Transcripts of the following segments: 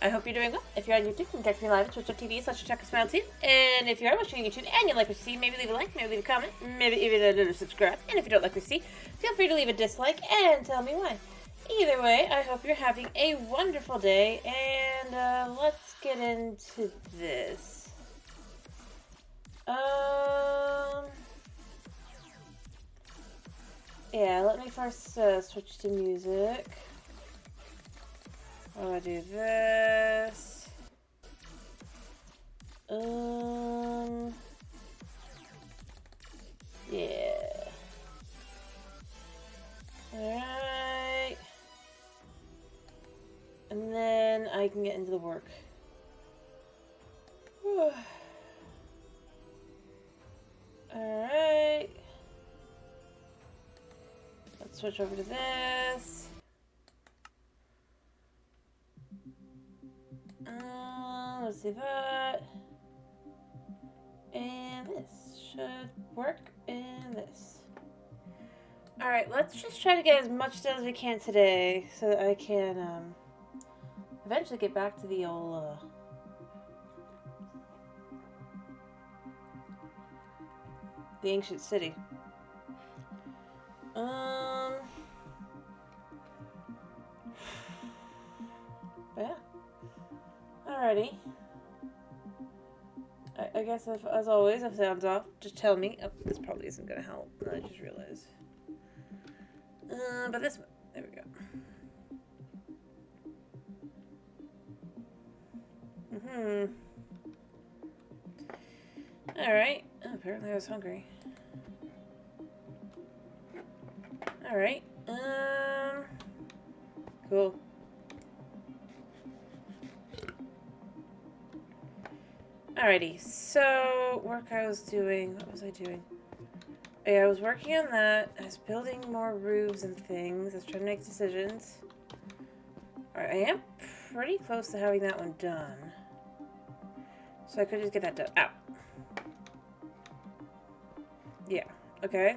I hope you're doing well. If you're on YouTube, you can catch me live at twitch.tv/ChakaSmileTube. And if you are watching on YouTube and you like what you see, maybe leave a like, maybe leave a comment, maybe even a little subscribe. And if you don't like what you see, feel free to leave a dislike and tell me why. Either way, I hope you're having a wonderful day, and let's get into this. Yeah, let me first switch to music. I'll do this. Yeah. Alright. And then I can get into the work. Alright. Let's switch over to this. Let's see that. And this should work. And this. Alright, let's just try to get as much done as we can today so that I can eventually get back to the old the ancient city. Yeah. Alrighty. I guess if, as always, if sound's off, just tell me. Oh, this probably isn't gonna help. I just realized. But this one. There we go. Alright. Oh, apparently I was hungry. Alright. Cool. Alrighty, so work I was doing. What was I doing? Oh, yeah, I was working on that. I was building more roofs and things. I was trying to make decisions. Alright, I am pretty close to having that one done. So I could just get that done. Ow. Yeah, okay.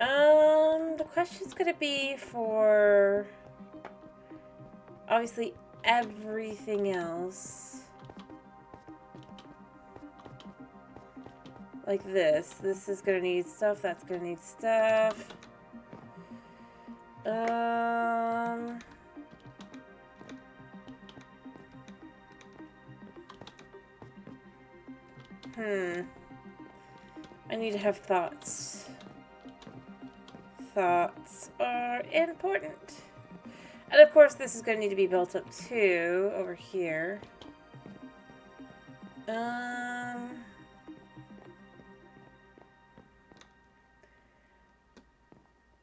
The question's gonna be for obviously everything else. Like this. This is gonna need stuff, that's gonna need stuff. I need to have thoughts. Thoughts are important. And of course this is gonna need to be built up too, over here.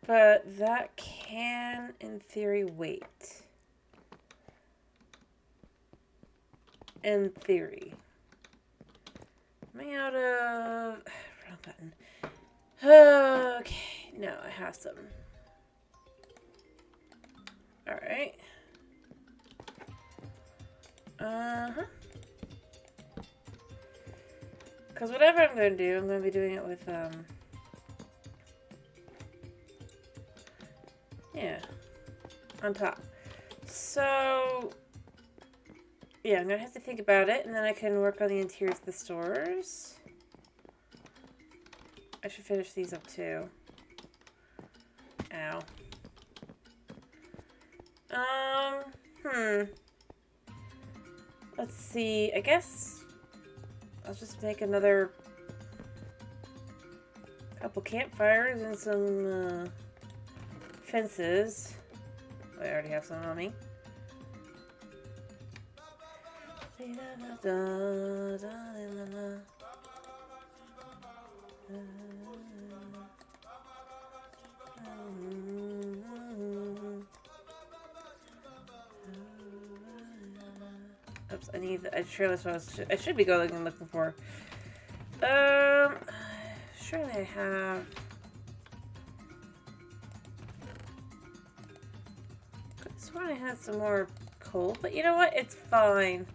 But that can, in theory, wait. In theory. Am I out of... Wrong button. Okay. No, I have some. Alright. Because whatever I'm going to do, I'm going to be doing it with, yeah, on top. So, yeah, I'm going to have to think about it, and then I can work on the interiors of the stores. I should finish these up, too. Ow. Let's see, I guess I'll just make another couple campfires and some, fences. I already have some on me. Oops, I sure that's what I should be going and looking for. Surely I have. I swear I had some more coal, but you know what? It's fine.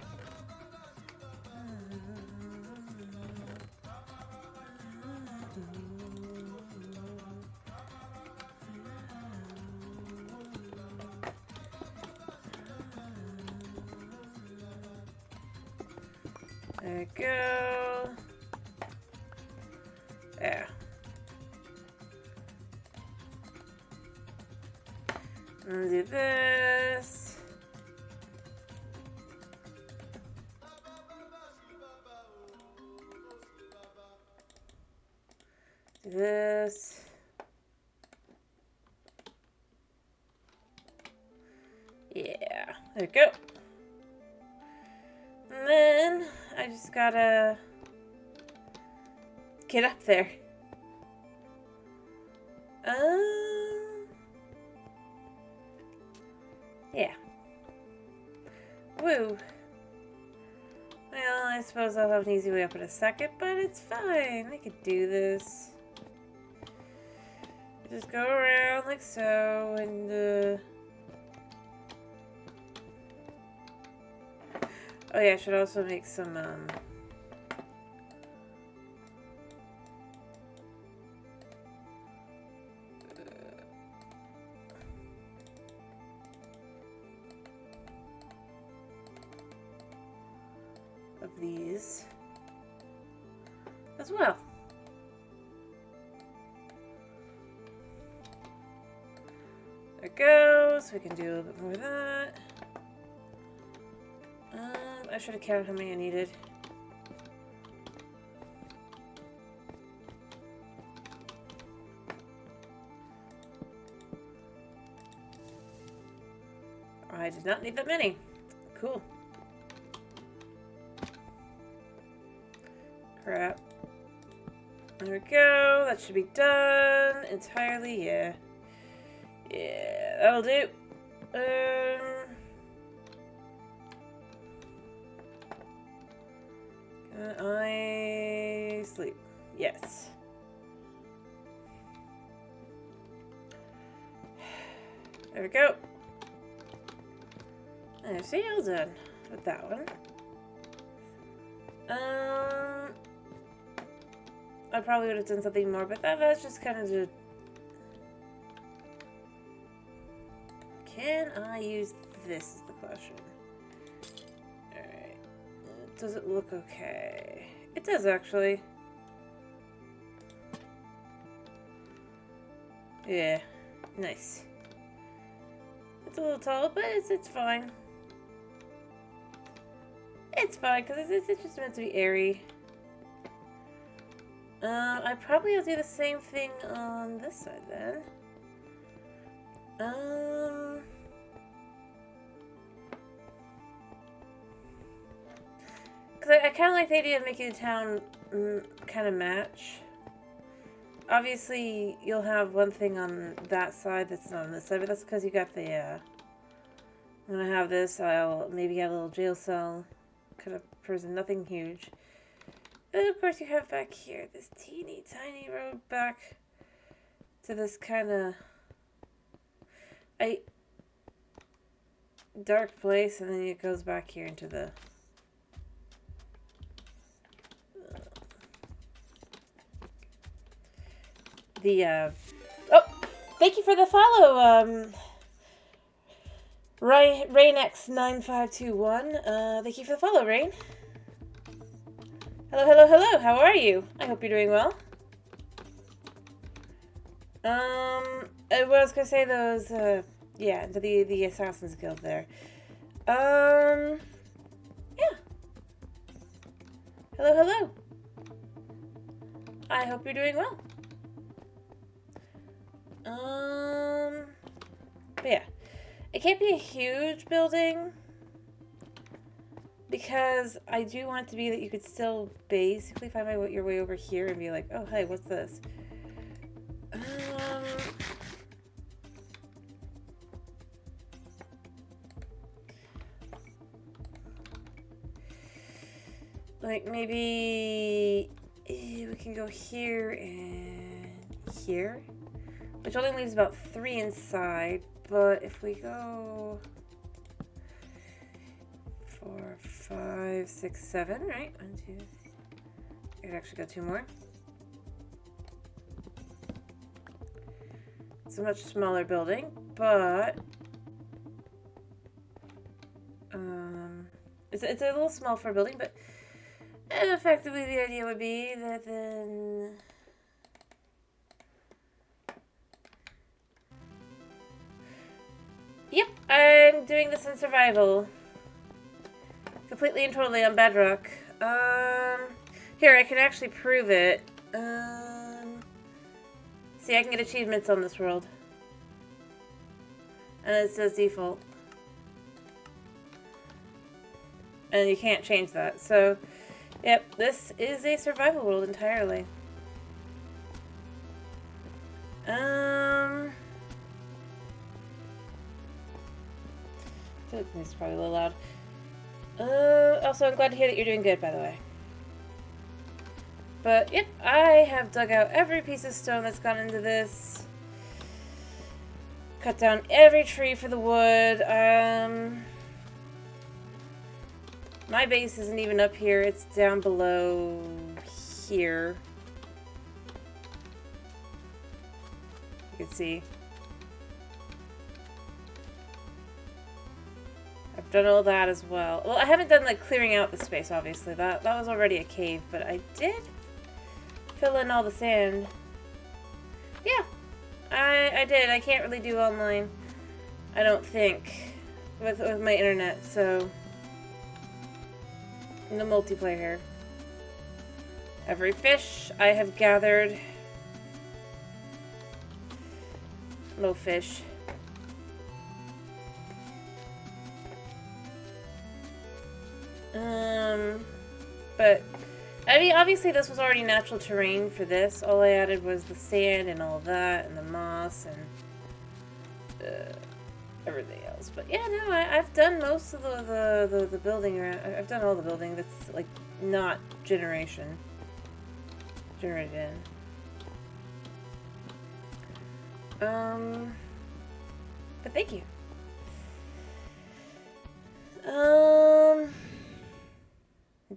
There we go. There. And do this. Do this. Yeah, there we go. And then I just gotta get up there. Yeah. Woo. Well, I suppose I'll have an easy way up in a second, but it's fine. I could do this. Just go around like so, and oh yeah, I should also make some of these as well. There it goes. We can do a little bit more of that. I should have counted how many I needed. I did not need that many. Cool. Crap. There we go. That should be done entirely. Yeah. Yeah, that'll do. Can I sleep? Yes. There we go. And see, all done with that one. I probably would have done something more, but that's just kind of the. Can I use this is the question. Alright. Does it look okay? It does, actually. Yeah. Nice. It's a little tall, but it's fine. It's fine, because it's just meant to be airy. I probably will do the same thing on this side, then. Because I kind of like the idea of making the town kind of match. Obviously, you'll have one thing on that side that's not on this side, but that's because you got the, I'm going to have this, I'll maybe get a little jail cell kind of prison, nothing huge. And of course you have back here this teeny tiny road back to this kind of dark place, and then it goes back here into the oh, thank you for the follow, RainX9521. Thank you for the follow, Rain. Hello, hello, hello. How are you? I hope you're doing well. I was gonna say those, yeah, the Assassin's Guild there. Yeah. Hello, hello. I hope you're doing well. But yeah, it can't be a huge building because I do want it to be that you could still basically find your way over here and be like, oh, hey, what's this? Like maybe we can go here and here, which only leaves about 3 inside. But if we go 4, 5, 6, 7, right? 1, 2. I could actually go 2 more. It's a much smaller building, but it's a little small for a building, but And effectively the idea would be that then... Yep, I'm doing this in survival. Completely and totally on Bedrock. Here, I can actually prove it. See, I can get achievements on this world. And it says default. And you can't change that. So, yep, this is a survival world entirely. I feel like this is probably a little loud. Also, I'm glad to hear that you're doing good, by the way. But, yep, I have dug out every piece of stone that's gone into this. Cut down every tree for the wood. My base isn't even up here. It's down below here. You can see. I've done all that as well. Well, I haven't done, like, clearing out the space, obviously. That was already a cave, but I did fill in all the sand. Yeah, I did. I can't really do online, I don't think, with my internet, so no multiplayer here. Every fish I have gathered. No fish. But I mean, obviously this was already natural terrain for this. All I added was the sand and all of that, and the moss, and everything else. But yeah, no, I've done most of the building around. I've done all the building that's like not generated in. But thank you.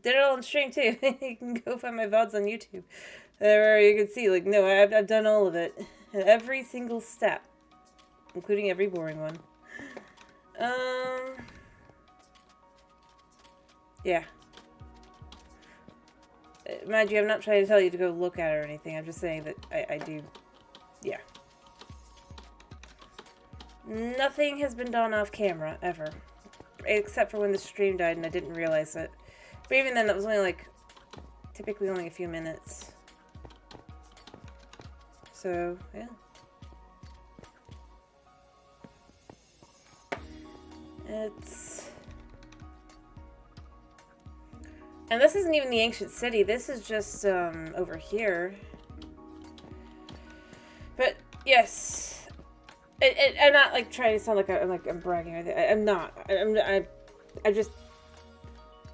Did it all on stream too. You can go find my VODs on YouTube. There you can see, like, no, I've done all of it. Every single step. Including every boring one. Yeah. Mind you, I'm not trying to tell you to go look at it or anything. I'm just saying that I do. Yeah. Nothing has been done off camera, ever. Except for when the stream died and I didn't realize it. But even then, that was only like, typically only a few minutes. So, yeah. And this isn't even the ancient city. This is just, over here. But, yes. I'm not, like, trying to sound like I'm bragging or anything. I'm not.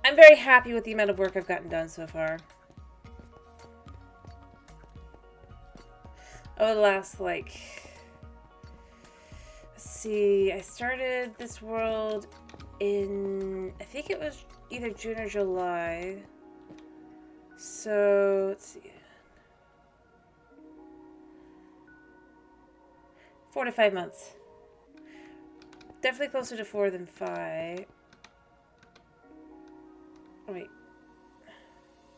I'm very happy with the amount of work I've gotten done so far. Over the last, like... Let's see, I started this world in... I think it was either June or July. So, let's see. 4 to 5 months. Definitely closer to 4 than 5. Oh, wait.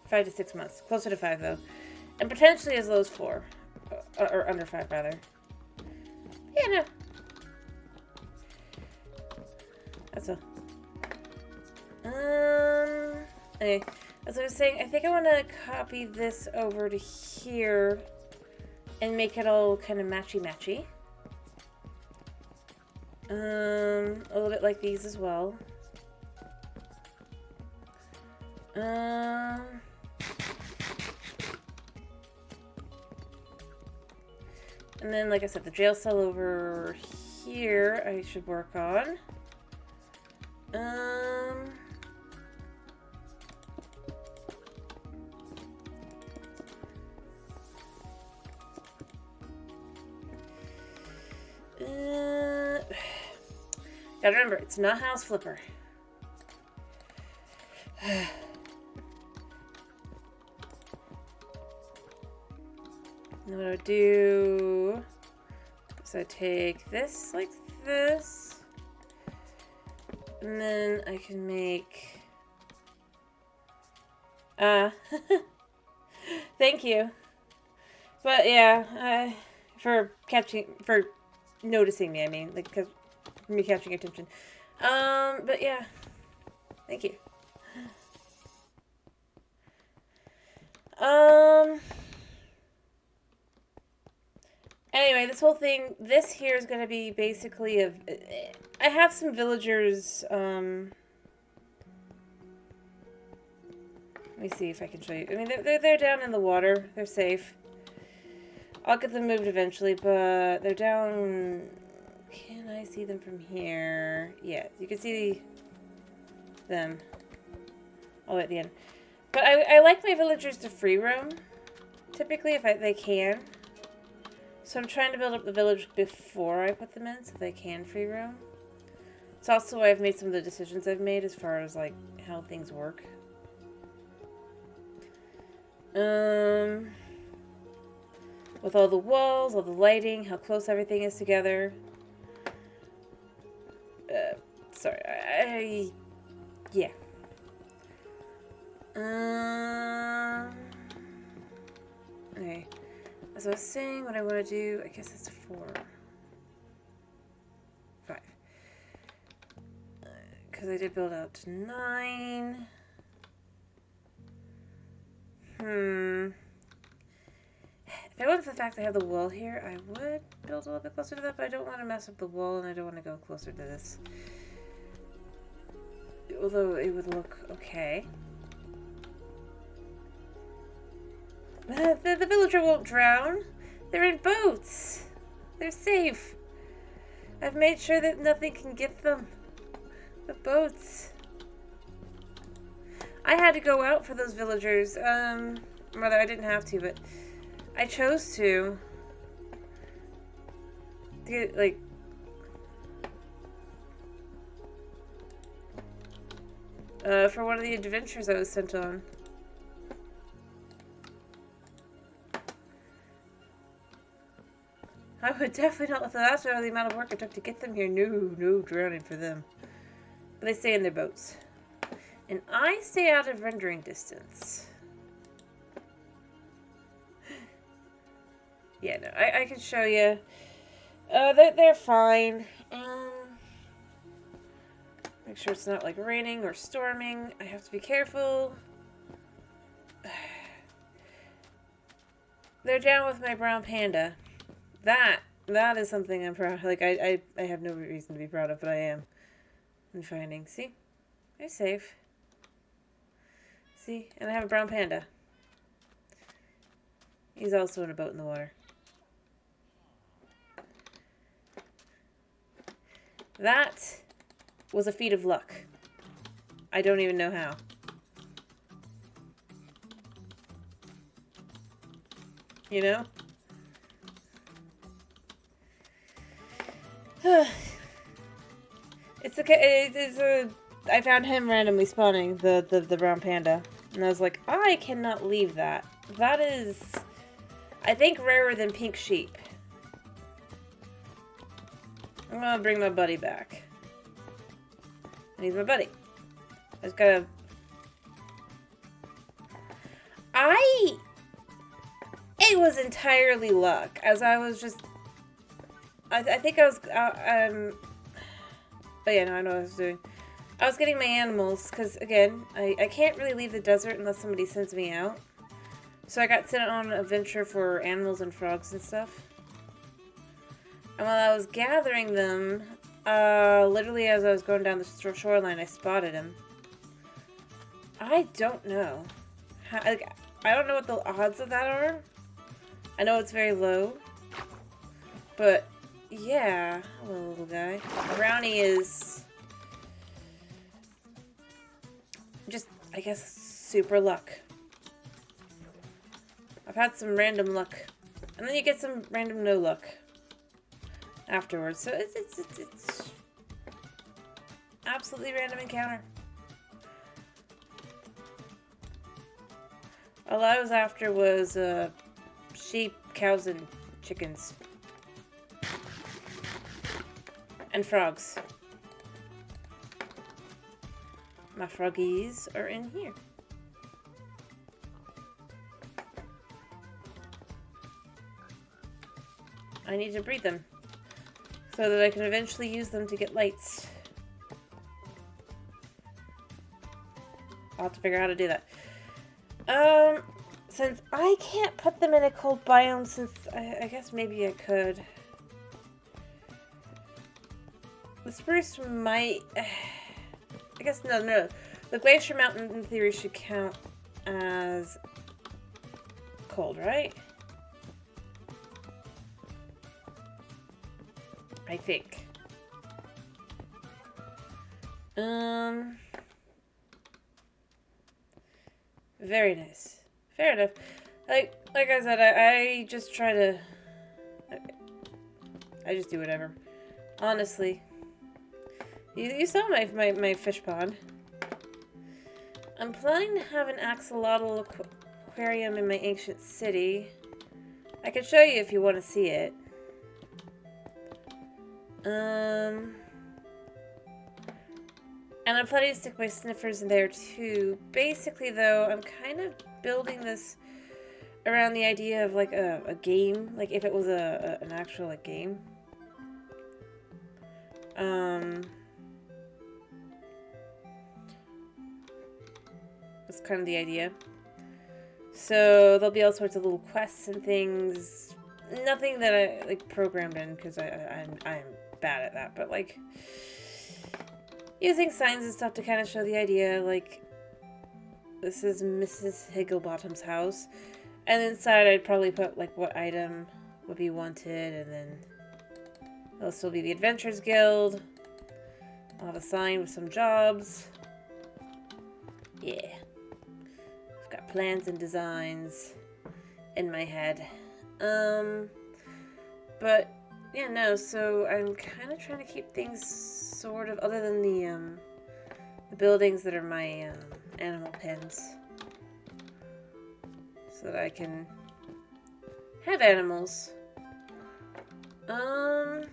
5 to 6 months. Closer to 5, though. And potentially as low as 4. Or under 5, rather. Yeah, no. That's all. Anyway, as I was saying, I think I want to copy this over to here and make it all kind of matchy-matchy. A little bit like these as well. And then, like I said, the jail cell over here I should work on. Gotta remember, it's not House Flipper. What I do is I take this like this, and then I can make Uh, thank you. But yeah, for noticing me, I mean, like, cause me catching attention. But yeah, thank you. Um, anyway, this here is gonna be basically I have some villagers, let me see if I can show you. I mean, they're down in the water. They're safe. I'll get them moved eventually, but they're down... Can I see them from here? Yeah, you can see them all the way at the end. But I like my villagers to free roam, typically, if they can. So I'm trying to build up the village before I put them in, so they can free roam. It's also why I've made some of the decisions I've made as far as, like, how things work. With all the walls, all the lighting, how close everything is together. Sorry, yeah. Okay. As I was saying, what I want to do, I guess it's 4, 5. Because I did build out to 9. If it wasn't for the fact I have the wall here, I would build a little bit closer to that, but I don't want to mess up the wall, and I don't want to go closer to this. Although it would look okay. The villager won't drown. They're in boats. They're safe. I've made sure that nothing can get them. The boats. I had to go out for those villagers. Rather, I didn't have to, but I chose to. Like... for one of the adventures I was sent on. I would definitely not let that out of the amount of work it took to get them here. No drowning for them. But they stay in their boats. And I stay out of rendering distance. Yeah, no, I can show you. They're fine. Make sure it's not like raining or storming. I have to be careful. They're down with my brown panda. That is something I'm proud of. Like, I have no reason to be proud of, but I am. I'm finding. See? They're safe. See? And I have a brown panda. He's also in a boat in the water. That was a feat of luck. I don't even know how. You know? It's okay. I found him randomly spawning, the brown panda. And I was like, I cannot leave that. That is, I think, rarer than pink sheep. I'm gonna bring my buddy back. And he's my buddy. I just gotta... It was entirely luck, as I was just... I think I was... But yeah, no, I know what I was doing. I was getting my animals, because, again, I can't really leave the desert unless somebody sends me out. So I got sent on an adventure for animals and frogs and stuff. And while I was gathering them, literally as I was going down the shoreline, I spotted him. I don't know. I don't know what the odds of that are. I know it's very low. But, yeah. Hello, little guy. Brownie is... just, I guess, super luck. I've had some random luck. And then you get some random no luck afterwards. So it's absolutely random encounter. All I was after was sheep, cows, and chickens. And frogs. My froggies are in here. I need to breed them so that I can eventually use them to get lights. I'll have to figure out how to do that. Since I can't put them in a cold biome, since I guess maybe I could. The spruce might... I guess, no. The Glacier Mountain, in theory, should count as cold, right? I think. Very nice. Fair enough. Like I said, I just try to... I just do whatever. Honestly. You saw my fish pond. I'm planning to have an axolotl aquarium in my ancient city. I can show you if you want to see it. And I'm planning to stick my sniffers in there too. Basically, though, I'm kind of building this around the idea of like a game. Like if it was an actual like game. That's kind of the idea. So there'll be all sorts of little quests and things. Nothing that I like programmed in because I'm bad at that. But like using signs and stuff to kind of show the idea. Like this is Mrs. Higglebottom's house, and inside I'd probably put like what item would be wanted, and then there'll still be the Adventurers Guild. I'll have a sign with some jobs. Yeah. I've got plans and designs in my head. But, yeah, no, so I'm kind of trying to keep things sort of, other than the buildings that are my, animal pens. So that I can have animals. But,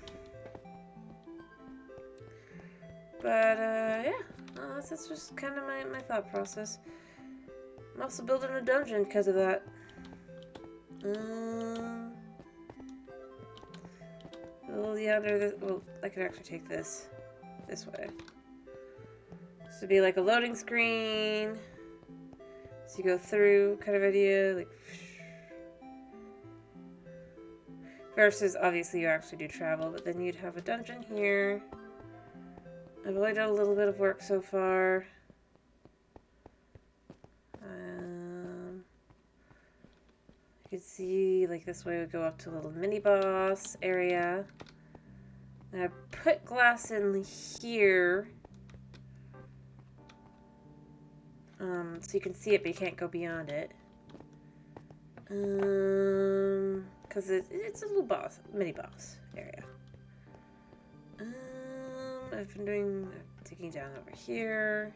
yeah, that's just kind of my thought process. I'm also building a dungeon because of that. Well, yeah, well, I could actually take this way. This would be like a loading screen. So you go through kind of idea, like... Versus, obviously, you actually do travel, but then you'd have a dungeon here. I've only done a little bit of work so far. You can see, like, this way we go up to a little mini-boss area. And I put glass in here. So you can see it, but you can't go beyond it. Because it's a little mini-boss area. I've been digging down over here.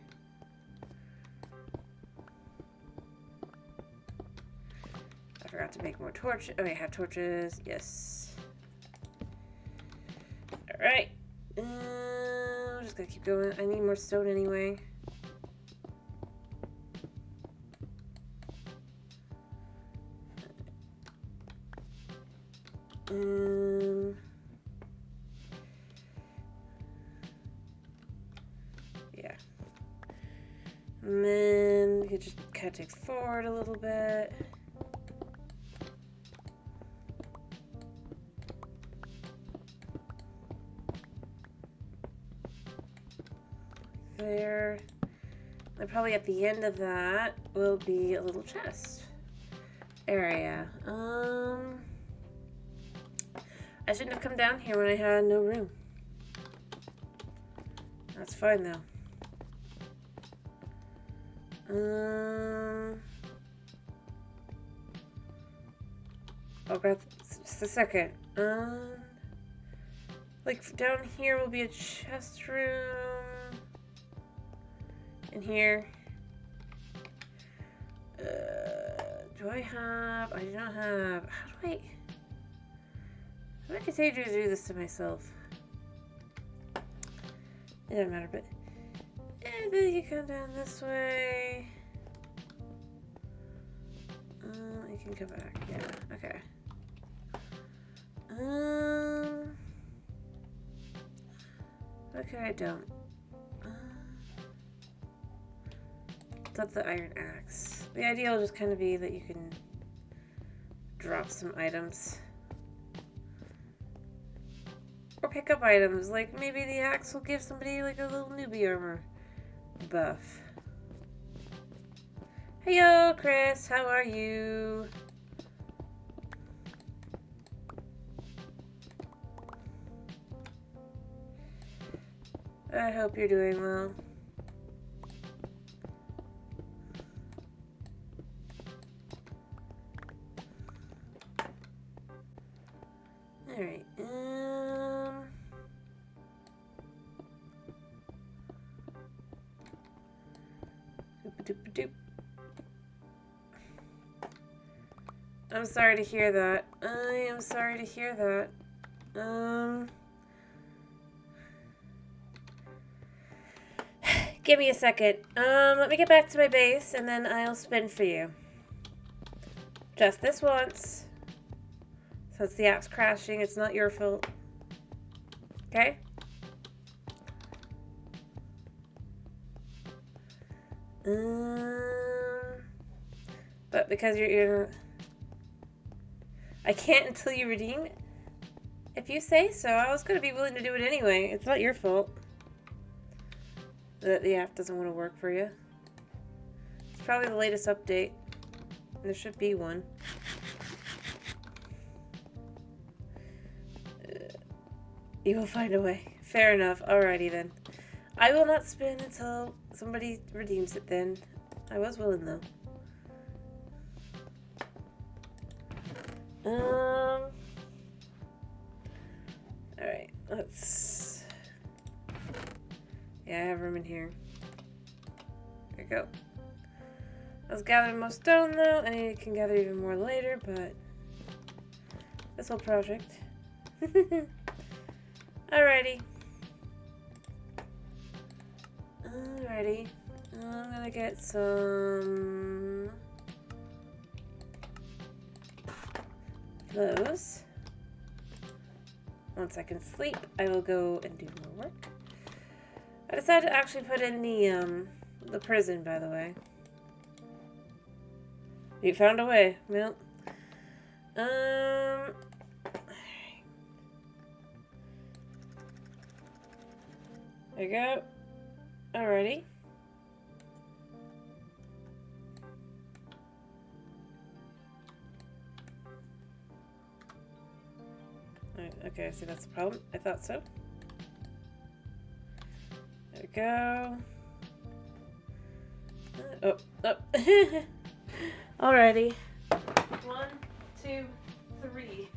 I forgot to make more torches. Oh, I have torches. Yes. Alright. I'm just gonna keep going. I need more stone anyway. Yeah. And then it just kind of takes forward a little bit. There. And probably at the end of that will be a little chest area. I shouldn't have come down here when I had no room. That's fine though. Oh god, just a second. Like down here will be a chest room. In here. Do I have? I do not have. How do I continue to do this to myself? It doesn't matter, but then you come down this way. You can come back. Yeah. Okay. Okay, I don't. That's the iron axe. The idea will just kind of be that you can drop some items. Or pick up items, like maybe the axe will give somebody like a little newbie armor buff. Heyo, Chris, how are you? I hope you're doing well. Alright, doop-a-doop-a-doop. I'm sorry to hear that. I am sorry to hear that. Give me a second. Let me get back to my base and then I'll spin for you. Just this once. Since the app's crashing, it's not your fault. Okay? But because you're I can't until you redeem it. If you say so, I was going to be willing to do it anyway. It's not your fault that the app doesn't want to work for you. It's probably the latest update. There should be one. You will find a way. Fair enough. Alrighty then. I will not spin until somebody redeems it then. I was willing though. Alright, let's... Yeah, I have room in here. There we go. Let's gather most stone though. I can gather even more later, but... This whole project. Alrighty. Alrighty. I'm gonna get some... those. Once I can sleep, I will go and do more work. I decided to actually put in the prison, by the way. You found a way. Well, there you go. Alrighty. Okay, so that's the problem. I thought so. There we go. Oh. Alrighty. 1, 2, 3.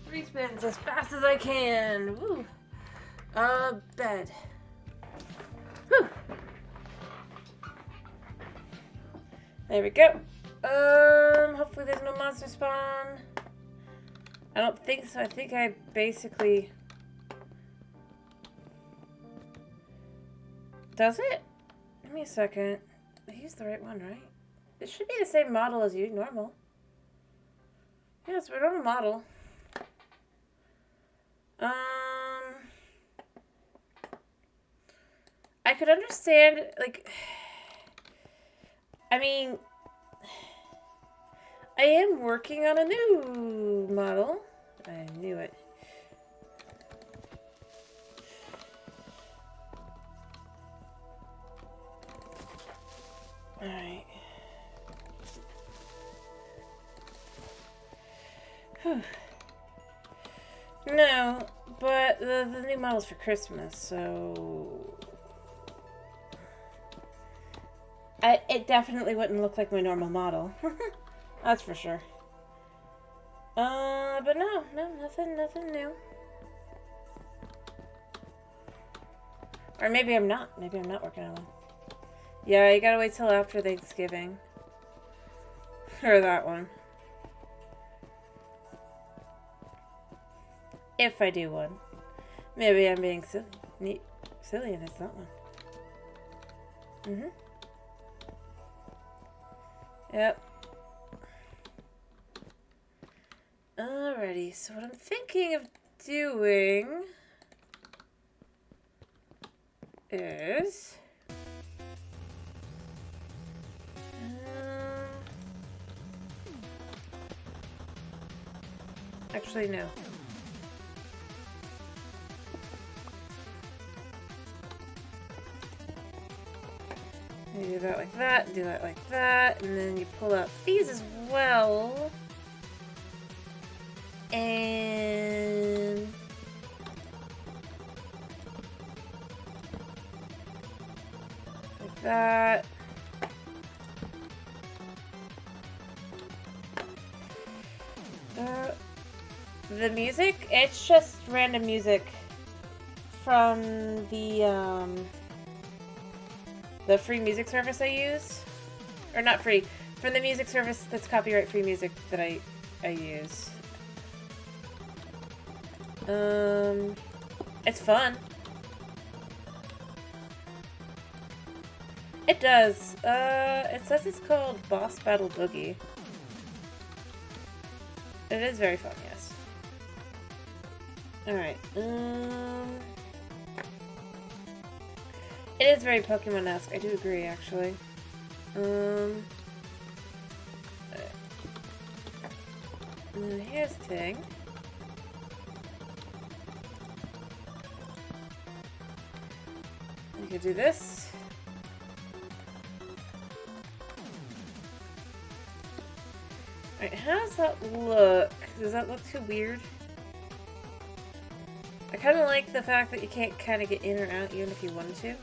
3 spins as fast as I can. Woo. Bed. Whew. There we go. Hopefully there's no monster spawn. I don't think so. I think I basically... Does it? Give me a second. I used the right one, right? It should be the same model as you, normal. Yeah, it's a normal model. I could understand, like... I mean... I am working on a new model. I knew it. Alright. No, but the new model's for Christmas, so... It definitely wouldn't look like my normal model. That's for sure. But no, nothing new. Or maybe I'm not. Maybe I'm not working on one. Yeah, you gotta wait till after Thanksgiving. For that one. If I do one. Maybe I'm being silly and it's not one. Yep. Alrighty, so what I'm thinking of doing is... actually, no. You do that like that, do that like that, and then you pull out these as well. And... like that. The music, it's just random music from the free music service I use. Or not free, from the music service that's copyright free music that I use. It's fun. It does. It says it's called Boss Battle Boogie. It is very fun, yes. Alright, it is very Pokemon-esque, I do agree, actually. Here's the thing. You could do this. Alright, how does that look? Does that look too weird? I kind of like the fact that you can't kind of get in or out even if you wanted to.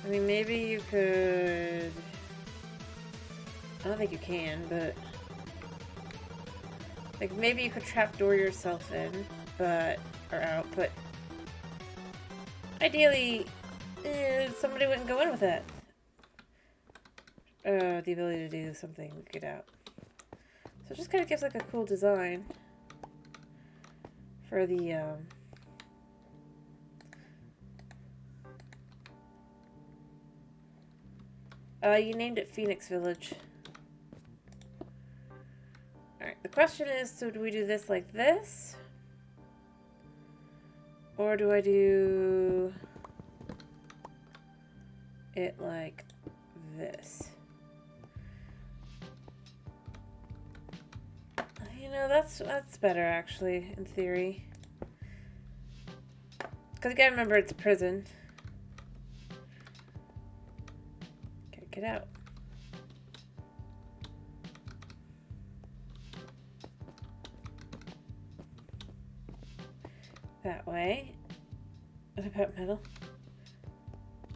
I mean, maybe you could... I don't think you can, but... like, maybe you could trapdoor yourself in, but... or out, but... ideally, somebody wouldn't go in with it. The ability to do something, get out. So it just kind of gives like a cool design for the you named it Phoenix Village. Alright, the question is, so do we do this like this? Or do I do it like this? You know, that's better, actually, in theory. Because you gotta remember, it's a prison. Okay, get out. That way. What about metal?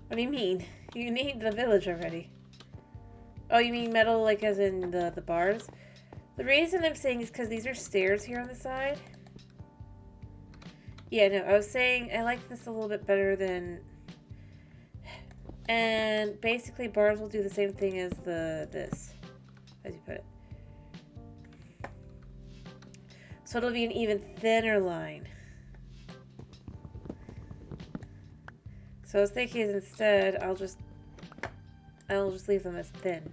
What do you mean? You need the village already. Oh, you mean metal, like as in the bars? The reason I'm saying is because these are stairs here on the side. Yeah, no, I was saying I like this a little bit better than... and basically bars will do the same thing as this, as you put it. So it'll be an even thinner line. So I was thinking instead I'll just leave them as thin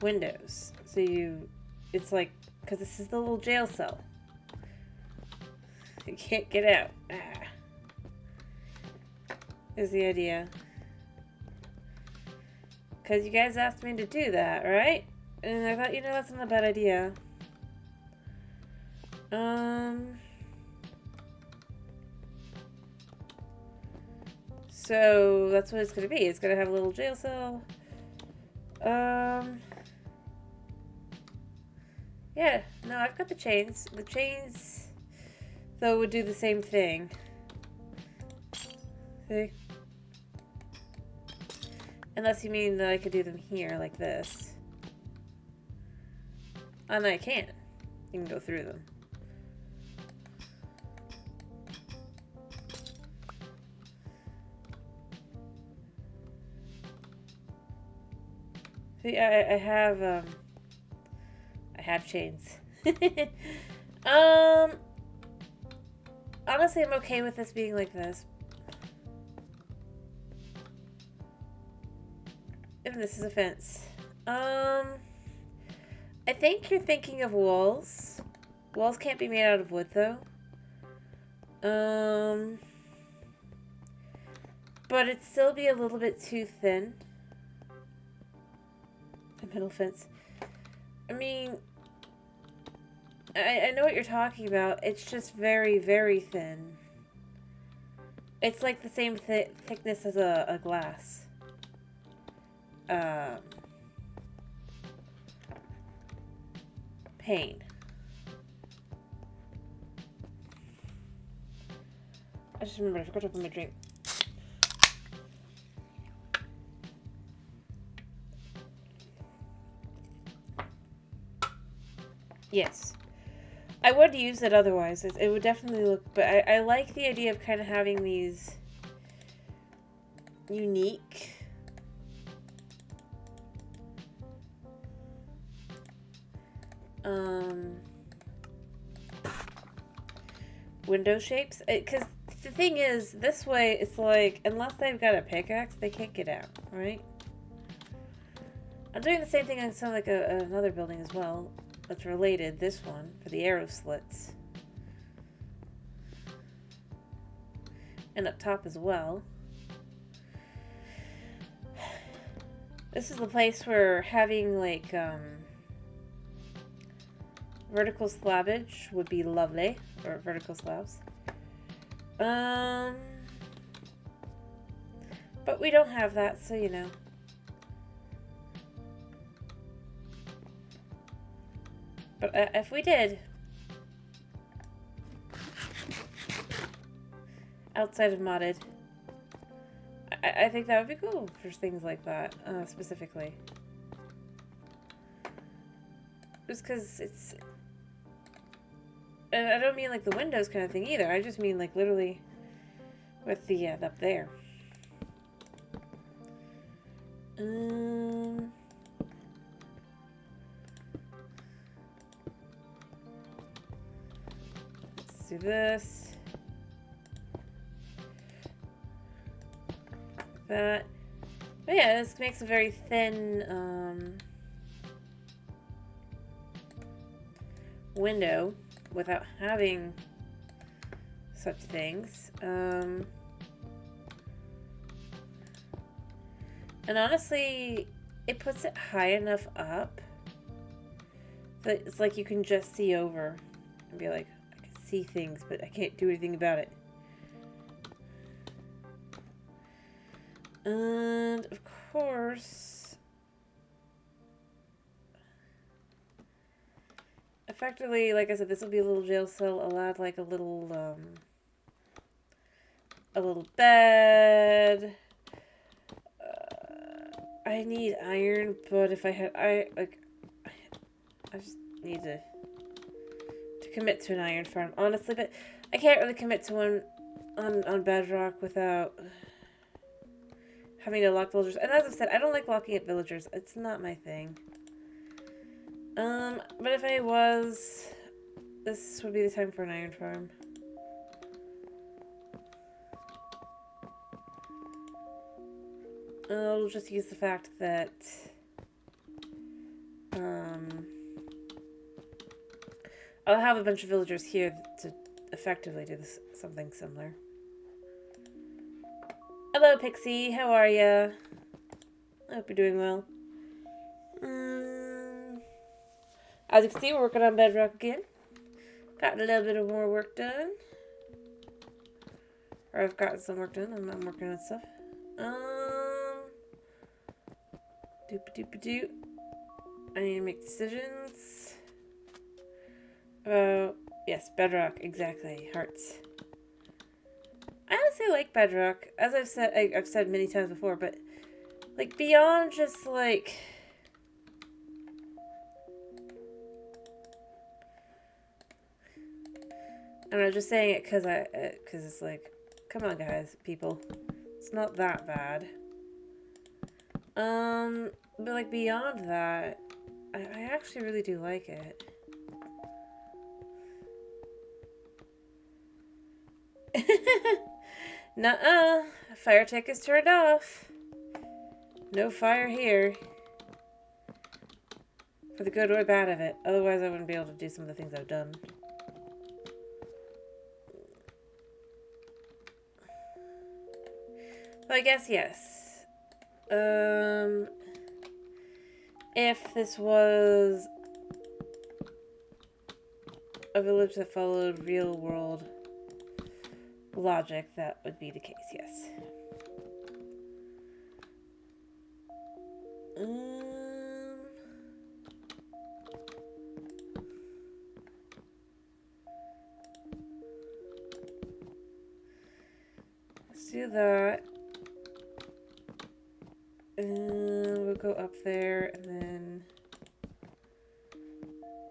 windows. So it's like, because this is the little jail cell. You can't get out. Is the idea. Because you guys asked me to do that, right? And I thought, you know, that's not a bad idea. So that's what it's going to be. It's going to have a little jail cell. Yeah, no, I've got the chains. The chains, though, would do the same thing. See? Unless you mean that I could do them here, like this. And I can. You can go through them. See, I have chains. Honestly, I'm okay with this being like this. And this is a fence. I think you're thinking of walls. Walls can't be made out of wood, though. But it'd still be a little bit too thin. The middle fence. I mean, I know what you're talking about. It's just very, very thin. It's like the same thickness as a glass. Pane. I just remembered I forgot to open my drink. Yes. I would use it otherwise. It would definitely look... But I like the idea of kind of having these unique... window shapes. Because the thing is, this way, it's like, unless they've got a pickaxe, they can't get out, right? I'm doing the same thing on some, like, another building as well. That's related, this one, for the arrow slits. And up top as well. This is the place where having, like, vertical slabbage would be lovely. Or vertical slabs. But we don't have that, so you know. But if we did, outside of modded, I think that would be cool for things like that, specifically. Just because it's... And I don't mean like the windows kind of thing either. I just mean like literally with the, up there. Let's do this. That. But yeah, this makes a very thin, window without having such things. And honestly, it puts it high enough up that it's like you can just see over and be like, I can see things, but I can't do anything about it. And of course, effectively, like I said, this will be a little jail cell. I'll add like a little bed. I need iron, but if I had, I just need to commit to an iron farm, honestly. But I can't really commit to one on Bedrock without having to lock villagers. And as I've said, I don't like locking up villagers. It's not my thing. But if I was, this would be the time for an iron farm. I'll just use the fact that, I'll have a bunch of villagers here to effectively do this, something similar. Hello, Pixie. How are ya? I hope you're doing well. As you can see, we're working on Bedrock again. Got a little bit of more work done. Or I've gotten some work done. I'm working on stuff. Doop-a-doop-a-doop. I need to make decisions. Yes, Bedrock, exactly. Hearts. I honestly like Bedrock. As I've said many times before, but like beyond just like I'm not just saying it because it's like, come on guys, people. It's not that bad. But like beyond that, I actually really do like it. Nuh-uh. Fire tech is turned off. No fire here. For the good or bad of it. Otherwise I wouldn't be able to do some of the things I've done. So I guess yes. If this was a village that followed real world logic, that would be the case, yes. Let's do that. We'll go up there and then...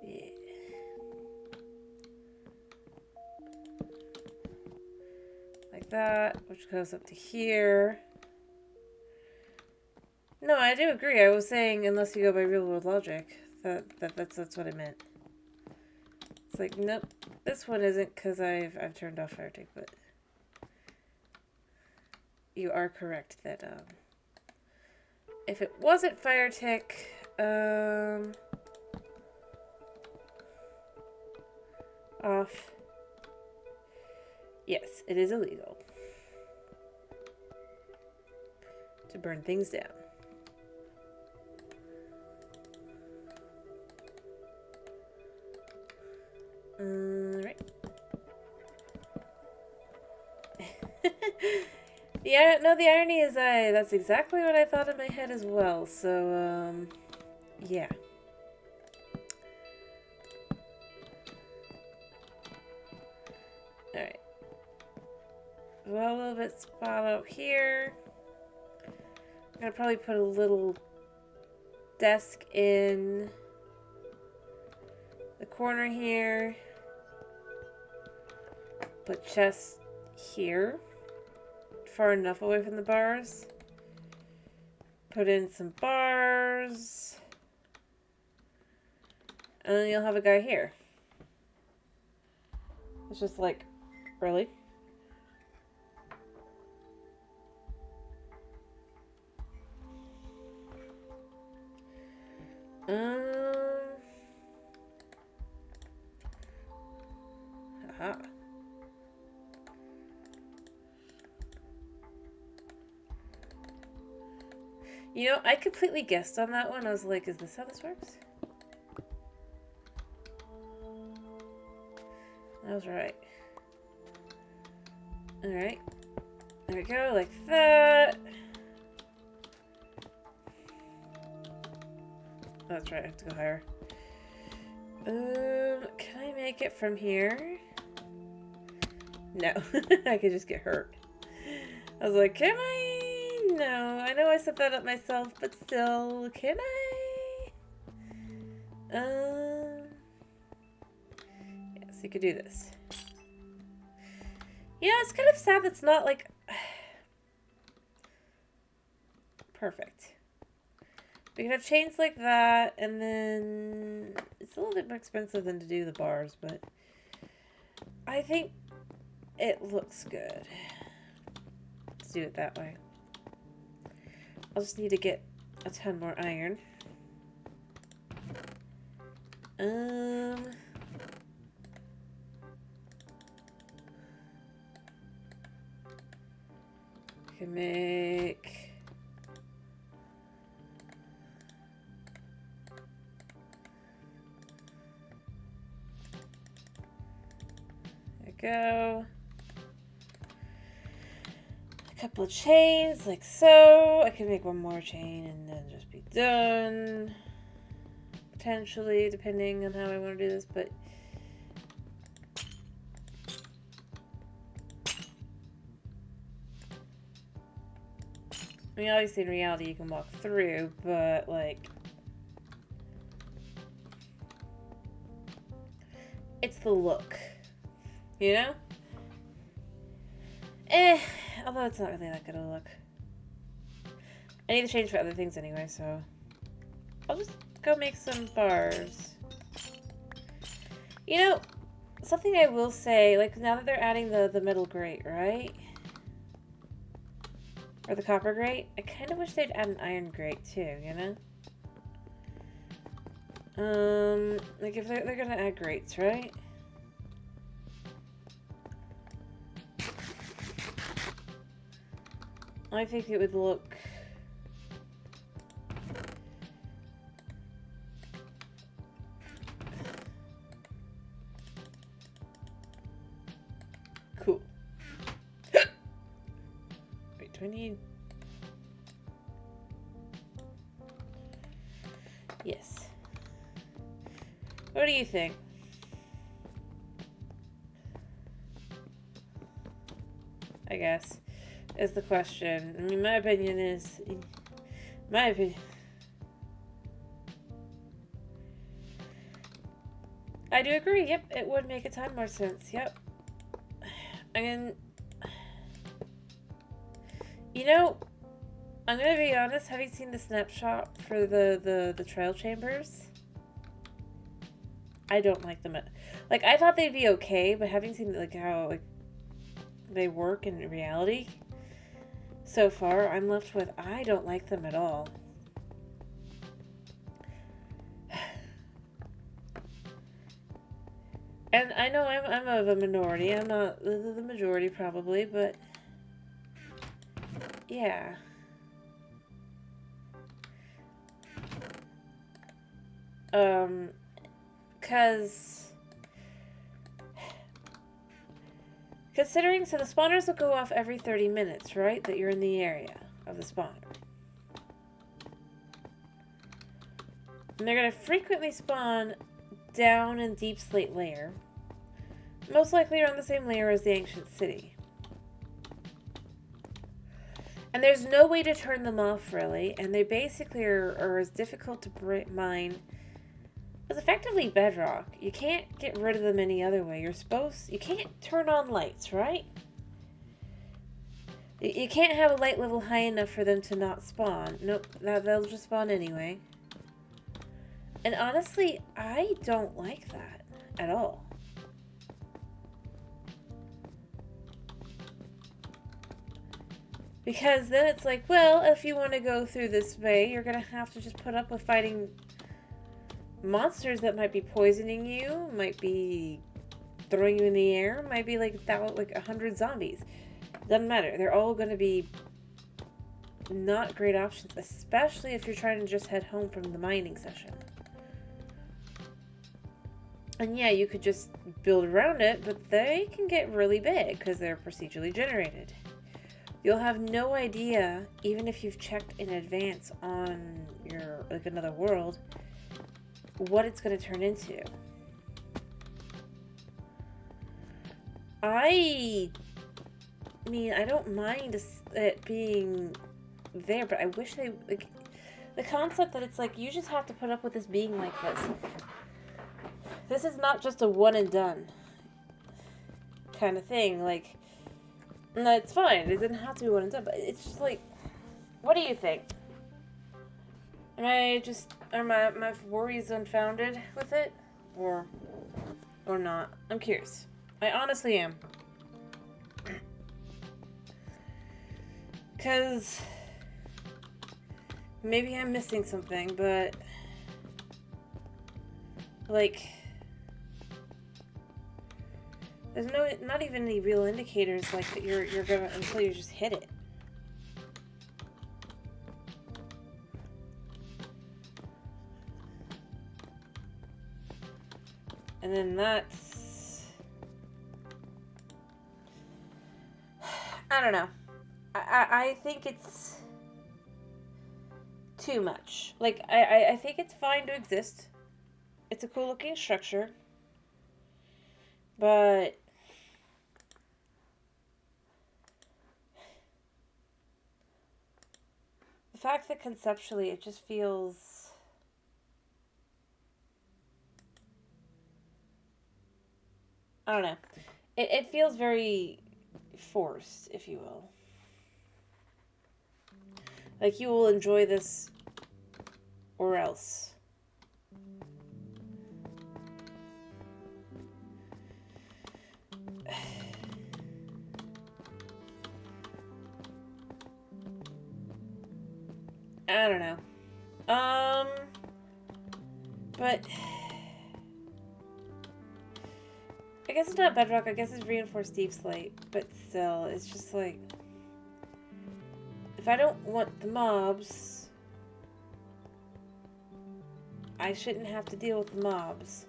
Yeah. Like that, which goes up to here. No, I do agree. I was saying unless you go by real world logic. That's what I meant. It's like, nope, this one isn't because I've turned off fire tick, but you are correct that if it wasn't fire tick, off. Yes, it is illegal to burn things down. Right. Yeah, no, the irony is that's exactly what I thought in my head as well, so, yeah. Alright. Well, a little bit spot out here. I'm gonna probably put a little desk in the corner here. Put chest here. Far enough away from the bars. Put in some bars. And then you'll have a guy here. It's just like, really? Aha. You know, I completely guessed on that one. I was like, is this how this works? I was right. Alright. There we go, like that. Oh, that's right, I have to go higher. Can I make it from here? No, I could just get hurt. I was like, can I? No, I know I set that up myself, but still, can I? Yes, you could do this. Yeah, it's kind of sad that's not, like, perfect. We could have chains like that, and then it's a little bit more expensive than to do the bars, but I think it looks good. Let's do it that way. I'll just need to get a ton more iron. Can make there we go. A couple of chains like so. I can make one more chain and then just be done. Potentially, depending on how I want to do this, but I mean, obviously in reality you can walk through, but like it's the look, you know? Although it's not really that good of a look. I need to change for other things anyway, so I'll just go make some bars. You know, something I will say, like now that they're adding the metal grate, right? Or the copper grate, I kind of wish they'd add an iron grate too, you know? Like if they're gonna add grates, right? I think it would look... cool. Wait, do I need... yes. What do you think? I guess, is the question. I mean, my opinion is... my opinion... I do agree, yep, it would make a ton more sense, yep. And... you know, I'm gonna be honest, having seen the snapshot for the trial chambers, I don't like them. Like, I thought they'd be okay, but having seen, like, how, like, they work in reality so far, I'm left with, I don't like them at all. And I know I'm of a minority. I'm not the majority probably, but yeah. Cause considering, so the spawners will go off every 30 minutes, right? That you're in the area of the spawner. And they're gonna frequently spawn down in Deep Slate Layer. Most likely around the same layer as the Ancient City. And there's no way to turn them off, really. And they basically are as difficult to mine as effectively Bedrock. You can't get rid of them any other way. You can't turn on lights, right? You can't have a light level high enough for them to not spawn. Nope, they'll just spawn anyway. And honestly, I don't like that at all. Because then it's like, well, if you want to go through this way, you're going to have to just put up with fighting monsters that might be poisoning you, might be throwing you in the air, might be like 100 zombies. Doesn't matter. They're all going to be not great options, especially if you're trying to just head home from the mining session. And yeah, you could just build around it, but they can get really big because they're procedurally generated. You'll have no idea, even if you've checked in advance on your, like, another world, what it's going to turn into. I mean, I don't mind it being there, but I wish they, like, the concept that it's like, you just have to put up with this being like this. This is not just a one and done kind of thing. Like, no, it's fine. It doesn't have to be one and done, but it's just like, what do you think? Are my worries unfounded with it? Or not? I'm curious. I honestly am. Because maybe I'm missing something, but like, there's not even any real indicators like that you're gonna, until you just hit it. And then that's, I don't know. I think it's too much. Like, I think it's fine to exist. It's a cool looking structure. But the fact that conceptually it just feels, I don't know. It feels very forced, if you will. Like, you will enjoy this or else. I don't know. But I guess it's not Bedrock. I guess it's reinforced Deep Slate. But still, it's just like, if I don't want the mobs, I shouldn't have to deal with the mobs.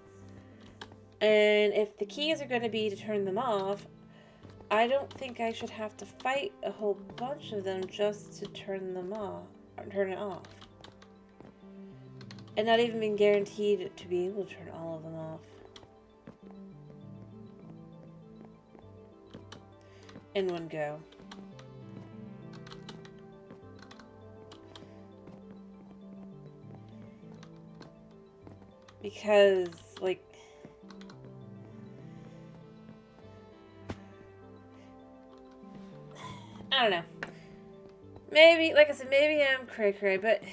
And if the keys are going to be to turn them off, I don't think I should have to fight a whole bunch of them just to turn them off, or turn it off. And not even being guaranteed to be able to turn all of them off. In one go. Because, like, I don't know. Maybe, like I said, maybe I'm cray-cray, but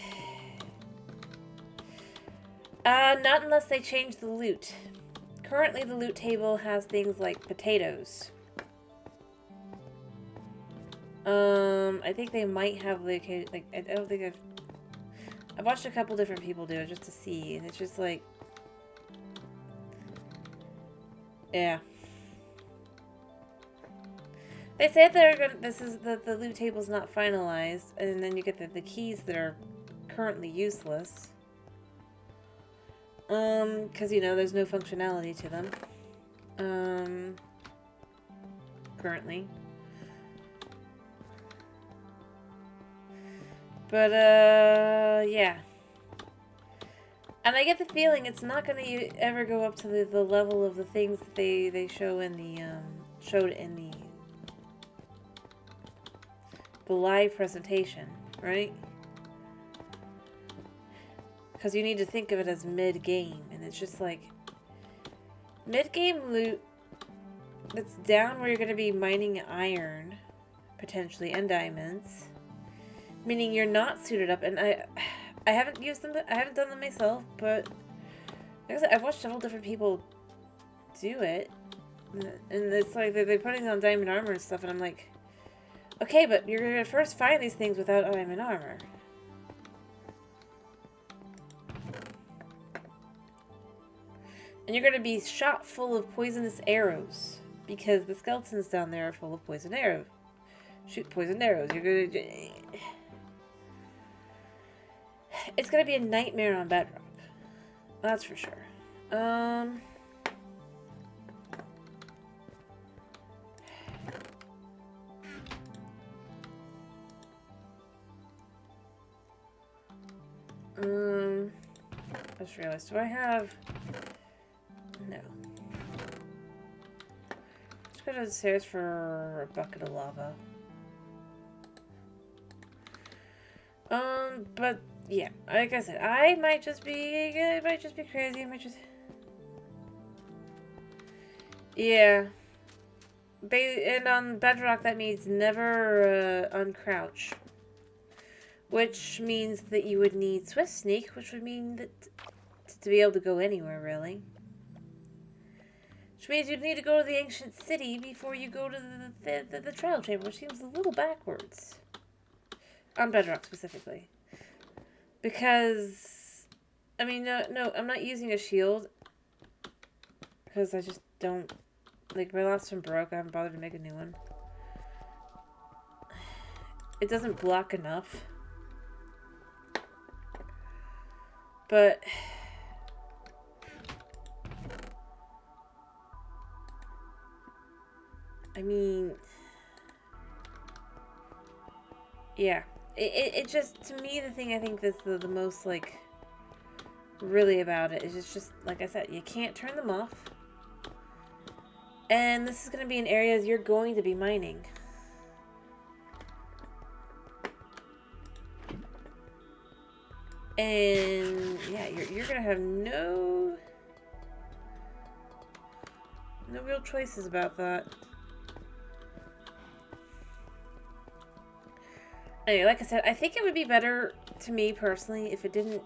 not unless they change the loot. Currently, the loot table has things like potatoes. I think they might have like I don't think I've watched a couple different people do it just to see, and it's just like, yeah. They say they're gonna. This is the loot table's not finalized, and then you get the keys that are currently useless. Because you know there's no functionality to them. Currently. But yeah. And I get the feeling it's not gonna ever go up to the level of the things that they show in the showed in the live presentation, right? Because you need to think of it as mid-game, and it's just like mid-game loot that's down where you're going to be mining iron, potentially, and diamonds, meaning you're not suited up. And I haven't used them, I haven't done them myself, but like I said, I've watched several different people do it, and it's like they're putting on diamond armor and stuff, and I'm like, okay, but you're going to first find these things without diamond armor. And you're going to be shot full of poisonous arrows. Because the skeletons down there are full of poison arrows. Shoot poisoned arrows. You're going to... It's going to be a nightmare on Bedrock. That's for sure. I just realized, do I have... No. Let's go downstairs for a bucket of lava. But yeah, like I said, I might just be crazy. I might just, yeah. And on Bedrock, that means never uncrouch, which means that you would need Swift Sneak, which would mean that to be able to go anywhere, really. Which means you'd need to go to the ancient city before you go to the trial chamber, which seems a little backwards. On Bedrock, specifically. Because, I mean, no, I'm not using a shield. Because I just don't, like, my last one broke, I haven't bothered to make a new one. It doesn't block enough. But... I mean, yeah, it just, to me, the thing I think that's the most, like, really about it is it's just, like I said, you can't turn them off, and this is going to be in areas you're going to be mining. And, yeah, you're going to have no real choices about that. Anyway, like I said, I think it would be better to me personally if it didn't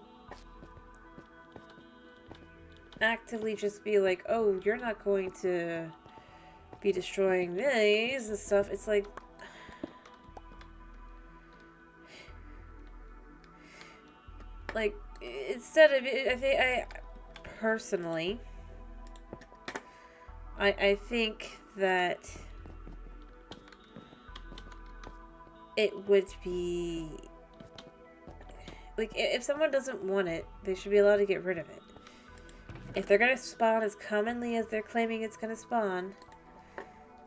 actively just be like, oh, you're not going to be destroying these and stuff. It's like, instead of it, I personally, I think that it would be... Like, if someone doesn't want it, they should be allowed to get rid of it. If they're gonna spawn as commonly as they're claiming it's gonna spawn,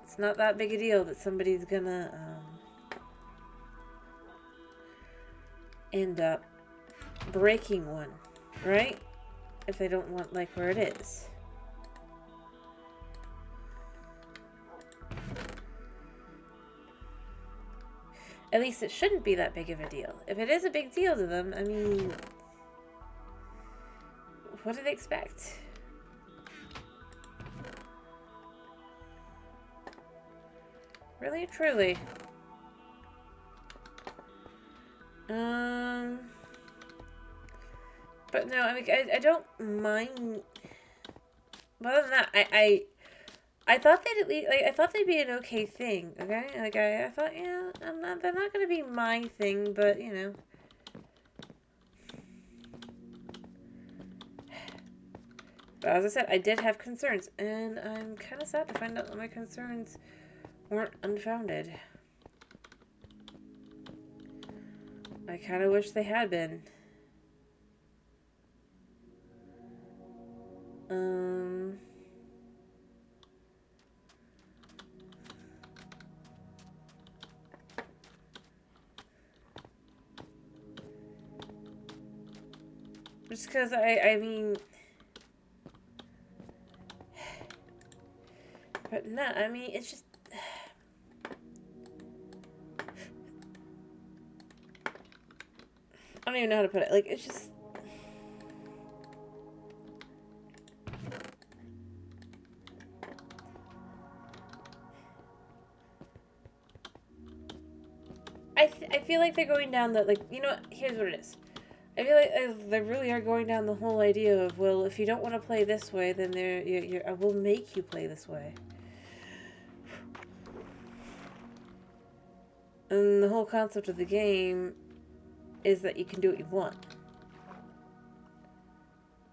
it's not that big a deal that somebody's gonna end up breaking one, right? If they don't want, like, where it is. At least it shouldn't be that big of a deal. If it is a big deal to them, I mean, what do they expect? Really, truly. But no, I mean, I don't mind. But other than that, I thought they'd at least, like, I thought they'd be an okay thing, okay? Like, I thought, yeah, they're not gonna be my thing, but, you know. But as I said, I did have concerns, and I'm kind of sad to find out that my concerns weren't unfounded. I kind of wish they had been. Just because I mean, but no, I mean, it's just, I don't even know how to put it. Like, it's just, I feel like they're going down the, like, you know what, here's what it is. I feel like they really are going down the whole idea of, well, if you don't want to play this way, then I will make you play this way. And the whole concept of the game is that you can do what you want.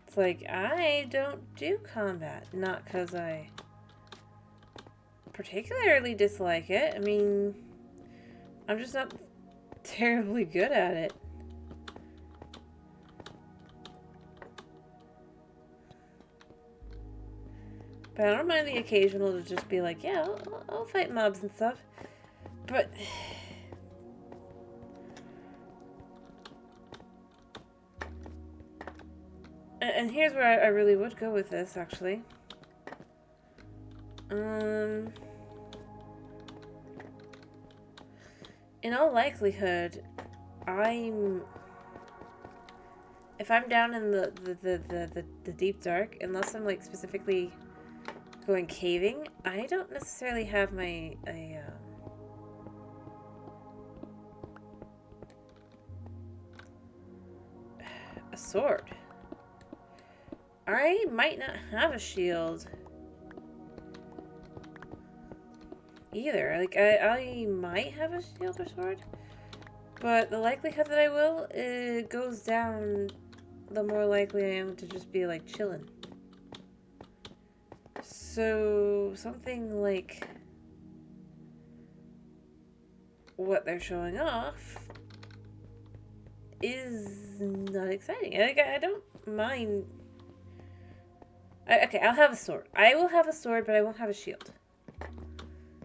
It's like, I don't do combat. Not because I particularly dislike it. I mean, I'm just not terribly good at it. But I don't mind the occasional to just be like, yeah, I'll fight mobs and stuff. But and here's where I really would go with this, actually. In all likelihood, if I'm down in the deep dark, unless I'm like specifically going caving, I don't necessarily have a sword. I might not have a shield either. Like, I might have a shield or sword, but the likelihood that I will, it goes down the more likely I am to just be, like, chilling. So, something like what they're showing off is not exciting. Like, I don't mind. Okay, I'll have a sword. I will have a sword, but I won't have a shield.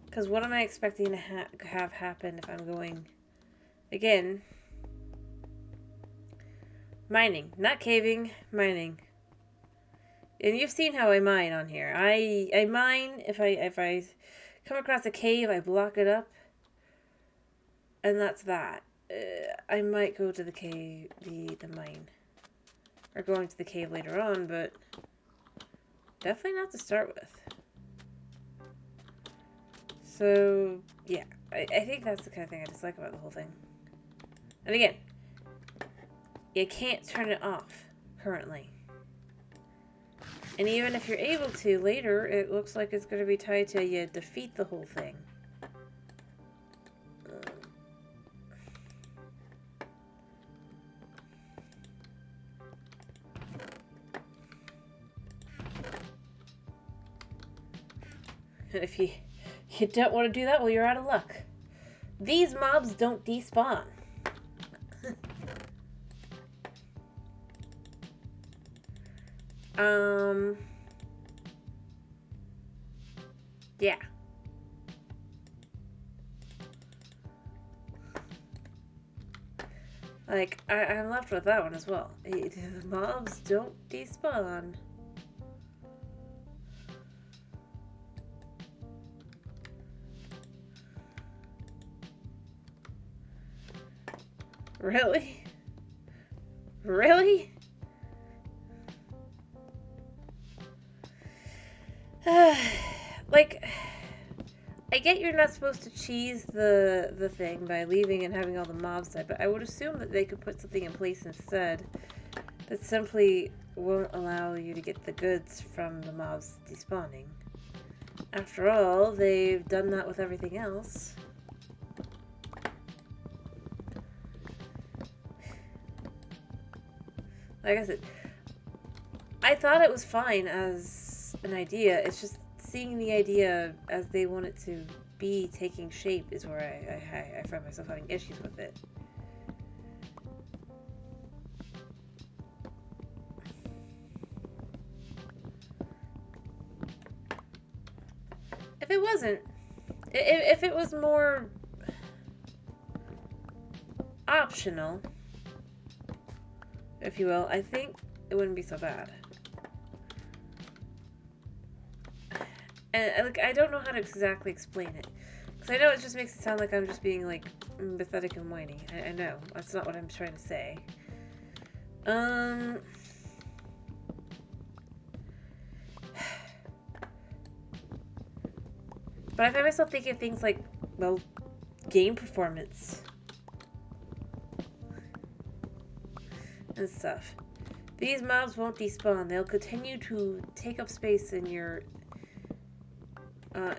Because what am I expecting to have happen if I'm going, again, mining. Not caving, mining. And you've seen how I mine on here. I mine, if I come across a cave, I block it up. And that's that. I might go to the cave, the mine. Or going to the cave later on, but definitely not to start with. So, yeah. I think that's the kind of thing I dislike about the whole thing. And again, you can't turn it off currently. And even if you're able to later, it looks like it's going to be tied to you defeat the whole thing. And if you don't want to do that, well, you're out of luck. These mobs don't despawn. Yeah. Like, I'm left with that one as well. The mobs don't despawn. Really? Really? Like, I get you're not supposed to cheese the thing by leaving and having all the mobs die, but I would assume that they could put something in place instead that simply won't allow you to get the goods from the mobs despawning. After all, they've done that with everything else. Like I said, I thought it was fine as an idea. It's just seeing the idea as they want it to be taking shape is where I find myself having issues with it. If it wasn't, if it was more optional, if you will, I think it wouldn't be so bad. And like, I don't know how to exactly explain it, because I know it just makes it sound like I'm just being like pathetic and whiny. I know that's not what I'm trying to say. But I find myself thinking of things like, well, game performance and stuff. These mobs won't despawn. They'll continue to take up space in your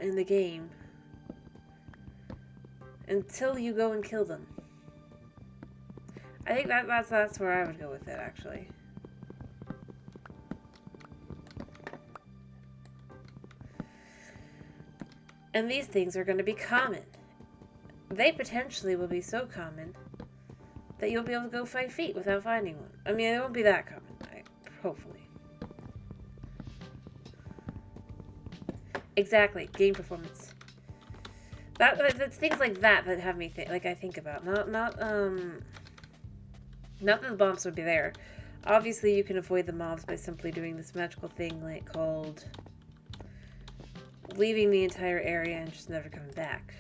in the game until you go and kill them. I think that's where I would go with it, actually. And these things are going to be common. They potentially will be so common that you'll be able to go 5 feet without finding one. I mean, it won't be that common, hopefully. Exactly, game performance. That's things like that have me I think about. Not that the bombs would be there. Obviously, you can avoid the mobs by simply doing this magical thing called leaving the entire area and just never coming back,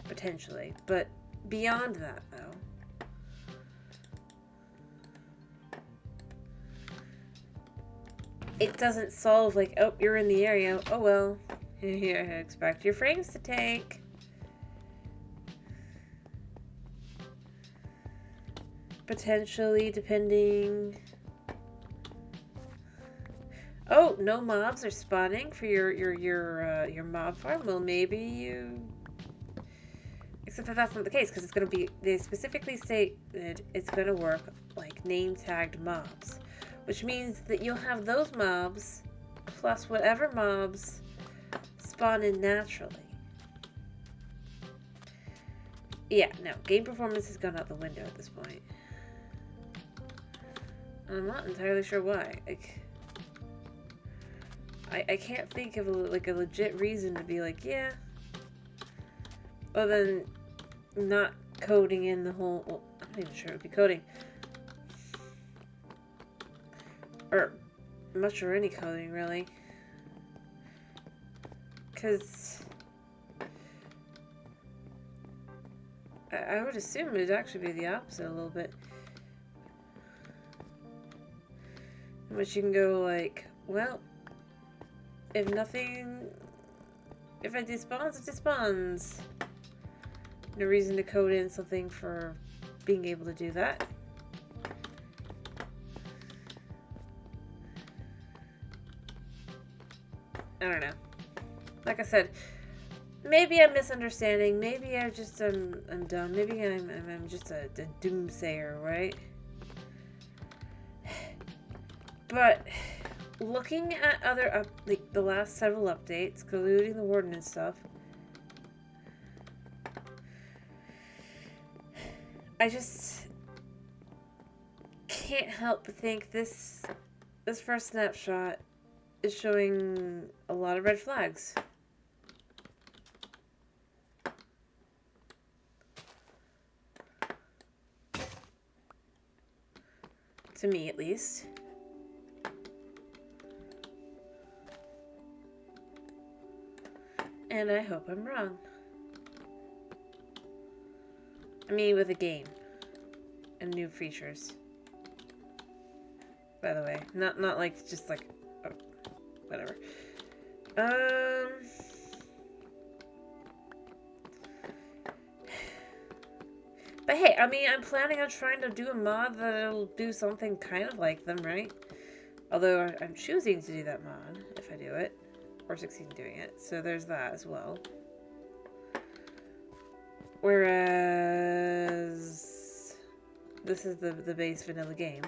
potentially. But beyond that, though, it doesn't solve oh, you're in the area. Oh well, you expect your frames to tank. Potentially, depending. Oh, no mobs are spawning for your mob farm. Well, maybe you. Except that that's not the case, because it's going to be. They specifically stated it's going to work like name tagged mobs, which means that you'll have those mobs plus whatever mobs spawn in naturally. Yeah, no, game performance has gone out the window at this point. I'm not entirely sure why. I can't think of a legit reason to be yeah. Other than not coding in the whole. Well, I'm not even sure it would be coding. Or much or any coding, really. Because I would assume it would actually be the opposite a little bit. In which you can go well, if nothing, if it despawns, it despawns. No reason to code in something for being able to do that. I don't know. Like I said, maybe I'm misunderstanding. Maybe I just I'm dumb. Maybe I'm just a doomsayer, right? But looking at other the last several updates, including the warden and stuff, I just can't help but think this first snapshot is showing a lot of red flags. To me, at least. And I hope I'm wrong. I mean, with a game. And new features. By the way. Not like, just like, oh, whatever. But hey, I mean, I'm planning on trying to do a mod that'll do something kind of like them, right? Although I'm choosing to do that mod, if I do it. Or succeed in doing it. So there's that as well. Whereas this is the base vanilla game.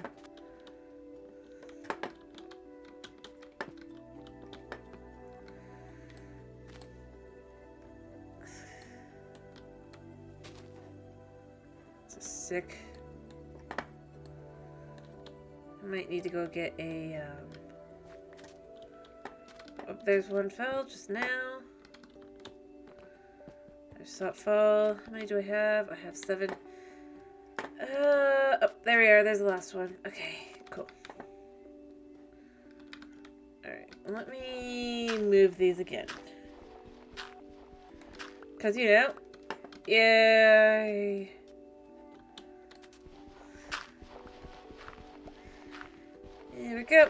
It's a sick. I might need to go get a oh, there's one fell just now. Stop fall. How many do I have? I have 7. Oh, there we are. There's the last one. Okay, cool. Alright, let me move these again. Because, you know, yay. Here we go.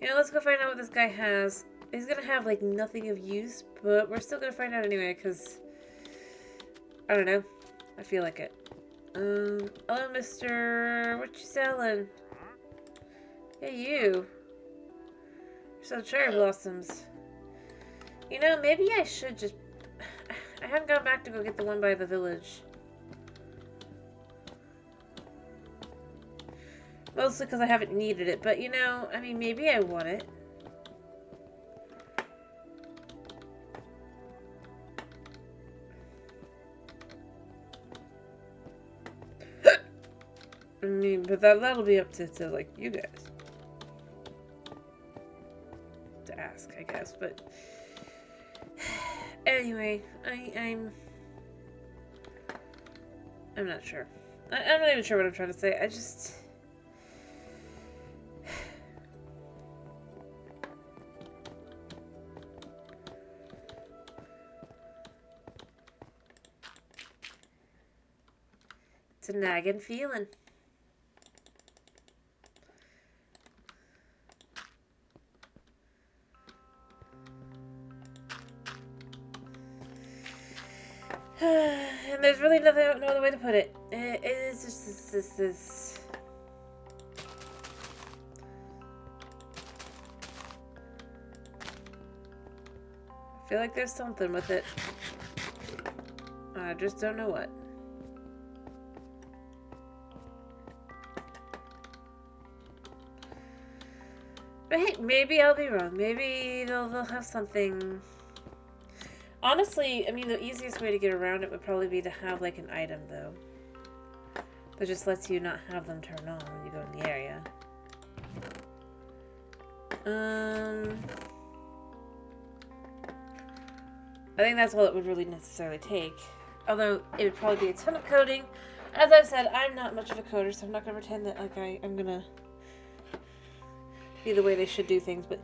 You know, let's go find out what this guy has. He's gonna have, like, nothing of use, but we're still gonna find out anyway, because, I don't know. I feel like it. Hello, mister. What you selling? Hey, you. You're some cherry blossoms. You know, maybe I should just... I haven't gone back to go get the one by the village. Mostly because I haven't needed it, but, you know, I mean, maybe I want it. I mean, but that'll be up to like, you guys. To ask, I guess, but... Anyway, I'm not sure. I'm not even sure what I'm trying to say. I just... It's a nagging feeling. And there's really no other way to put it. It is just this. I feel like there's something with it. I just don't know what. But hey, maybe I'll be wrong. Maybe they'll have something. Honestly, I mean, the easiest way to get around it would probably be to have, like, an item, though. That just lets you not have them turn on when you go in the area. I think that's all it would really necessarily take. Although, it would probably be a ton of coding. As I've said, I'm not much of a coder, so I'm not going to pretend that, like, I'm going to be the way they should do things, but...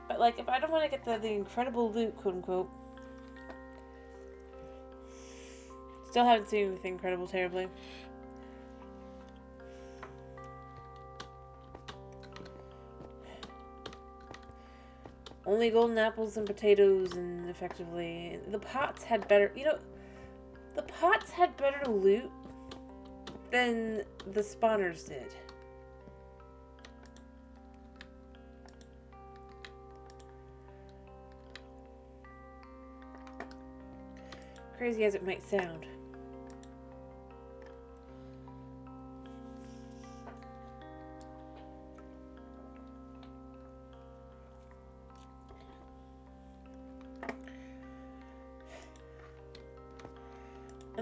But, like, if I don't want to get the incredible loot, quote-unquote, still haven't seen anything incredible terribly. Only golden apples and potatoes, and effectively... The pots had better... You know, the pots had better loot than the spawners did. Crazy as it might sound.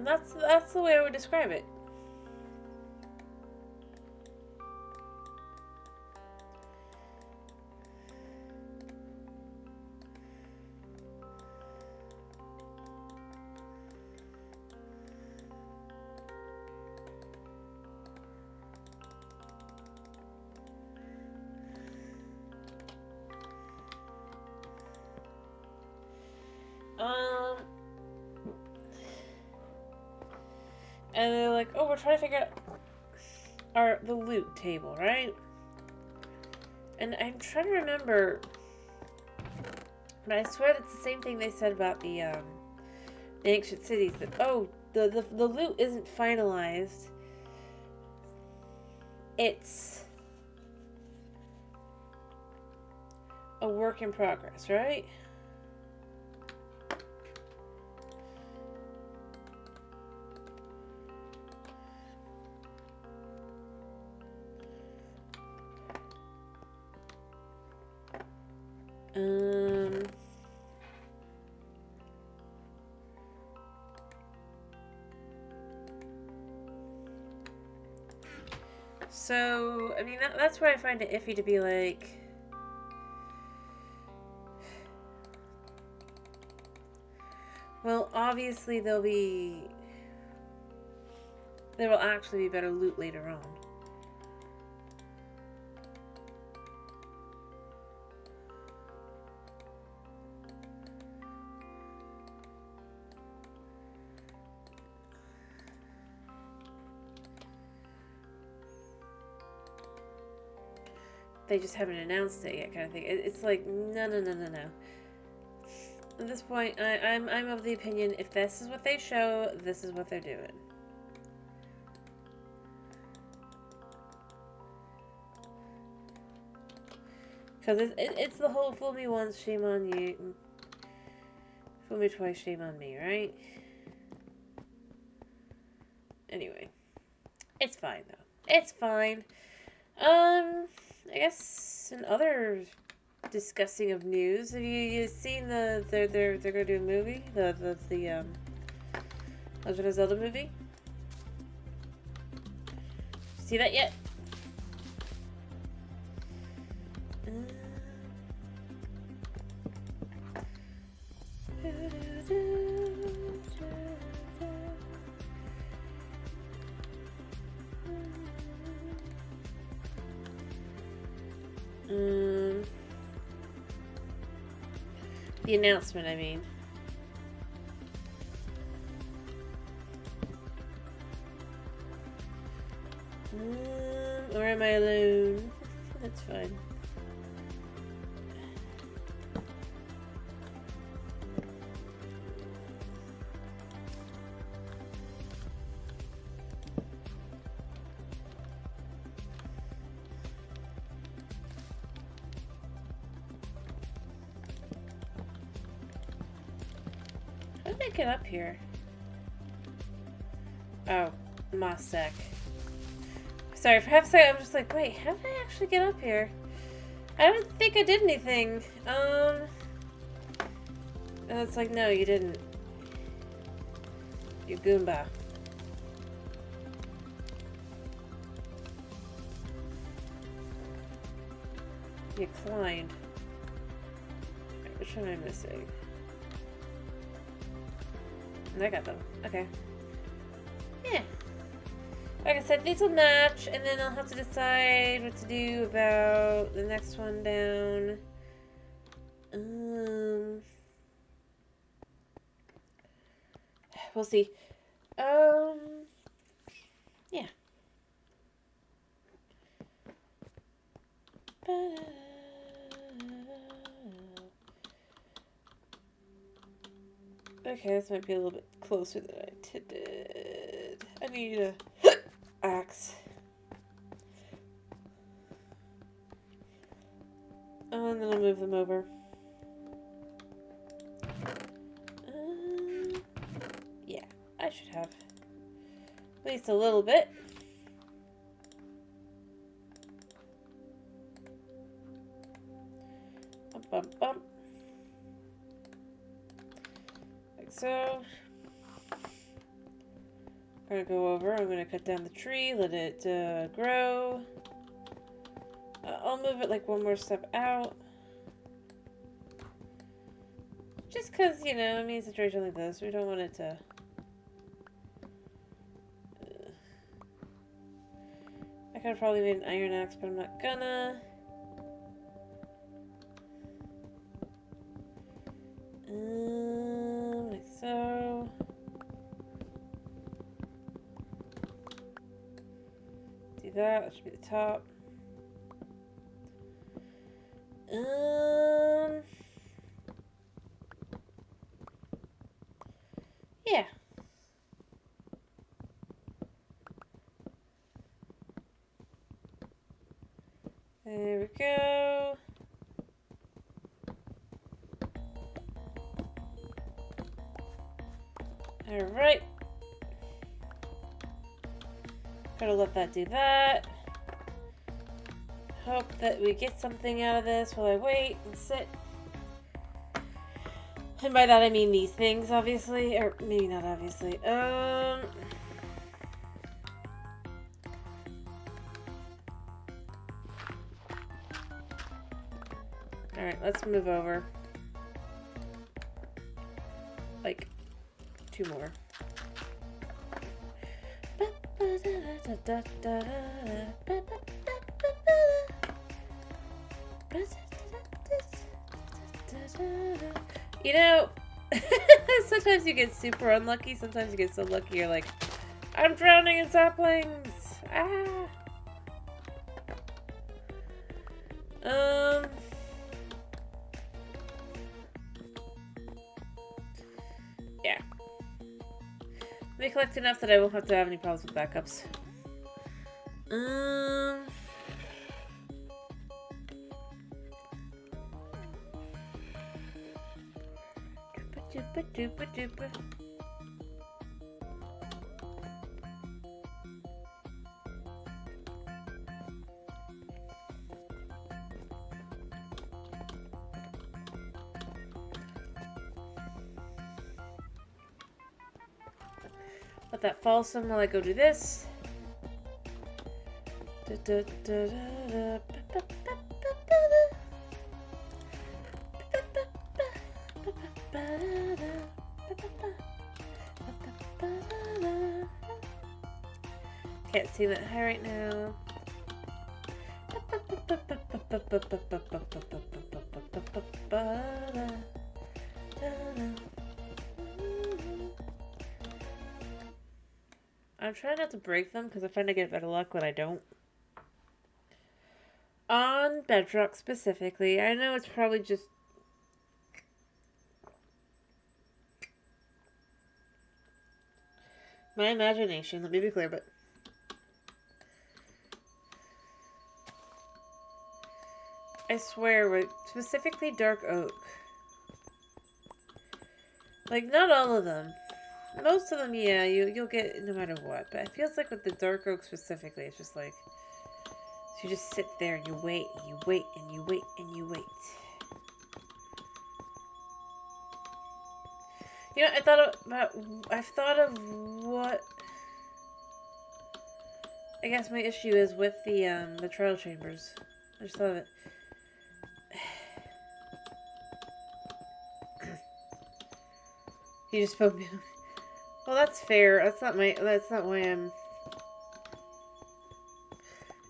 And that's the way I would describe it. And they're like, oh, we're trying to figure out the loot table, right? And I'm trying to remember, but I swear that's the same thing they said about the ancient cities. That the loot isn't finalized. It's a work in progress, right? So, I mean, that's where I find it iffy to be like, well, obviously there will actually be better loot later on. They just haven't announced it yet, kind of thing. It's like, no. At this point, I'm of the opinion, if this is what they show, this is what they're doing. Because it's the whole fool me once, shame on you. Fool me twice, shame on me, right? Anyway. It's fine, though. It's fine. I guess in other discussing of news, have you seen they're gonna do a movie, the Legend of Zelda movie? See that yet? The announcement, I mean. Or am I alone? That's fine. How did I get up here? Oh, Mossack. Sorry, for half a second, I'm just like, wait, how did I actually get up here? I don't think I did anything. And it's like, no, you didn't. You Goomba. You climbed. Right, which one am I missing? I got them. Okay. Yeah. Like I said, these will match, and then I'll have to decide what to do about the next one down. We'll see. Yeah. Okay, this might be a little bit closer than I intended. I need a axe. Oh, and then I'll move them over. Yeah, I should have at least a little bit. Bump, bump, bump. Like so. Gonna go over. I'm gonna cut down the tree, let it grow. I'll move it like one more step out. Just because, you know, I mean, a situation like this, we don't want it to... I could have probably made an iron axe, but I'm not gonna. Like so. Do that. That should be the top. Yeah. There we go. Alright. Gotta let that do that. Hope that we get something out of this while I wait and sit. And by that I mean these things, obviously. Or maybe not obviously. Alright, let's move over. Like, 2 more. You know, sometimes you get super unlucky, sometimes you get so lucky you're like, I'm drowning in saplings! Ah! Yeah. Let me collect enough that I won't have to have any problems with backups. Let that fall some while I go do this. Can't see that high right now. I'm trying not to break them because I find I get better luck when I don't. On Bedrock specifically, I know it's probably just my imagination, let me be clear, but I swear, with specifically dark oak. Like, not all of them. Most of them, yeah, you'll get no matter what. But it feels like with the dark oak specifically, it's just like, so you just sit there and you wait, and you wait, and you wait, and you wait. You know, I've thought of what, I guess my issue is with the trial chambers. I just thought of it. You just spoke me. Well, that's fair. That's not why I'm...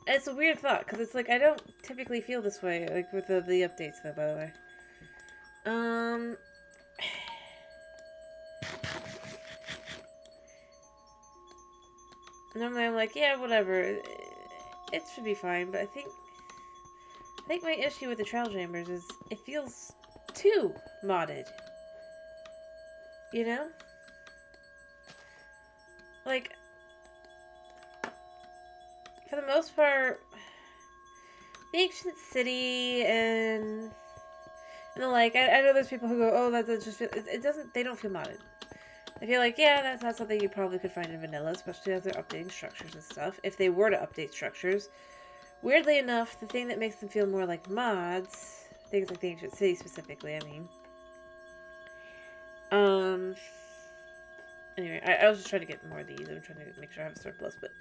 And it's a weird thought, because it's like, I don't typically feel this way, like, with the updates, though, by the way. Normally I'm like, yeah, whatever. It should be fine, but I think my issue with the trial chambers is it feels too modded. You know? Like, for the most part, the ancient city and the like, I know there's people who go, oh, that's just, they don't feel modded. I feel like, yeah, that's not something you probably could find in vanilla, especially as they're updating structures and stuff, if they were to update structures. Weirdly enough, the thing that makes them feel more like mods, things like the ancient city specifically, I mean, Anyway, I was just trying to get more of these. I'm trying to make sure I have a surplus, but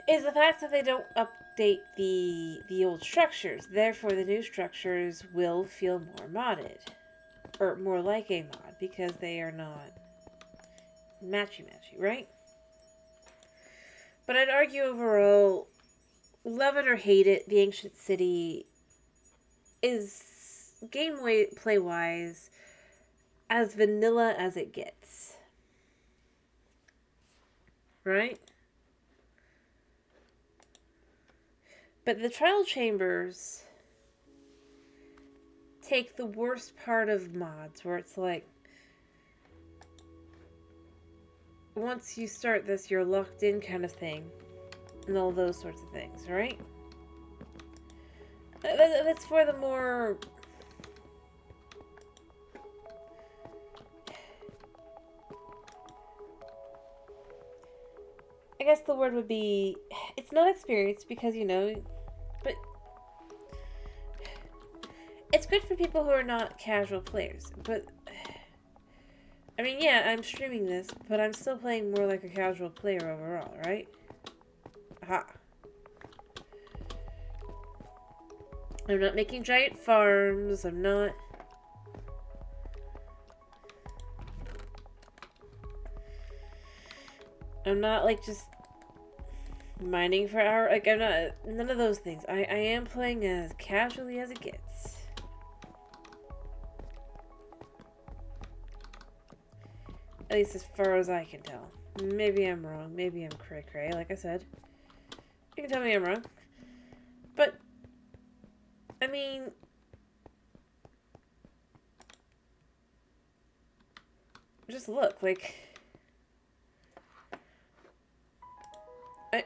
is the fact that they don't update the old structures. Therefore, the new structures will feel more modded. Or more like a mod, because they are not matchy-matchy, right? But I'd argue overall, love it or hate it, the Ancient City is, play-wise, as vanilla as it gets. Right? But the trial chambers take the worst part of mods, where it's like, once you start this, you're locked in kind of thing. And all those sorts of things, right? That's for the more... I guess the word would be... It's not experienced because, you know... But... It's good for people who are not casual players. But... I mean, yeah, I'm streaming this, but I'm still playing more like a casual player overall, right? Aha. I'm not making giant farms. I'm not... like just mining for hours. Like, I'm not... None of those things. I am playing as casually as it gets. At least as far as I can tell. Maybe I'm wrong. Maybe I'm cray-cray, like I said. You can tell me I'm wrong. But, I mean... Just look, like...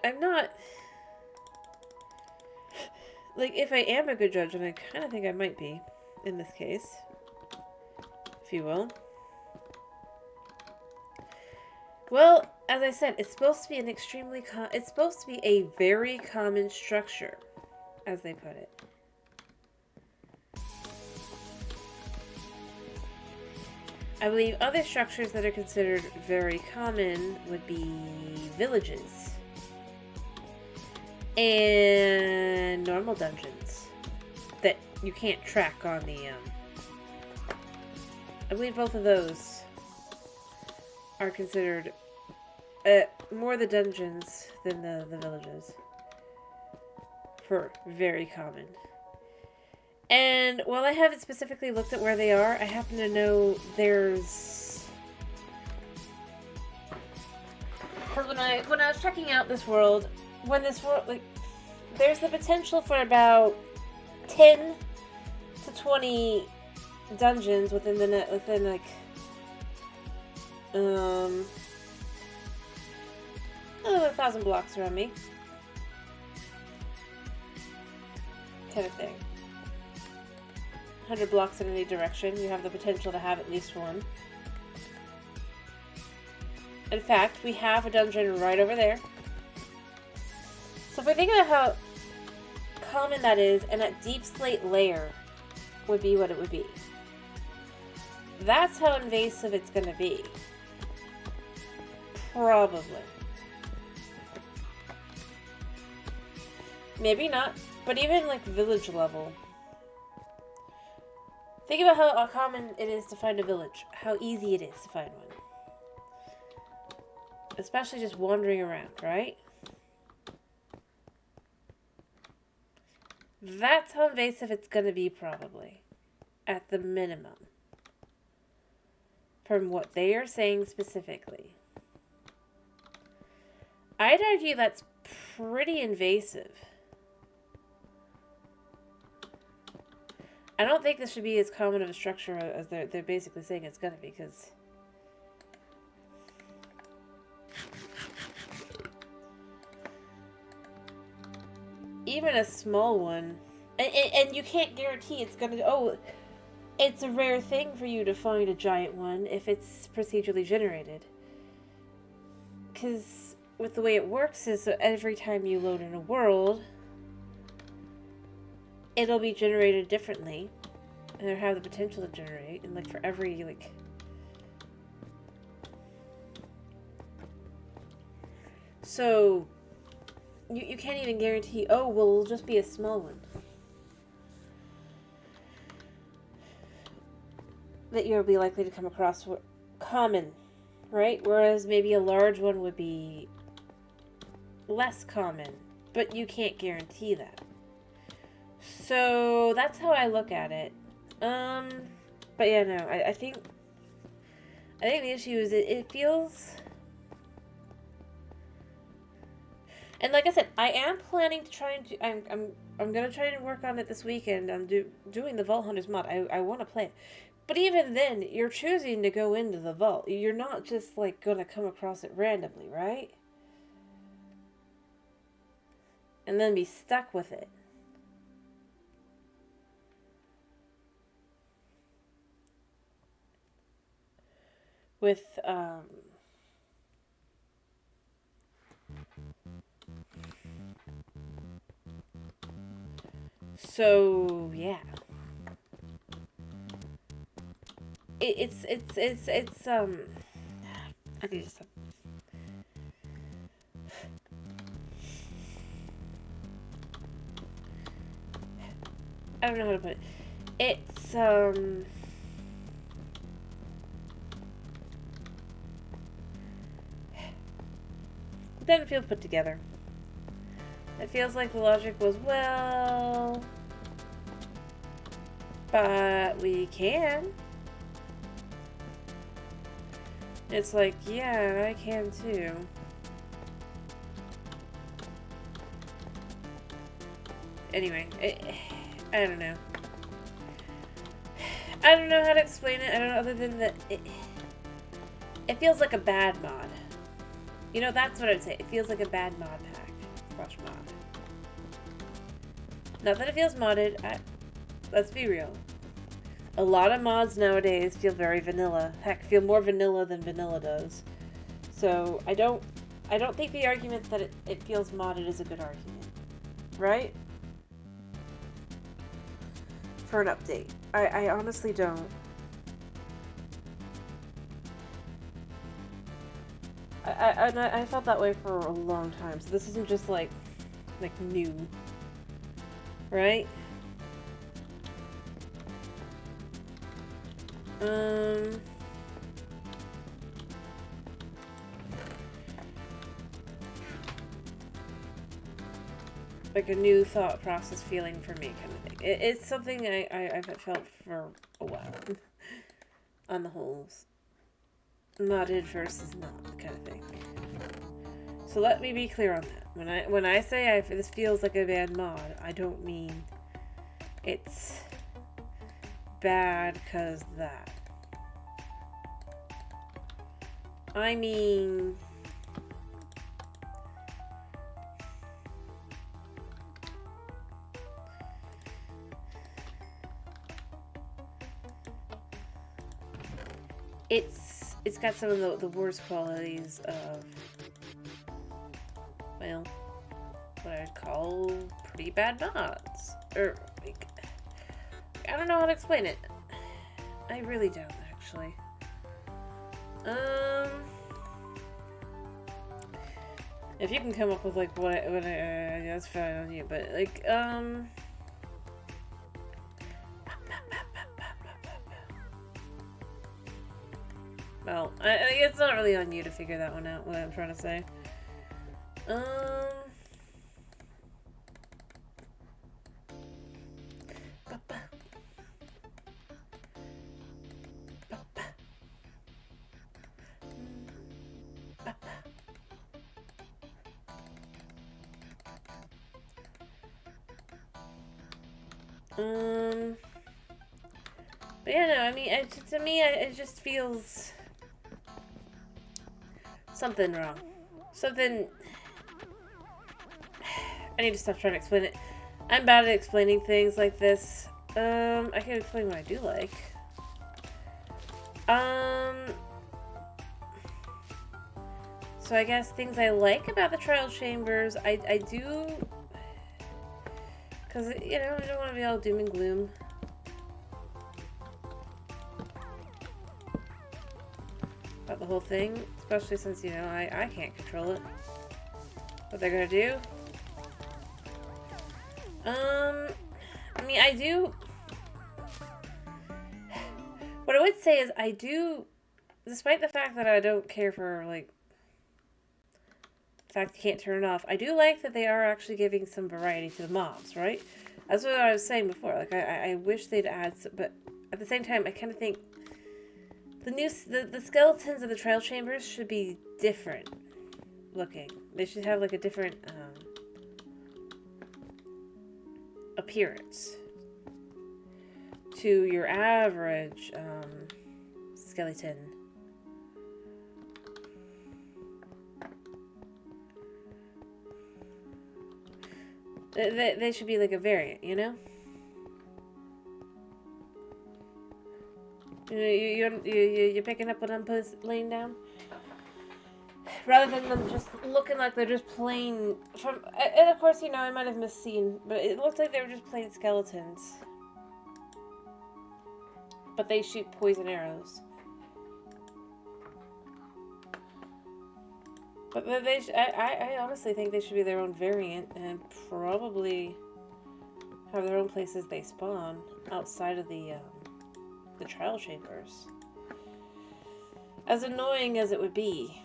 I'm not... Like, if I am a good judge, and I kind of think I might be, in this case. If you will. Well, as I said, it's supposed to be an extremely... it's supposed to be a very common structure, as they put it. I believe other structures that are considered very common would be villages. And normal dungeons that you can't track on the, I believe both of those are considered more the dungeons than the villages. For very common. And while I haven't specifically looked at where they are, I happen to know there's... Because when I was checking out this world, like, there's the potential for about 10 to 20 dungeons within like 1,000 blocks around me. Kind of thing. 100 blocks in any direction, you have the potential to have at least one. In fact, we have a dungeon right over there. So if we think about how common that is, and that deep slate layer would be what it would be. That's how invasive it's going to be. Probably. Maybe not, but even like village level. Think about how common it is to find a village. How easy it is to find one. Especially just wandering around, right? That's how invasive it's going to be, probably. At the minimum. From what they are saying specifically. I'd argue that's pretty invasive. I don't think this should be as common of a structure as they're basically saying it's going to be, because... Even a small one, and you can't guarantee it's going to... Oh, it's a rare thing for you to find a giant one if it's procedurally generated. Because with the way it works is every time you load in a world... It'll be generated differently, and it'll have the potential to generate, and like for every like So, you can't even guarantee, oh, well, it'll just be a small one. That you'll be likely to come across common, right? Whereas maybe a large one would be less common, but you can't guarantee that. So that's how I look at it. But yeah, no, I think the issue is it feels, and like I said, I am planning to try and do, I'm gonna try and work on it this weekend. I'm doing the Vault Hunters mod. I want to play it. But even then, you're choosing to go into the vault. You're not just, like, gonna come across it randomly, right? And then be stuck with it. With, So, yeah. It's I need to stop. I don't know how to put it. It's, it doesn't feel put together. It feels like the logic was, well, but we can. It's like, yeah, I can too. Anyway, I don't know. I don't know how to explain it. I don't know, other than that it feels like a bad mod. You know, that's what I'd say. It feels like a bad mod pack. Slash mod. Not that it feels modded. Let's be real. A lot of mods nowadays feel very vanilla. Heck, feel more vanilla than vanilla does. So, I don't think the argument that it feels modded is a good argument. Right? For an update. I honestly don't. I felt that way for a long time. So this isn't just like new. Right? Like a new thought process feeling for me kind of thing. It's something I've felt for a while. On the whole. Modded versus not kind of thing. So let me be clear on that. When I say this feels like a bad mod, I don't mean it's bad because that. I mean, it's got some of the worst qualities of, well, what I would call pretty bad mods. Or, like, I don't know how to explain it. I really don't, actually. If you can come up with, like, what I that's fine on you, but, like, well, it's not really on you to figure that one out, what I'm trying to say. But yeah, no, I mean, to me, it just feels something wrong. Something. I need to stop trying to explain it. I'm bad at explaining things like this. I can explain what I do like. So I guess things I like about the trial chambers, I do, because, you know, I don't want to be all doom and gloom. About the whole thing, especially since, you know, I can't control it. what they're gonna do. I mean, I do. What I would say is I do, despite the fact that I don't care for, like, the fact you can't turn it off, I do like that they are actually giving some variety to the mobs, right? That's what I was saying before. Like, I wish they'd add some, but at the same time, I kind of think the skeletons of the trial chambers should be different looking. They should have, like, a different, appearance to your average skeleton. They should be like a variant, you know? You're picking up what I'm laying down? Rather than them just looking like they're just plain from, and of course, you know, I might have misseen, but it looked like they were just plain skeletons. But they shoot poison arrows. But I honestly think they should be their own variant and probably have their own places they spawn outside of the trial chambers. As annoying as it would be.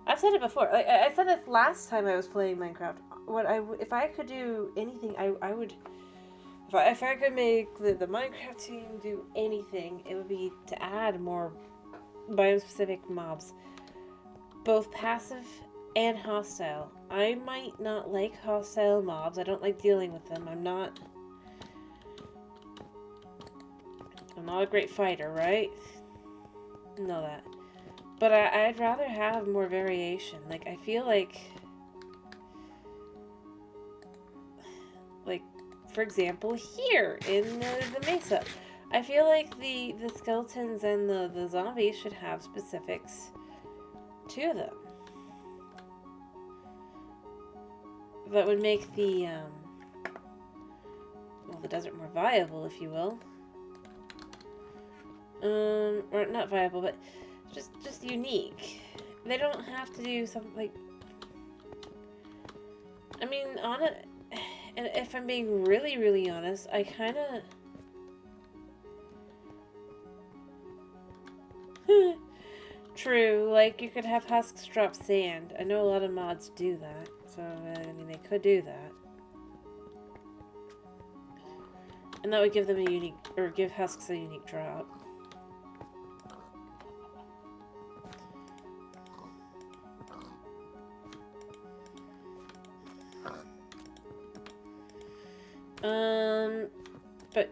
I've said it before. Like, I said it last time I was playing Minecraft. If I could do anything, I would. If I could make the Minecraft team do anything, it would be to add more biome-specific mobs, both passive and hostile. I might not like hostile mobs. I don't like dealing with them. I'm not a great fighter, right? Know that. But I'd rather have more variation. Like, I feel like, for example, here in the mesa, I feel like the skeletons and the zombies should have specifics to them. That would make the desert more viable, if you will. Or not viable, but just unique. They don't have to do something like, I mean, and if I'm being really, really honest, I kind of true, like, you could have husks drop sand. I know a lot of mods do that, so, I mean, they could do that. And that would give them a unique, or give husks a unique drop. But,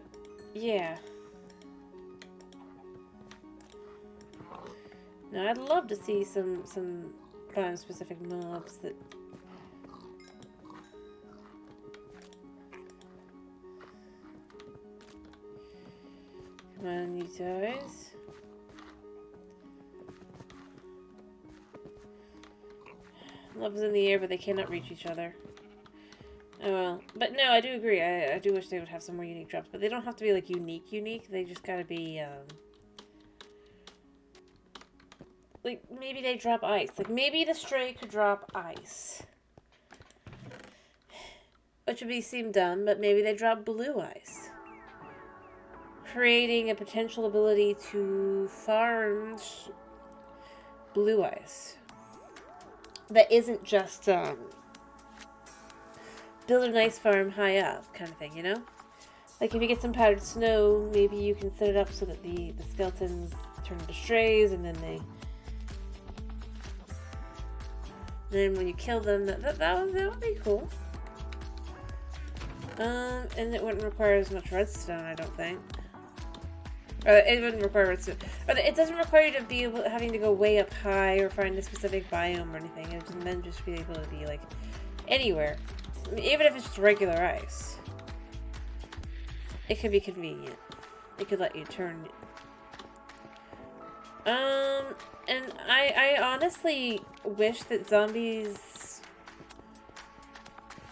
yeah. Now, I'd love to see some biome-specific mobs that... Come on, you guys. Love is in the air, but they cannot reach each other. Oh well. But no, I do agree. I do wish they would have some more unique drops. But they don't have to be, like, unique. They just gotta be, like, maybe they drop ice. Like, maybe the stray could drop ice. Which would seem dumb, but maybe they drop blue ice. Creating a potential ability to farm blue ice. That isn't just, build a nice farm high up kind of thing, you know? Like, if you get some powdered snow, maybe you can set it up so that the skeletons turn into strays, and then when you kill them, that would be cool. And it wouldn't require as much redstone, I don't think. It wouldn't require redstone. But it doesn't require you to be having to go way up high or find a specific biome or anything. It would then just be able to be, like, anywhere. I mean, even if it's just regular ice. It could be convenient. It could let you turn. And I honestly wish that zombies,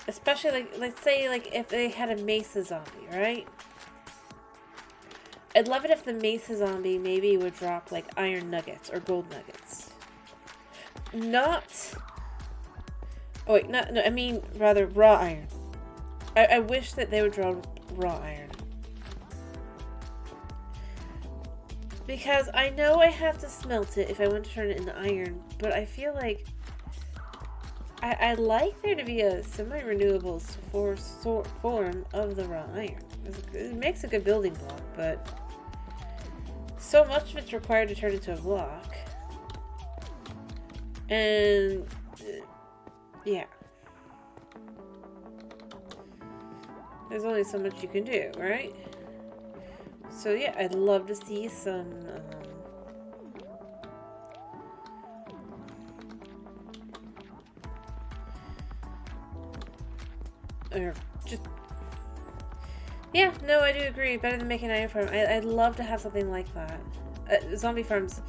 especially, like, let's say, like, if they had a mesa zombie, right? I'd love it if the mesa zombie maybe would drop, like, iron nuggets or gold nuggets. not... Oh wait, no, I mean rather raw iron. I wish that they would draw raw iron. Because I know I have to smelt it if I want to turn it into iron, but I feel like I like there to be a semi-renewable form of the raw iron. It makes a good building block, but so much of it's required to turn into a block. And yeah. There's only so much you can do, right? So yeah, I'd love to see some or just yeah, no, I do agree. Better than making an iron farm. I'd love to have something like that. Zombie farms,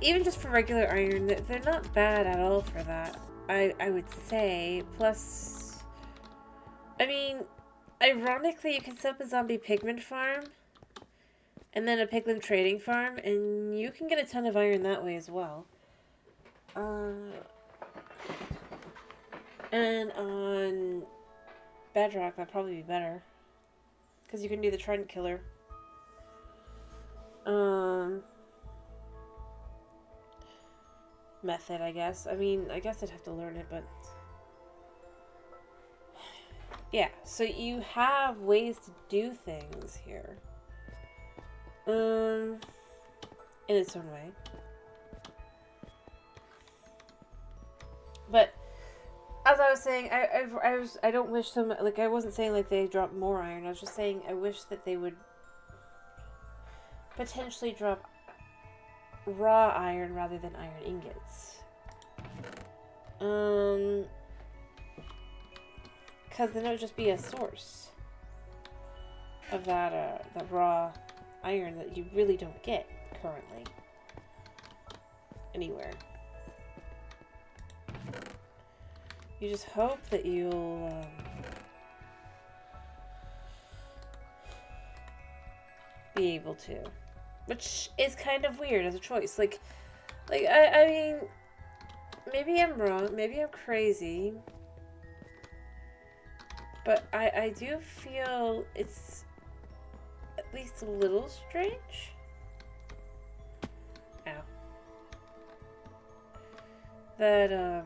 even just for regular iron, they're not bad at all for that. I would say. Plus, I mean, ironically, you can set up a zombie pigment farm, and then a piglin trading farm, and you can get a ton of iron that way as well. And on Bedrock, that'd probably be better. Because you can do the Trident Killer. Method, I guess. I mean, I guess I'd have to learn it, but... Yeah, so you have ways to do things here. In its own way. But... As I was saying, I don't wish so much, like, I wasn't saying, like, they drop more iron. I was just saying I wish that they would potentially drop raw iron rather than iron ingots. Because then it would just be a source of that raw iron that you really don't get currently anywhere. You just hope that you'll be able to, which is kind of weird as a choice. Like I mean, maybe I'm wrong, maybe I'm crazy, but I do feel it's at least a little strange. Ow. That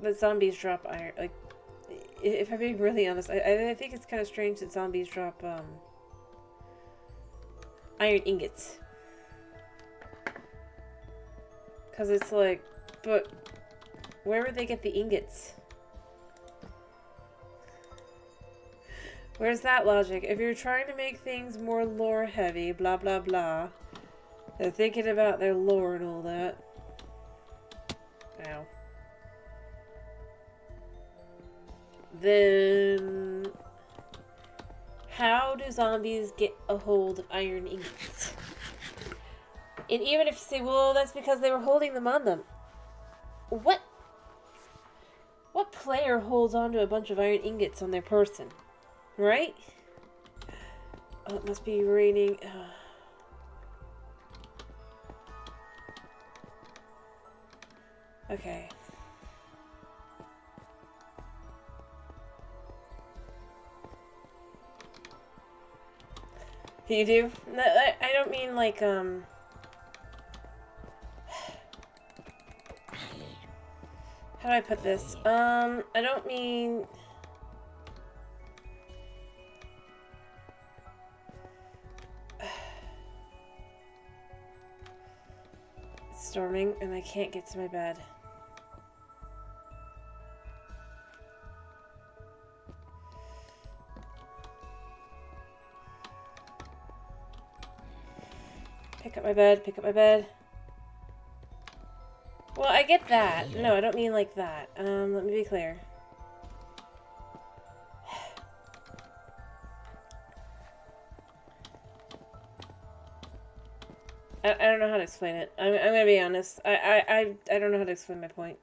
But zombies drop iron. Like, if I'm being really honest, I think it's kind of strange that zombies drop iron ingots. Because it's like, but where would they get the ingots? Where's that logic? If you're trying to make things more lore heavy, blah blah blah, they're thinking about their lore and all that. Ow. Then how do zombies get a hold of iron ingots? And even if you say, well, that's because they were holding them on them. What player holds on to a bunch of iron ingots on their person? Right? Oh, it must be raining. Okay. You do? No, I don't mean like, how do I put this? I don't mean... It's storming and I can't get to my bed. Pick up my bed, pick up my bed. Well, I get that. No, I don't mean like that. Let me be clear. I don't know how to explain it. I'm gonna be honest. I don't know how to explain my point.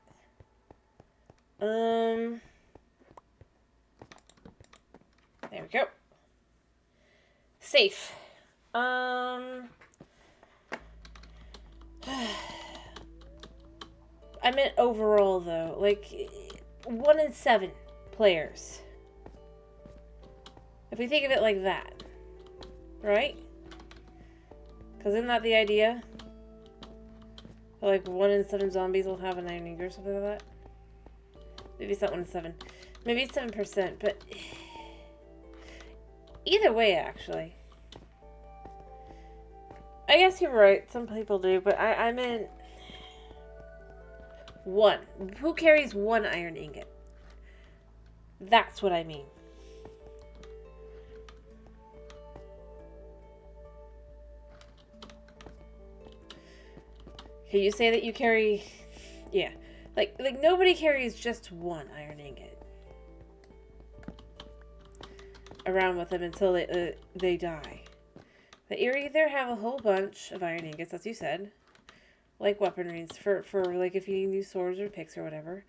There we go. Safe. I meant overall, though. Like, 1 in 7 players. If we think of it like that. Right? Because isn't that the idea? Like, 1 in 7 zombies will have an iron ingot or something like that? Maybe it's not 1 in 7. Maybe it's 7%, but... Either way, actually. I guess you're right. Some people do, but I meant... 1. Who carries 1 iron ingot? That's what I mean. Can you say that you carry... Yeah. Like nobody carries just 1 iron ingot around with them until they die. But you either have a whole bunch of iron ingots, as you said, like weaponries, for like if you need new swords or picks or whatever,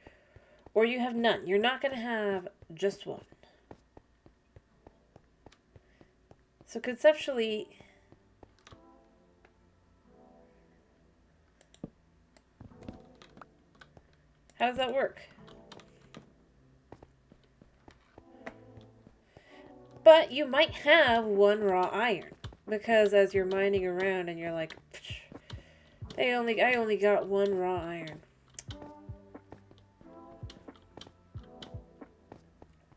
or you have none. You're not going to have just 1. So conceptually... How does that work? But you might have 1 raw iron. Because as you're mining around and you're like, I only got 1 raw iron.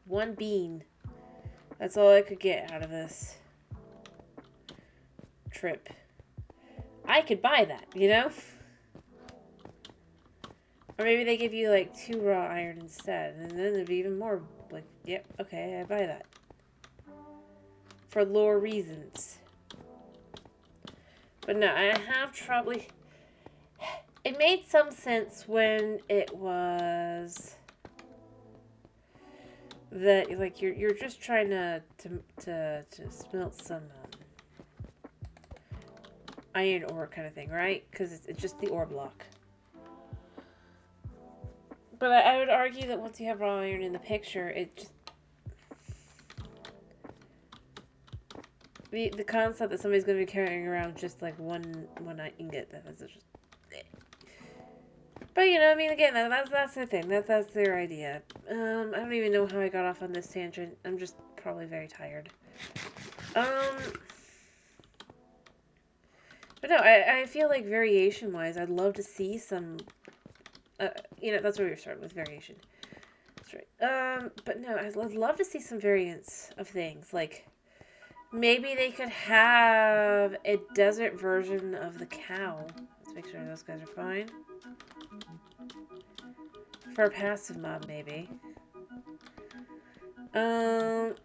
1 bean. That's all I could get out of this trip. I could buy that, you know? Or maybe they give you like 2 raw iron instead. And then there'd be even more. Like, yep, okay, I buy that. For lore reasons. But no, I have trouble. It made some sense when it was that like you're just trying to smelt some iron ore kind of thing, right? Because it's just the ore block. But I would argue that once you have raw iron in the picture, it just... The concept that somebody's going to be carrying around just like one ingot, that's just... But, you know, I mean, again, that's the thing. That's their idea. I don't even know how I got off on this tangent. I'm just probably very tired. But no, I feel like variation-wise, I'd love to see some... you know, that's where we started with variation. That's right. But no, I'd love to see some variants of things. Like, maybe they could have a desert version of the cow. Let's make sure those guys are fine. For a passive mob, maybe. Or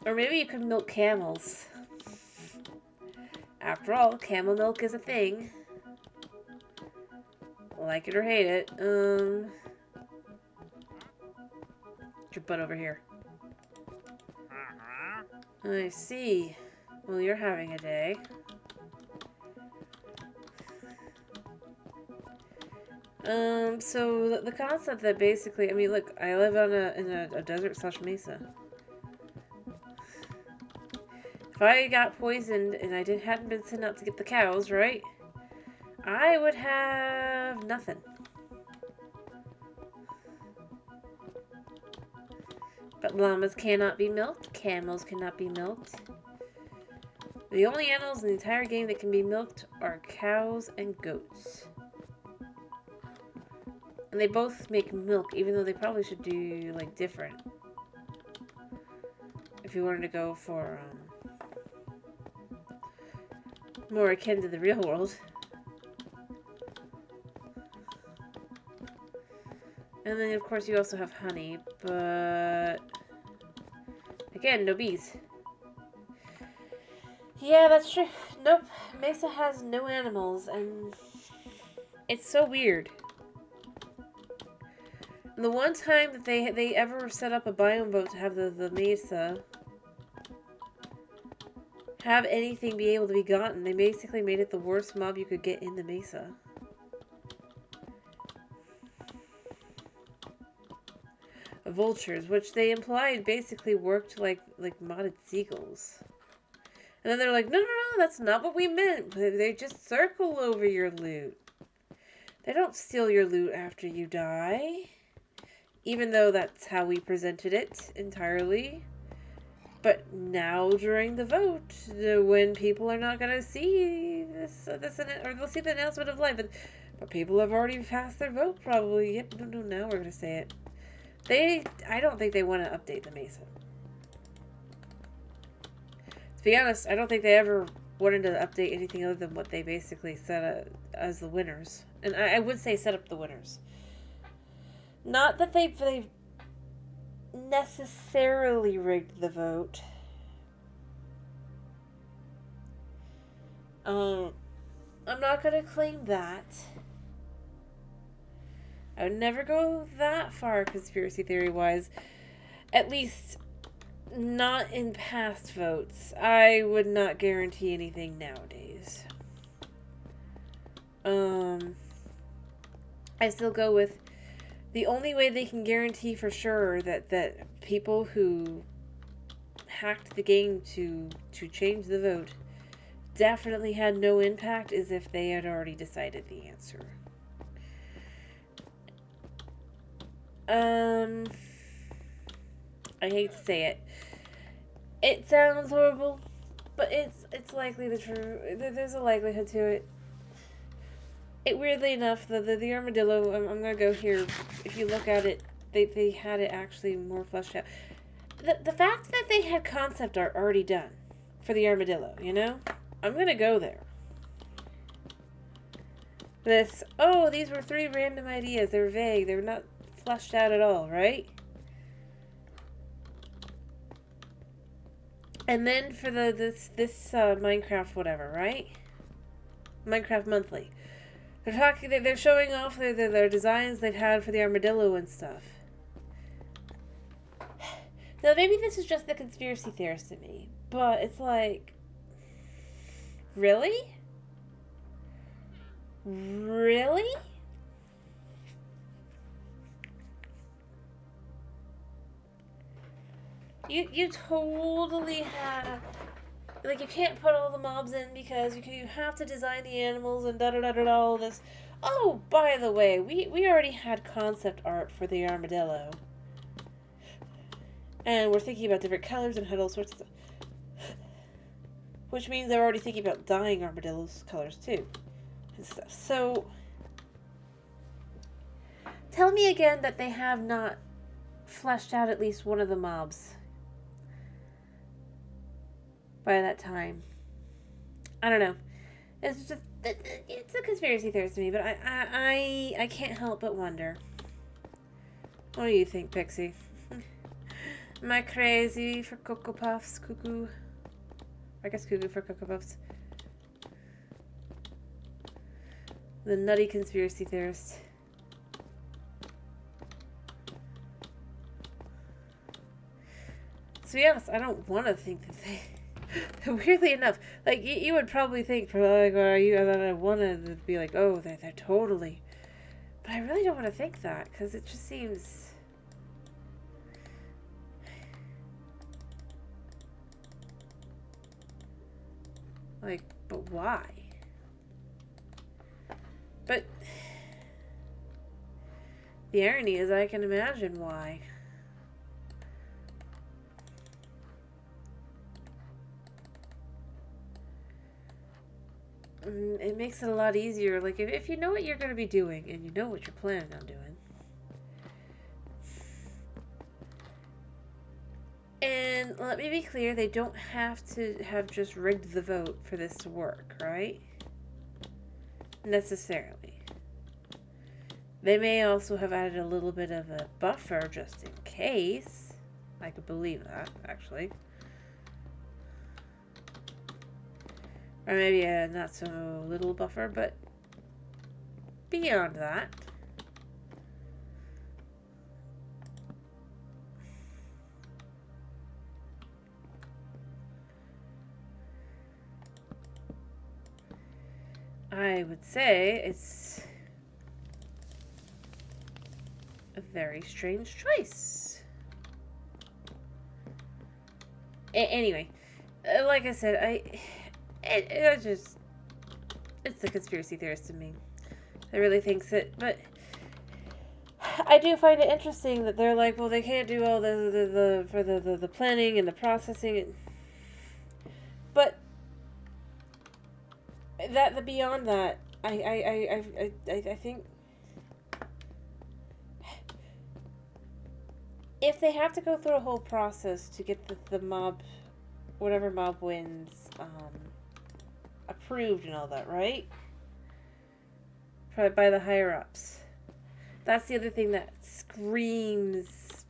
maybe you could milk camels. After all, camel milk is a thing. Like it or hate it. Get your butt over here. I see. Well, you're having a day. So the concept that basically, I mean, look, I live on in a desert/mesa. If I got poisoned and I hadn't been sent out to get the cows, right? I would have nothing. But llamas cannot be milked. Camels cannot be milked. The only animals in the entire game that can be milked are cows and goats. And they both make milk, even though they probably should do, like, different. If you wanted to go for, more akin to the real world. And then, of course, you also have honey, but... Again, no bees. Yeah, that's true. Nope. Mesa has no animals, and... It's so weird. The one time that they ever set up a biome vote to have the Mesa have anything be able to be gotten, they basically made it the worst mob you could get in the Mesa. Vultures, which they implied basically worked like modded seagulls. And then they're like, no, that's not what we meant. They just circle over your loot. They don't steal your loot after you die. Even though that's how we presented it entirely. But now during the vote, when people are not going to see this, or they'll see the announcement of life, but people have already passed their vote probably. Yep, no, now we're going to say it. I don't think they want to update the Mesa. To be honest, I don't think they ever wanted to update anything other than what they basically set as the winners. And I would say set up the winners. Not that they've necessarily rigged the vote. I'm not going to claim that. I would never go that far conspiracy theory-wise. At least not in past votes. I would not guarantee anything nowadays. I still go with the only way they can guarantee for sure that people who hacked the game to change the vote definitely had no impact is if they had already decided the answer. I hate to say it. It sounds horrible, but it's likely the truth. There's a likelihood to it. Weirdly enough, the armadillo, I'm gonna go here. If you look at it, they had it actually more fleshed out. The fact that they had concept art already done for the armadillo, you know? I'm gonna go there. These were 3 random ideas. They were vague. They were not fleshed out at all, right? And then for this Minecraft whatever, right? Minecraft Monthly. They're showing off their designs they've had for the armadillo and stuff. Now, maybe this is just the conspiracy theorist in me, but it's like, really? Really? You totally have, like, you can't put all the mobs in because you have to design the animals and da-da-da-da-da, all this. Oh, by the way, we already had concept art for the armadillo. And we're thinking about different colors and had all sorts of stuff. Which means they're already thinking about dyeing armadillo's colors too. And stuff. So, tell me again that they have not fleshed out at least one of the mobs by that time. I don't know. It's just, it's a conspiracy theory to me, but I can't help but wonder. What do you think, Pixie? Am I crazy for Cocoa Puffs? Cuckoo? I guess cuckoo for Cocoa Puffs. The nutty conspiracy theorist. To be honest, I don't want to think that they... Weirdly enough, like, you would probably think, for like, that I wanted to be like, oh, they're totally... But I really don't want to think that, because it just seems... Like, but why? But... The irony is I can imagine why. It makes it a lot easier. Like, if you know what you're going to be doing, and you know what you're planning on doing. And let me be clear, they don't have to have just rigged the vote for this to work, right? Necessarily. They may also have added a little bit of a buffer just in case. I could believe that, actually. Or maybe a not so little buffer, but beyond that. I would say it's a very strange choice. Anyway, like I said, it's the conspiracy theorist in me that really thinks it. But I do find it interesting that they're like, well, they can't do all the planning and the processing, but that beyond that, I think if they have to go through a whole process to get the mob, whatever mob wins, approved and all that, right? Probably by the higher ups. That's the other thing that screams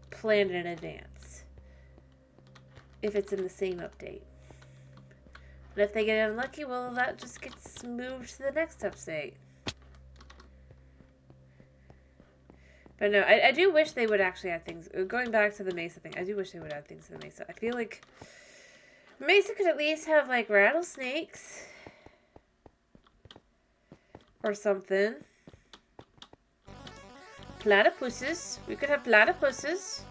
planned in advance. If it's in the same update. And if they get unlucky, well, that just gets moved to the next update. But no, I do wish they would actually add things. Going back to the Mesa thing, I do wish they would add things to the Mesa. I feel like Mesa could at least have, like, rattlesnakes. Or something. Platypuses. We could have platypuses.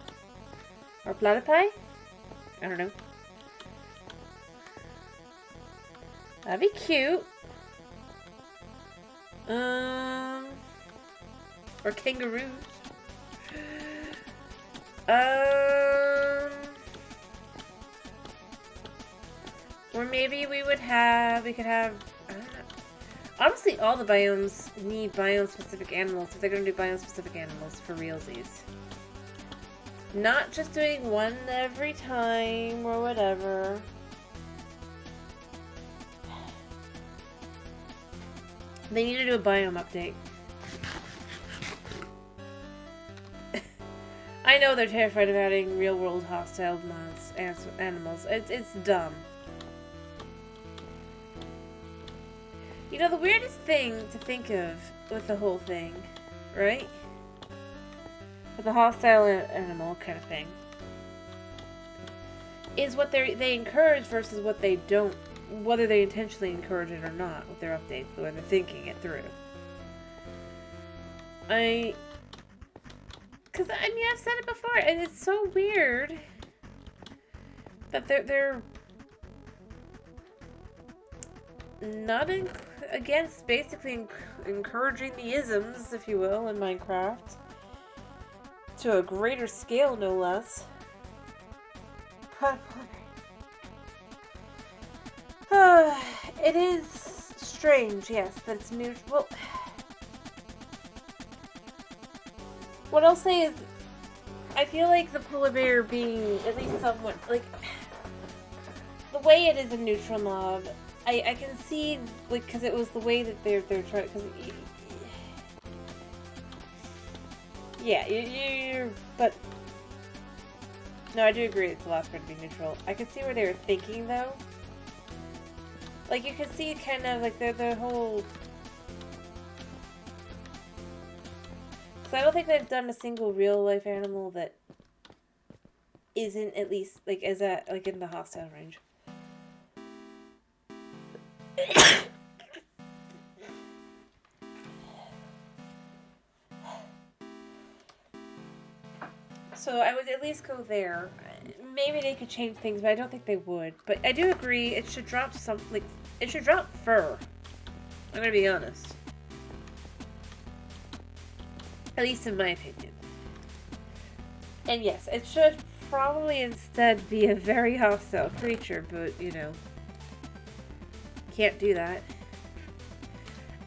Or platypi? I don't know. That'd be cute. Or kangaroos. Or maybe we could have, I don't know. Honestly, all the biomes need biome-specific animals if they're going to do biome-specific animals for realsies. Not just doing one every time or whatever. They need to do a biome update. I know they're terrified of adding real-world hostile animals. It's dumb. You know, the weirdest thing to think of with the whole thing, right? With the hostile animal kind of thing, is what they encourage versus what they don't, whether they intentionally encourage it or not with their updates, the way they're thinking it through. Because, I mean, I've said it before, and it's so weird that they're not against basically encouraging the isms, if you will, in Minecraft. To a greater scale, no less. It is strange, yes, that it's new. Well, what I'll say is, I feel like the polar bear being at least somewhat, like, the way it is a neutral mob, I can see, like, because it was the way that they're trying, because, yeah, but, no, I do agree it's the last part to be neutral. I can see where they were thinking, though. Like, you can see kind of, like, the whole, because I don't think they've done a single real-life animal that isn't at least, like, like, in the hostile range. So I would at least go there. Maybe they could change things, but I don't think they would. But I do agree it should drop it should drop fur. I'm gonna be honest. At least in my opinion. And yes, it should probably instead be a very hostile creature, but you know, can't do that.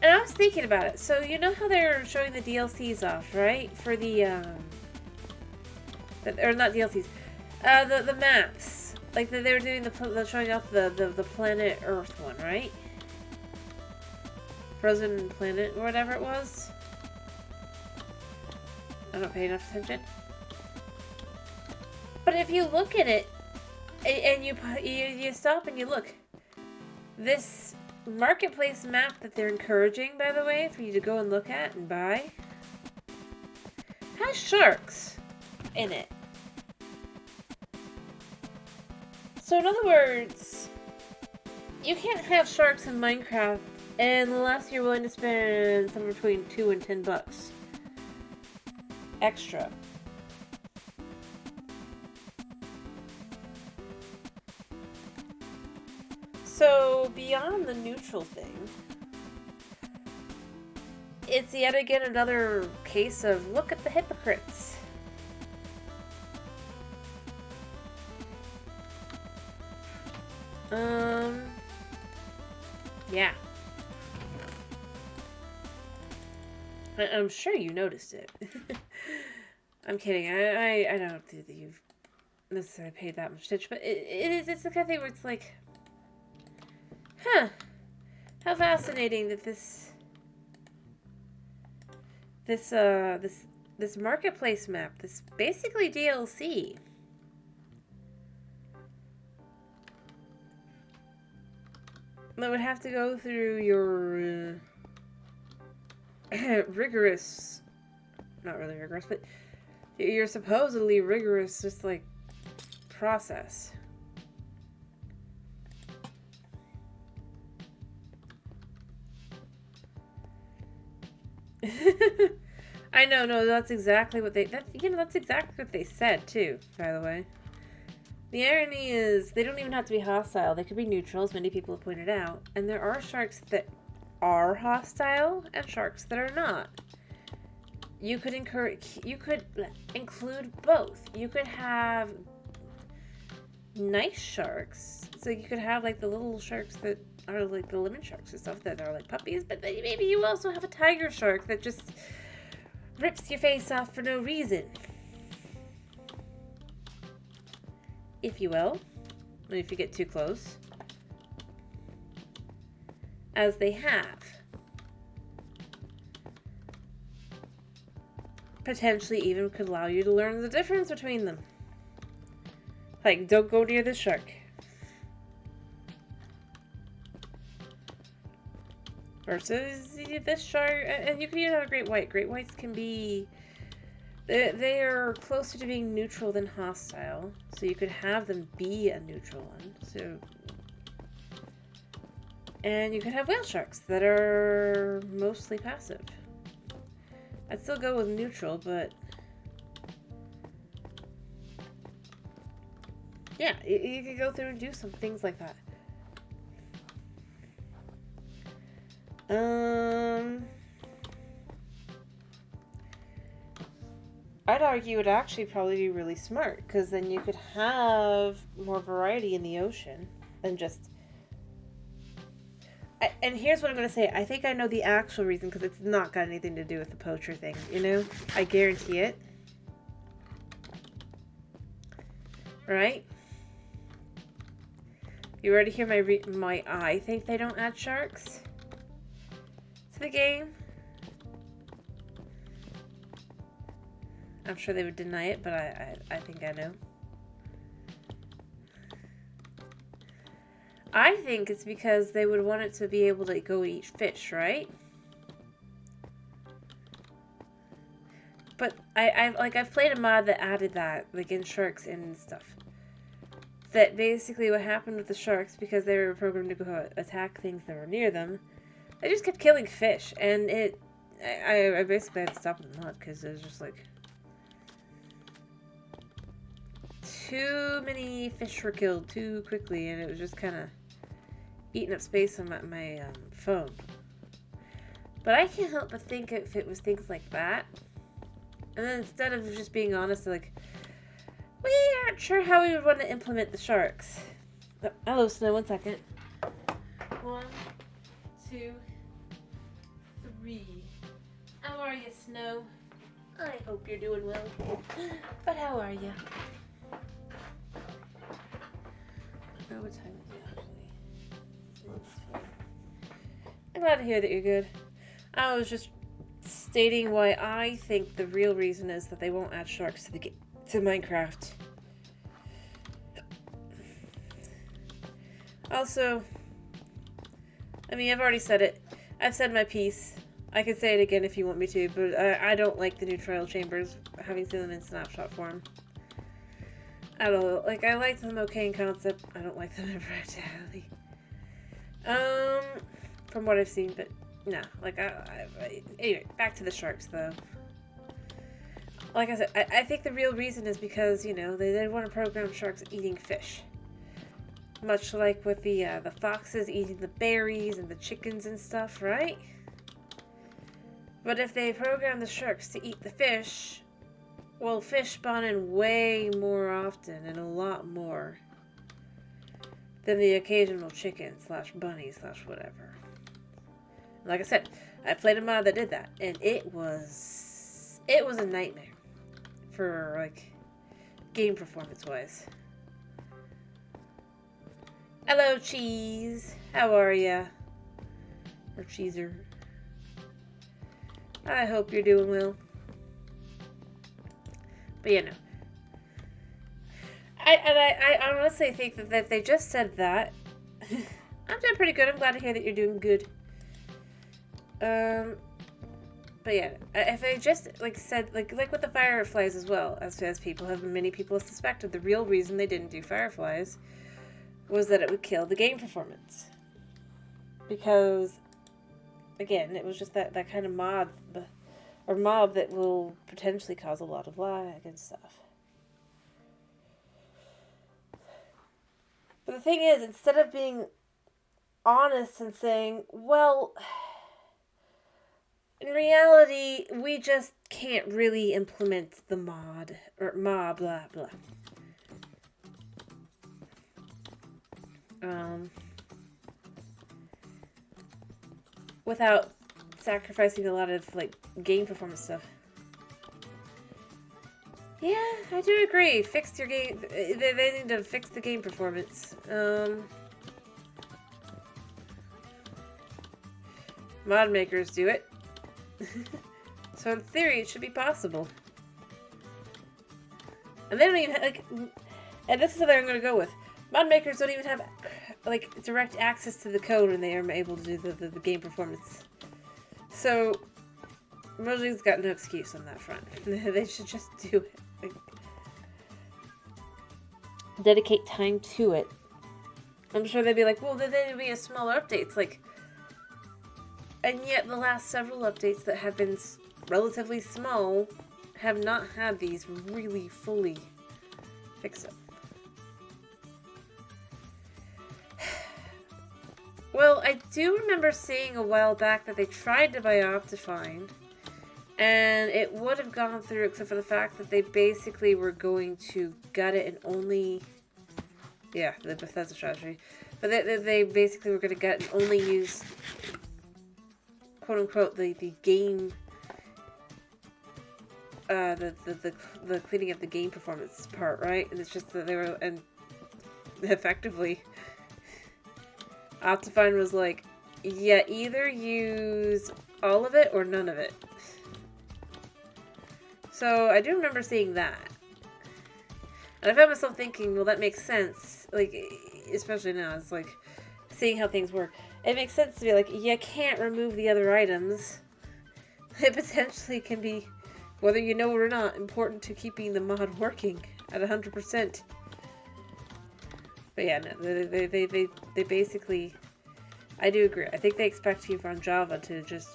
And I was thinking about it. So you know how they're showing the DLCs off, right? For the or not DLCs, the maps. Like they were doing the showing off the planet Earth one, right? Frozen Planet or whatever it was. I don't pay enough attention. But if you look at it, and you stop and you look, this marketplace map that they're encouraging, by the way, for you to go and look at and buy, has sharks in it. So in other words, you can't have sharks in Minecraft unless you're willing to spend somewhere between $2 and $10 extra. So, beyond the neutral thing, it's yet again another case of look at the hypocrites. Yeah. I'm sure you noticed it. I'm kidding. I don't think that you've necessarily paid that much attention, but it's the kind of thing where it's like, huh, how fascinating that this marketplace map, this basically DLC, that would have to go through your rigorous, not really rigorous, but your supposedly rigorous, just like, process. I know, no, that's exactly what that's exactly what they said too, by the way. The irony is, they don't even have to be hostile. They could be neutral, as many people have pointed out. And there are sharks that are hostile and sharks that are not. You could include both. You could have nice sharks. So you could have like the little sharks that are like the lemon sharks and stuff that are like puppies. But then maybe you also have a tiger shark that just rips your face off for no reason. If you will, if you get too close, as they have. Potentially even could allow you to learn the difference between them. Like, don't go near this shark. Versus this shark, and you can even have a great white. Great whites can be, they are closer to being neutral than hostile, so you could have them be a neutral one. So, and you could have whale sharks that are mostly passive. I'd still go with neutral, but yeah, you could go through and do some things like that. I'd argue it would actually probably be really smart, because then you could have more variety in the ocean than just... and here's what I'm going to say. I think I know the actual reason, because it's not got anything to do with the poacher thing, you know? I guarantee it. Right? You ready to hear my I think they don't add sharks to the game? I'm sure they would deny it, but I think I know. I think it's because they would want it to be able to go eat fish, right? But I've played a mod that added that, like in sharks and stuff. That basically what happened with the sharks, because they were programmed to go attack things that were near them, they just kept killing fish, and I basically had to stop the mod because it was just like too many fish were killed too quickly, and it was just kind of eating up space on my phone. But I can't help but think if it was things like that, and then instead of just being honest, like, we aren't sure how we would want to implement the sharks. Oh, hello, Snow. 1 second. 1, 2, 3. How are you, Snow? I hope you're doing well. But how are you? Oh, what time is it actually? I'm glad to hear that you're good. I was just stating why I think the real reason is that they won't add sharks to Minecraft. Also, I mean, I've already said it. I've said my piece. I can say it again if you want me to, but I don't like the new trial chambers, having seen them in snapshot form. I don't know. Like, I like them okay in concept. I don't like them in practicality. From what I've seen, but no. Like, anyway, back to the sharks, though. Like I said, I think the real reason is because, you know, they want to program sharks eating fish. Much like with the foxes eating the berries and the chickens and stuff, right? But if they program the sharks to eat the fish, well, fish spawn in way more often and a lot more than the occasional chicken slash bunny slash whatever. Like I said, I played a mod that did that, and it was a nightmare for like game performance wise. Hello, Cheese. How are ya? Or Cheeser. I hope you're doing well. But yeah, no. I honestly think that if they just said that, I'm doing pretty good. I'm glad to hear that you're doing good. But yeah, if they just said like with the fireflies as well, as many people have suspected, the real reason they didn't do fireflies was that it would kill the game performance. Because, again, it was just that kind of mob that will potentially cause a lot of lag and stuff. But the thing is, instead of being honest and saying, well, in reality, we just can't really implement the mob, blah, blah. Without sacrificing a lot of, game performance stuff. Yeah, I do agree. Fix your game. They need to fix the game performance. Mod makers do it. So in theory, it should be possible. And they don't even have, and this is something I'm going to go with. Mod makers don't even have, direct access to the code when they are able to do the game performance. So, Mojang's got no excuse on that front. They should just do it. Dedicate time to it. I'm sure they'd be like, well, then there'd be a smaller updates, and yet the last several updates that have been relatively small have not had these really fully fixed up. Well, I do remember seeing a while back that they tried to buy Optifine, and it would have gone through except for the fact that they basically were going to gut it and only... Yeah, the Bethesda strategy. But they basically were going to gut and only use, quote-unquote, the game... the cleaning up the game performance part, right? And it's just that they were... And effectively... Optifine was like, yeah, either use all of it or none of it. So I do remember seeing that. And I found myself thinking, well, that makes sense. Especially now, it's seeing how things work. It makes sense to be like, you can't remove the other items. It potentially can be, whether you know it or not, important to keeping the mod working at 100%. But yeah, no, they basically, I do agree. I think they expect you from Java to just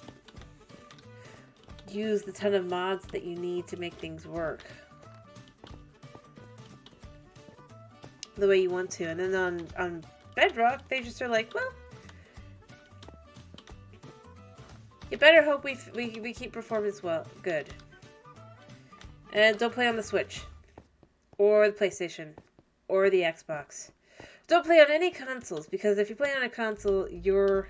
use the ton of mods that you need to make things work the way you want to. And then on Bedrock, they just are like, well, you better hope we keep performance good. And don't play on the Switch, or the PlayStation, or the Xbox. Don't play on any consoles, because if you play on a console, you're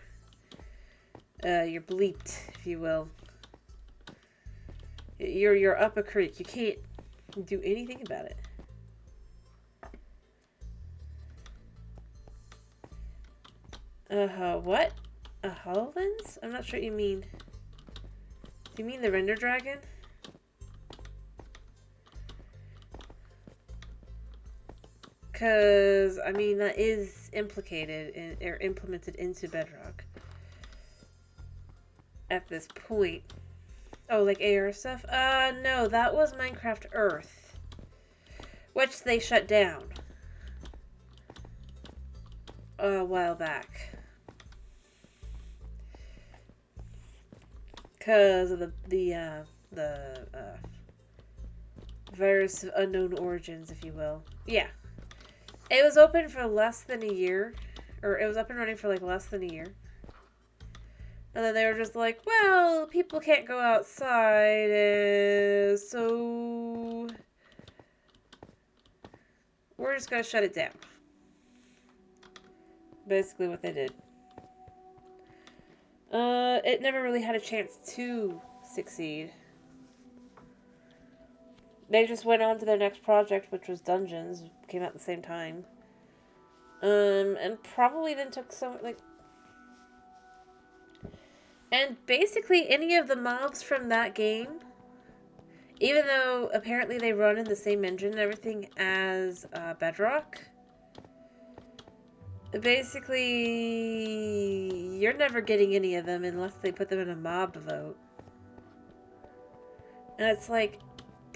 bleeped, if you will. You're up a creek. You can't do anything about it. What? A HoloLens? I'm not sure what you mean. Do you mean the render dragon? Because, I mean, that is implicated or implemented into Bedrock at this point. Oh, like AR stuff? No, that was Minecraft Earth, which they shut down a while back because of the virus of unknown origins, if you will. Yeah. It was open for less than a year. Or it was up and running for like less than a year. And then they were just like, well, people can't go outside, so we're just going to shut it down. Basically what they did. It never really had a chance to succeed. They just went on to their next project, which was Dungeons. Came out at the same time. And probably then took some, like... And basically any of the mobs from that game, even though apparently they run in the same engine and everything as Bedrock, basically you're never getting any of them unless they put them in a mob vote. And it's like,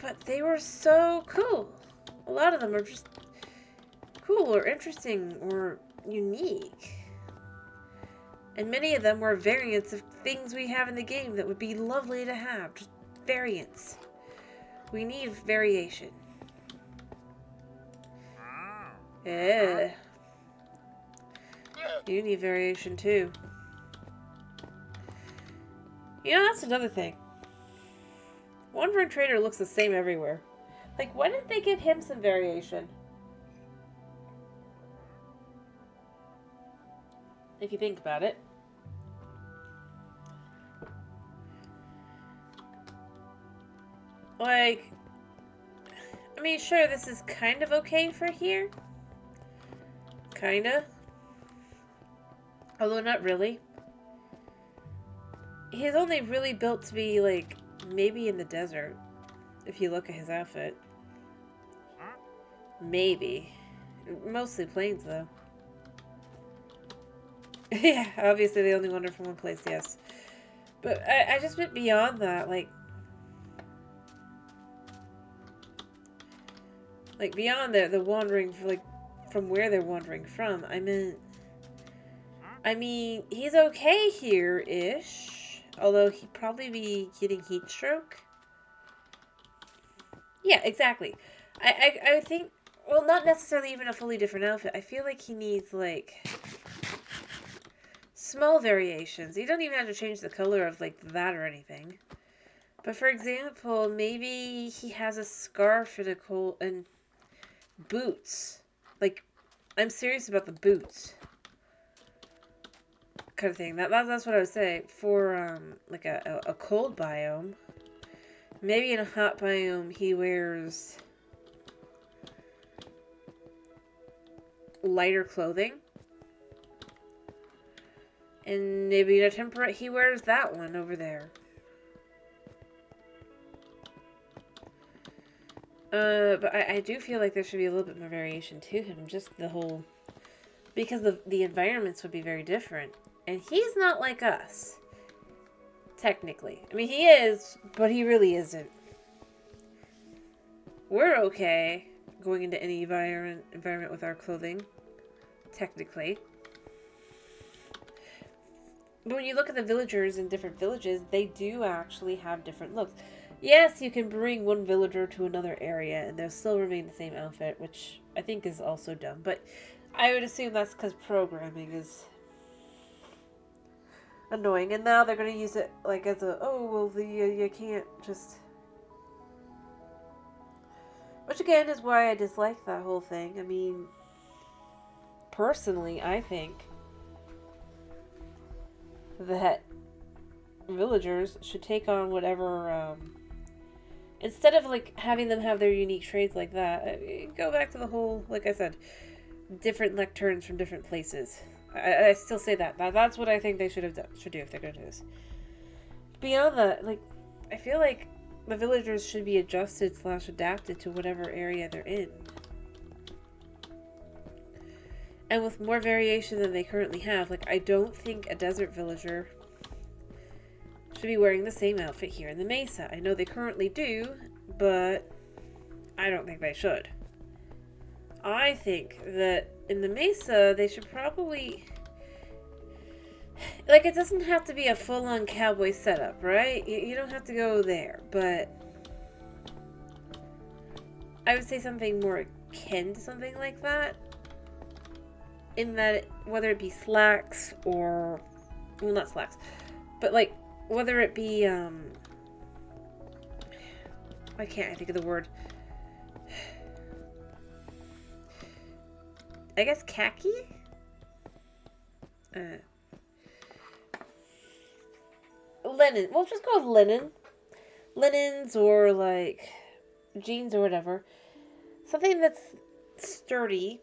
but they were so cool. A lot of them are just cool or interesting or unique. And many of them were variants of things we have in the game that would be lovely to have. Just variants. We need variation. Yeah. You need variation too. You know, that's another thing. Wandering Trader looks the same everywhere. Like, why didn't they give him some variation? If you think about it. Like, I mean, sure, this is kind of okay for here. Kinda. Although not really. He's only really built to be, like, maybe in the desert. If you look at his outfit. Maybe. Mostly plains, though. Yeah, obviously they only wander from one place, yes. But I just went beyond that, like beyond the wandering, like, from where they're wandering from. I mean, he's okay here-ish. Although he'd probably be getting heat stroke. Yeah, exactly. I think, well, not necessarily even a fully different outfit. I feel like he needs, like, small variations. You don't even have to change the color of, like, that or anything. But for example, maybe he has a scarf and and boots. Like, I'm serious about the boots. Kind of thing. That's what I would say. For, like, a cold biome. Maybe in a hot biome, he wears lighter clothing. And maybe in a temperate, he wears that one over there. But I do feel like there should be a little bit more variation to him. Just the whole... Because the environments would be very different. And he's not like us. Technically. I mean, he is, but he really isn't. We're okay going into any environment with our clothing. Technically. But when you look at the villagers in different villages, they do actually have different looks. Yes, you can bring one villager to another area and they'll still remain the same outfit, which I think is also dumb. But I would assume that's because programming is annoying. And now they're going to use it like as a, oh, well, you can't just... Which again is why I dislike that whole thing. I mean, personally, I think that villagers should take on whatever, instead of, like, having them have their unique traits like that, go back to the whole, like I said, different lecterns from different places. I still say that. That's what I think they should do if they're going to do this. Beyond that, like, I feel like the villagers should be adjusted / adapted to whatever area they're in. And with more variation than they currently have, like, I don't think a desert villager should be wearing the same outfit here in the Mesa. I know they currently do, but I don't think they should. I think that in the Mesa, they should probably... Like, it doesn't have to be a full-on cowboy setup, right? You don't have to go there, but I would say something more akin to something like that. in that whether it be slacks or, well, not slacks, but like whether it be why can't I think of the word? I guess khaki? Linen. We'll just go with linen. Linens or like jeans or whatever. Something that's sturdy.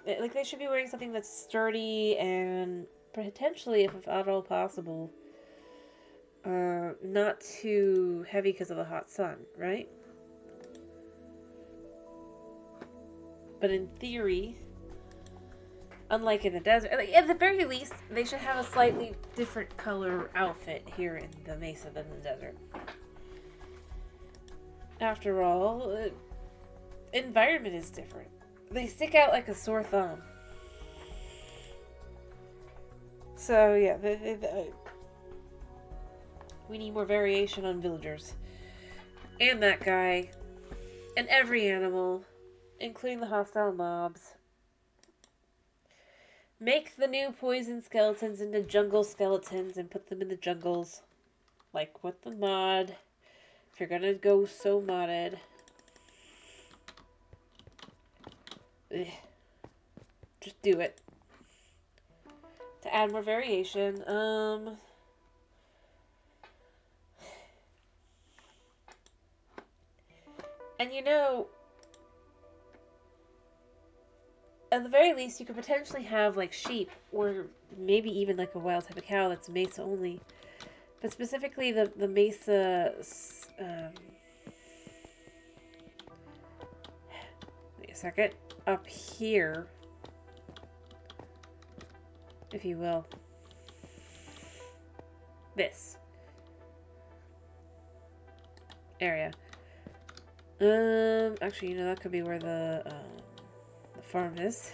Like they should be wearing something that's sturdy and potentially, if at all possible, not too heavy because of the hot sun, right? But in theory, unlike in the desert, like at the very least, they should have a slightly different color outfit here in the Mesa than the desert. After all, environment is different. They stick out like a sore thumb. So yeah, we need more variation on villagers. And that guy. And every animal, including the hostile mobs. Make the new poison skeletons into jungle skeletons and put them in the jungles. Like with the mod. If you're gonna go so modded. Ugh. Just do it. To add more variation. And you know, at the very least, you could potentially have like sheep, or maybe even like a wild type of cow that's Mesa only. But specifically the Mesa, wait a second, up here, if you will. This area. Actually, you know, that could be where the farm is.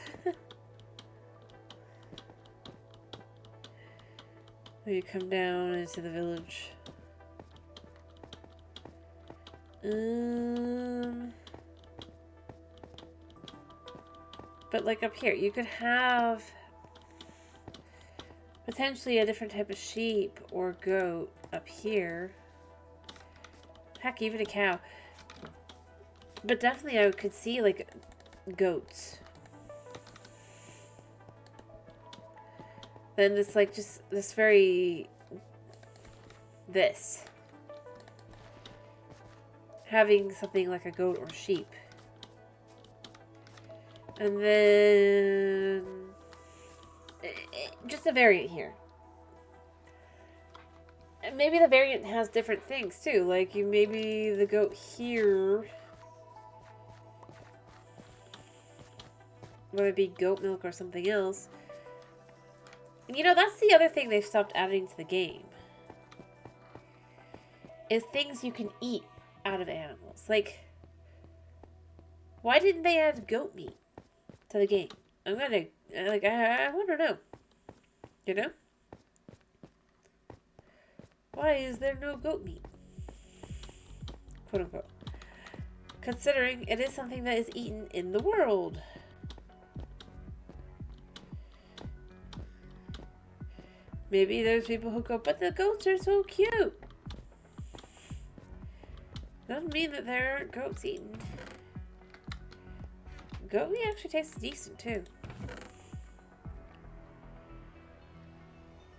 When you come down into the village. But like up here, you could have potentially a different type of sheep or goat up here. Heck, even a cow. But definitely I could see like goats. Then this like just this very having something like a goat or sheep. And then just a variant here. And maybe the variant has different things too. Like you maybe the goat here, whether it be goat milk or something else. You know, that's the other thing they've stopped adding to the game. Is things you can eat out of animals. Like, why didn't they add goat meat to the game? I'm gonna, like, I want to know. You know? Why is there no goat meat? Quote unquote. Considering it is something that is eaten in the world. Maybe there's people who go, but the goats are so cute. Doesn't mean that there aren't goats eaten. Goat meat actually tastes decent too.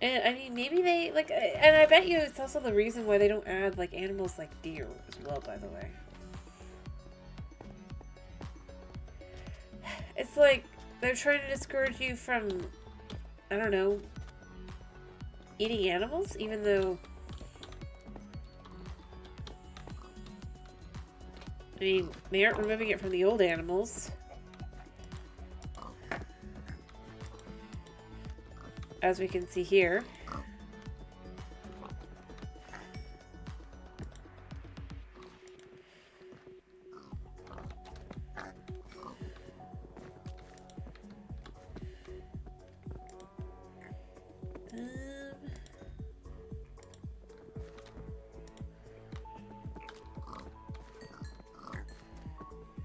And I mean, maybe they, like, and I bet you it's also the reason why they don't add, like, animals like deer as well, by the way. It's like, they're trying to discourage you from, I don't know, eating animals, even though, I mean, they aren't removing it from the old animals. As we can see here.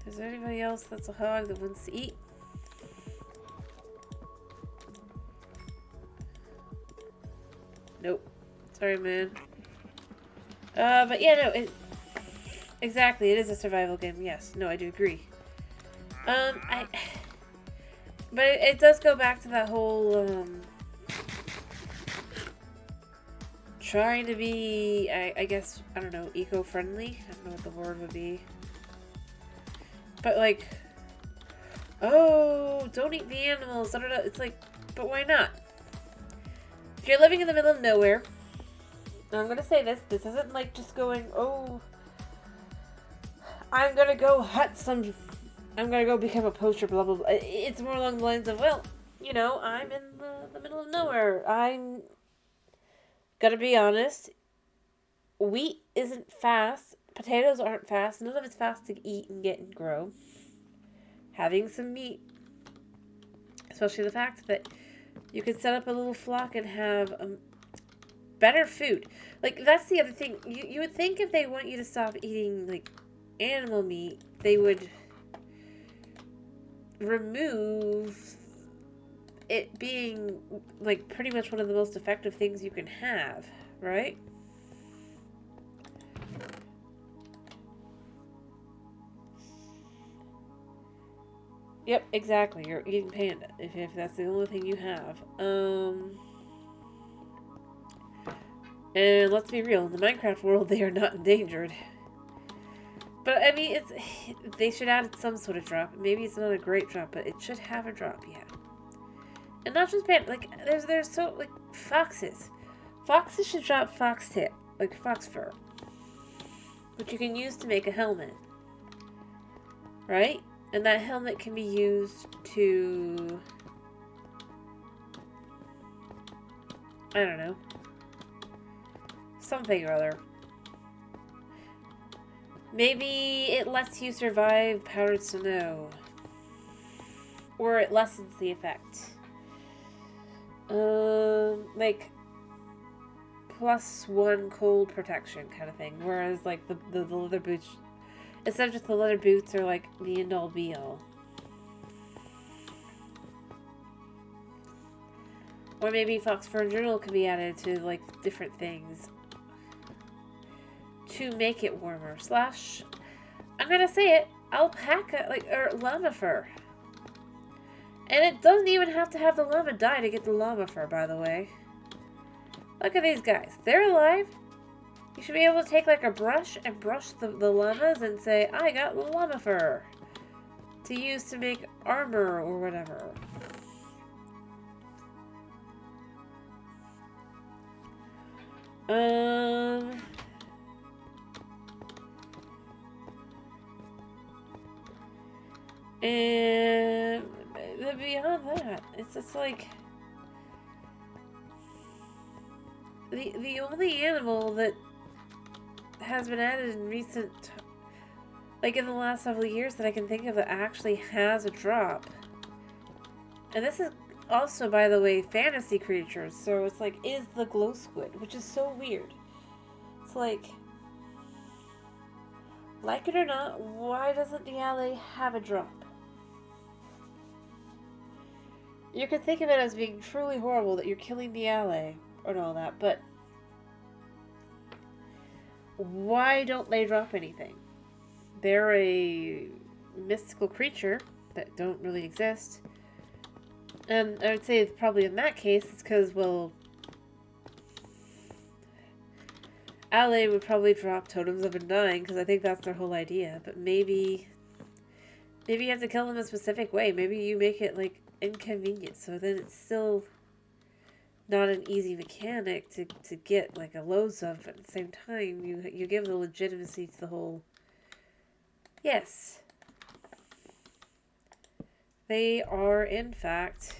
Is there anybody else that's a hog that wants to eat? Sorry, man. But yeah, no, exactly, it is a survival game. Yes, no, I do agree. But it does go back to that whole, trying to be, I guess, I don't know, eco-friendly? I don't know what the word would be. But, like, oh, don't eat the animals. I don't know. It's like, but why not? If you're living in the middle of nowhere, I'm gonna say this isn't like just going, oh, I'm gonna go I'm gonna go become a poacher, blah, blah, blah. It's more along the lines of, well, you know, I'm in the middle of nowhere. I'm gonna be honest, wheat isn't fast, potatoes aren't fast, none of it's fast to eat and get and grow. Having some meat, especially the fact that you could set up a little flock and have better food. Like, that's the other thing. You would think if they want you to stop eating, like, animal meat, they would remove it being, like, pretty much one of the most effective things you can have, right? Yep, exactly. You're eating panda, if that's the only thing you have. And let's be real, in the Minecraft world, they are not endangered. But, I mean, they should add some sort of drop. Maybe it's not a great drop, but it should have a drop, yeah. And not just panda, like, there's so, like, foxes. Foxes should drop foxtail, like fox fur. Which you can use to make a helmet. Right? And that helmet can be used to, I don't know, something or other. Maybe it lets you survive powdered snow. Or it lessens the effect. Like, +1 cold protection kind of thing. Whereas, like, the leather boots, instead of just the leather boots, are like the end-all be-all. Or maybe fox fur in general could be added to, like, different things to make it warmer. Slash, I'm gonna say it, alpaca, like, or llama fur. And it doesn't even have to have the llama die to get the llama fur, by the way. Look at these guys. They're alive. You should be able to take, like, a brush and brush the llamas and say, I got llama fur to use to make armor or whatever. And beyond that, it's just like the only animal that has been added in recent, like in the last several years that I can think of that actually has a drop. And this is also, by the way, fantasy creatures, so it's like, is the glow squid, which is so weird. It's like it or not, why doesn't the alley have a drop? You could think of it as being truly horrible that you're killing the alley and all that, but why don't they drop anything? They're a mystical creature that don't really exist. And I would say probably in that case, it's because, well, alley would probably drop totems of undying, because I think that's their whole idea. But maybe you have to kill them a specific way. Maybe you make it, like, inconvenient, so then it's still not an easy mechanic to get, like, a loads of, but at the same time, you give the legitimacy to the whole, yes, they are, in fact,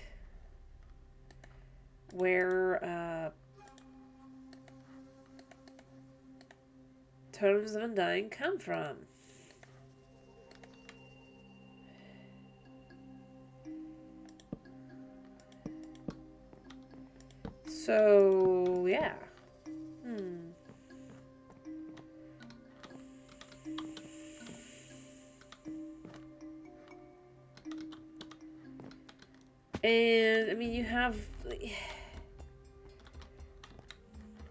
where, totems of undying come from. So, yeah. And, I mean, you have,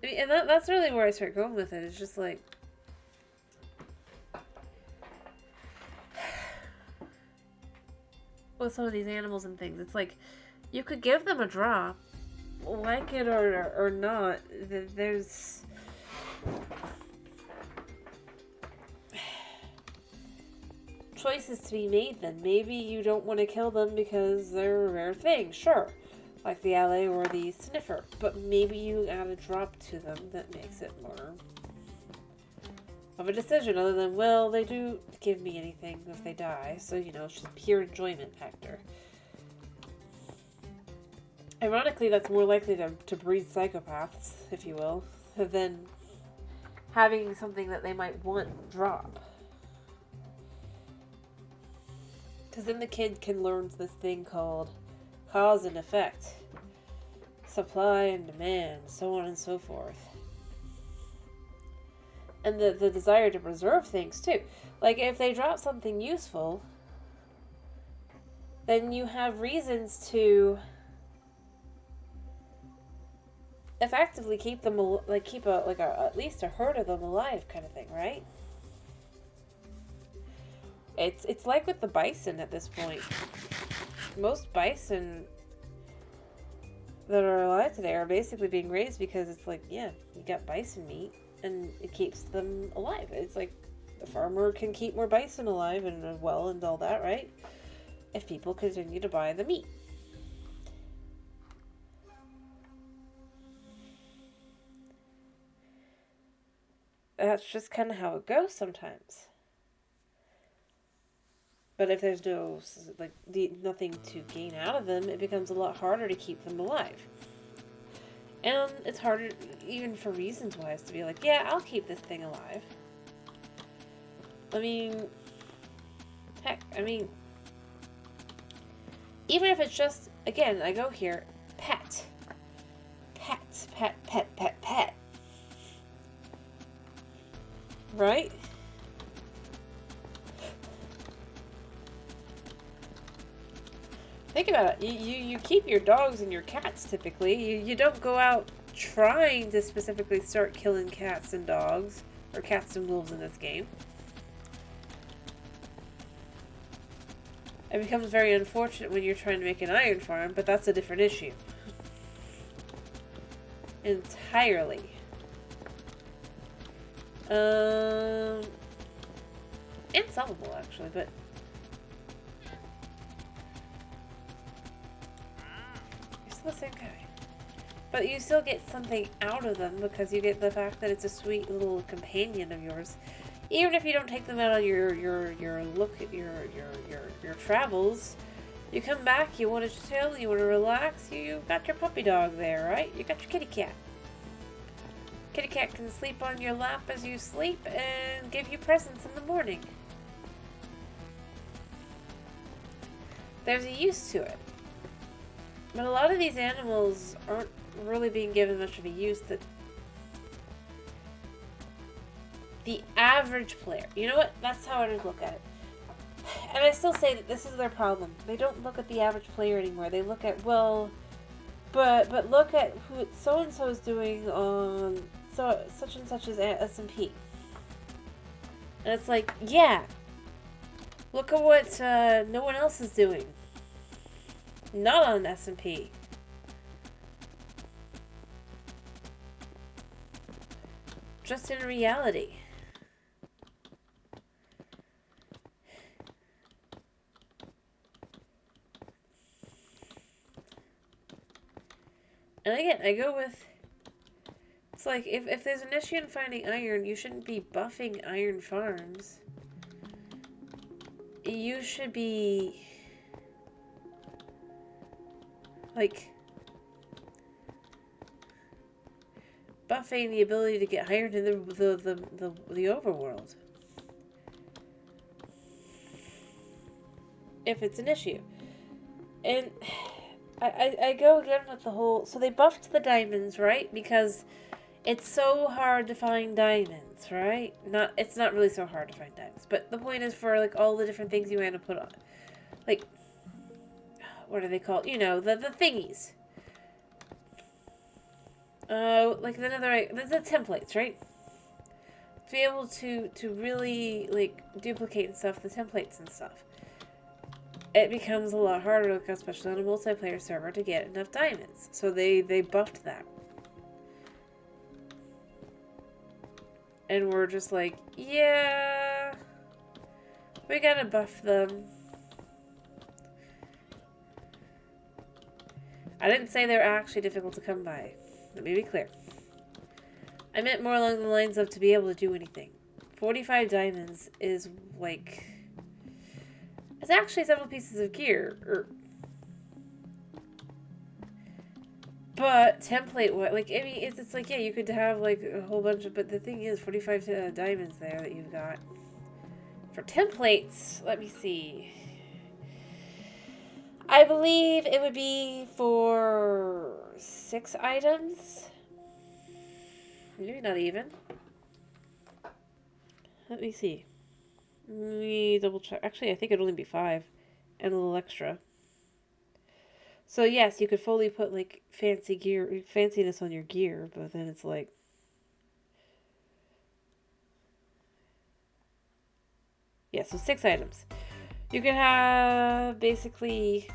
I mean, and that's really where I start going with it. It's just like, with some of these animals and things, it's like, you could give them a drop, like it or not. There's choices to be made then. Maybe you don't want to kill them because they're a rare thing, sure. Like the alley or the sniffer. But maybe you add a drop to them that makes it more of a decision other than, well, they do give me anything if they die. So, you know, it's just pure enjoyment factor. Ironically, that's more likely to breed psychopaths, if you will, than having something that they might want drop. Because then the kid can learn this thing called cause and effect, supply and demand, so on and so forth. And the desire to preserve things, too. Like, if they drop something useful, then you have reasons to effectively keep them, like, keep at least a herd of them alive kind of thing, right? It's like with the bison at this point. Most bison that are alive today are basically being raised because it's like, yeah, you got bison meat and it keeps them alive. It's like the farmer can keep more bison alive and well and all that, right? If people continue to buy the meat. That's just kind of how it goes sometimes. But if there's no, like, nothing to gain out of them, it becomes a lot harder to keep them alive. And it's harder, even for reasons-wise, to be like, yeah, I'll keep this thing alive. I mean, heck, even if it's just, again, I go here, pet. Pet, pet, pet, pet, pet. Right? Think about it. You keep your dogs and your cats typically. You don't go out trying to specifically start killing cats and dogs, or cats and wolves in this game. It becomes very unfortunate when you're trying to make an iron farm, but that's a different issue. Entirely. Insolvable actually, but the same guy. But you still get something out of them because you get the fact that it's a sweet little companion of yours. Even if you don't take them out on your travels, you come back, you want to chill, you want to relax, you got your puppy dog there, right? You got your kitty cat. Kitty cat can sleep on your lap as you sleep and give you presents in the morning. There's a use to it. But a lot of these animals aren't really being given much of a use that the average player, you know what? That's how I would look at it. And I still say that this is their problem. They don't look at the average player anymore. They look at, well, but look at who so-and-so is doing on such and such as S&P. And it's like, yeah, look at what no one else is doing. Not on S&P. Just in reality. And again, I go with, it's like, if there's an issue in finding iron, you shouldn't be buffing iron farms. You should be like buffing the ability to get hired in the overworld. If it's an issue. And I go again with the whole, so they buffed the diamonds, right? Because it's so hard to find diamonds, right? It's not really so hard to find diamonds, but the point is for like all the different things you had to put on. Like, what are they called? You know, the thingies. Like another, there's the templates, right? To be able to really, like, duplicate and stuff, the templates and stuff. It becomes a lot harder, especially on a multiplayer server, to get enough diamonds. So they buffed that. And we're just like, yeah, we gotta buff them. I didn't say they're actually difficult to come by. Let me be clear. I meant more along the lines of to be able to do anything. 45 diamonds is like... It's actually several pieces of gear. But template, like, I mean, it's like, yeah, you could have like a whole bunch of, but the thing is, 45 diamonds there that you've got. For templates, let me see. I believe it would be for 6 items. Maybe not even. Let me see. Let me double check. Actually, I think it'd only be 5 and a little extra. So yes, you could fully put like fanciness on your gear, but then it's like, yeah, so 6 items. You could have basically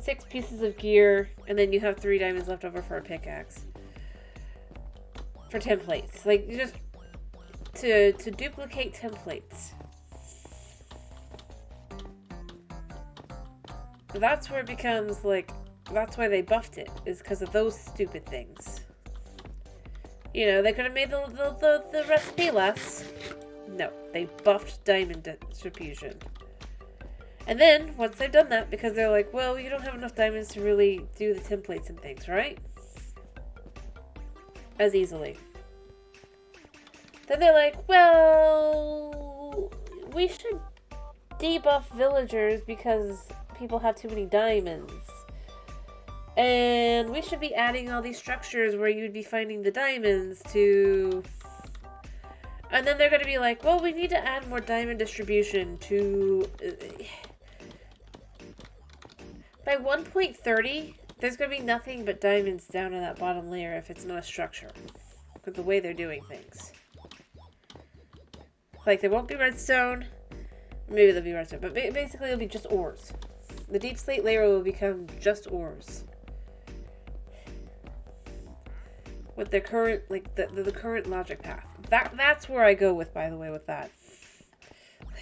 6 pieces of gear, and then you have 3 diamonds left over for a pickaxe. For templates, like, you just to duplicate templates. That's where it becomes like, that's why they buffed it, is because of those stupid things. You know, they could have made the recipe less. No, they buffed diamond distribution. And then, once they've done that, because they're like, well, you don't have enough diamonds to really do the templates and things, right? As easily. Then they're like, well, we should debuff villagers because people have too many diamonds. And we should be adding all these structures where you'd be finding the diamonds to... And then they're going to be like, well, we need to add more diamond distribution to... By 1.30, there's going to be nothing but diamonds down in that bottom layer if it's not a structure. With the way they're doing things. Like, there won't be redstone. Maybe there'll be redstone. But basically, it'll be just ores. The deep slate layer will become just ores. With the current, like, the current logic path. That's where I go with, by the way, with that.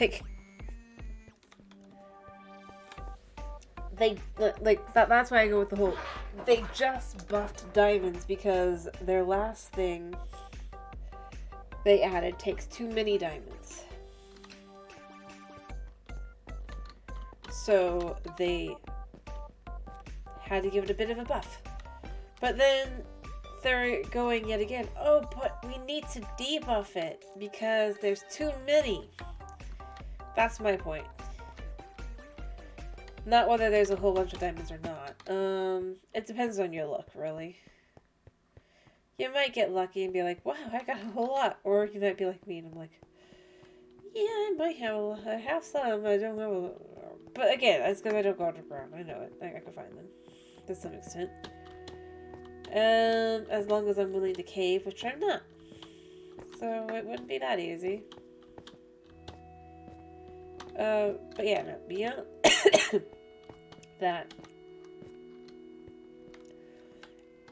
Like... That's why I go with the whole... They just buffed diamonds because their last thing they added takes too many diamonds. So they had to give it a bit of a buff. But then they're going yet again, oh, but we need to debuff it because there's too many. That's my point. Not whether there's a whole bunch of diamonds or not. It depends on your luck, really. You might get lucky and be like, wow, I got a whole lot. Or you might be like me and I'm like, yeah, I might have I have some, I don't have a... But again, that's because I don't go underground. I know it. I can find them. To some extent. As long as I'm willing to cave, which I'm not. So it wouldn't be that easy. But yeah, no, beyond that,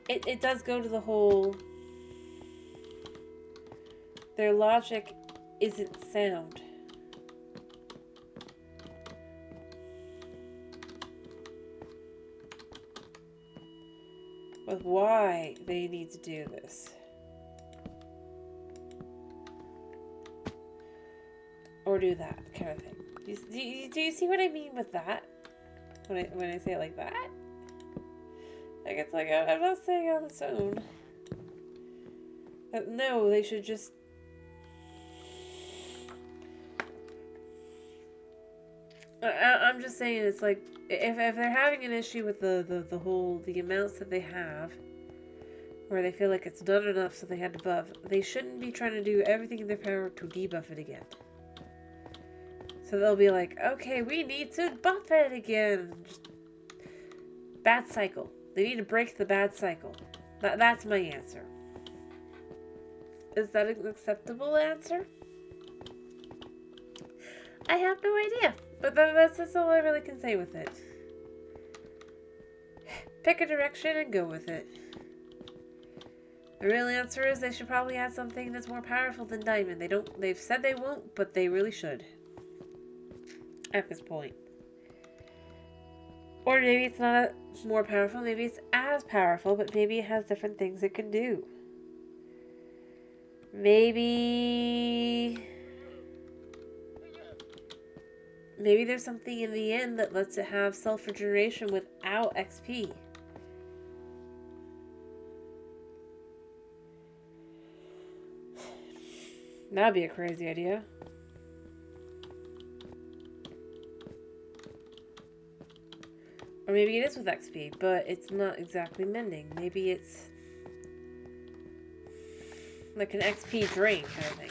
it does go to the whole, their logic isn't sound. With why they need to do this. Or do that kind of thing. Do you see what I mean with that? When I say it like that? Like, it's like, I'm not saying on its own. No, they should just... I'm just saying, it's like, if they're having an issue with the amounts that they have, where they feel like it's not enough so they had to buff, they shouldn't be trying to do everything in their power to debuff it again. So they'll be like, okay, we need to buff it again. Just bad cycle. They need to break the bad cycle. That's my answer. Is that an acceptable answer? I have no idea. But that's all I really can say with it. Pick a direction and go with it. The real answer is they should probably add something that's more powerful than diamond. They've said they won't, but they really should. At this point. Or maybe it's not more powerful, maybe it's as powerful, but maybe it has different things it can do. Maybe there's something in the end that lets it have self-regeneration without XP. That'd be a crazy idea. Or maybe it is with XP, but it's not exactly mending. Maybe it's like an XP drain kind of thing.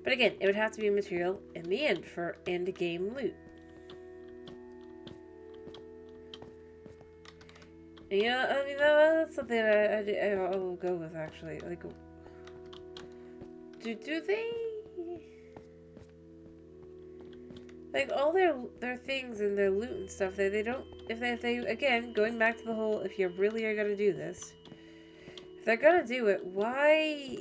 But again, it would have to be material in the end for end game loot. And yeah, I mean that's something I'll go with actually. Like, do they like all their things and their loot and stuff? They don't if they again going back to the whole if you really are gonna do this, if they're gonna do it, why?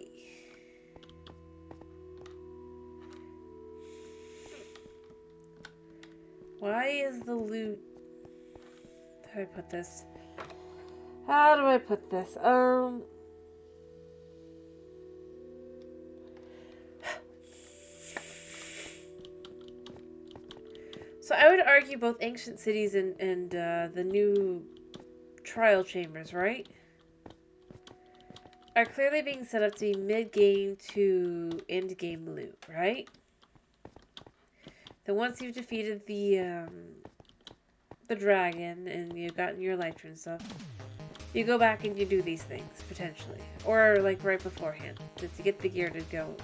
Why is the loot... How do I put this? How do I put this? So I would argue both ancient cities and the new trial chambers, right? Are clearly being set up to be mid-game to end-game loot, right? Then once you've defeated the dragon and you've gotten your elytra and stuff, you go back and you do these things, potentially. Or, like, right beforehand, just to get the gear to go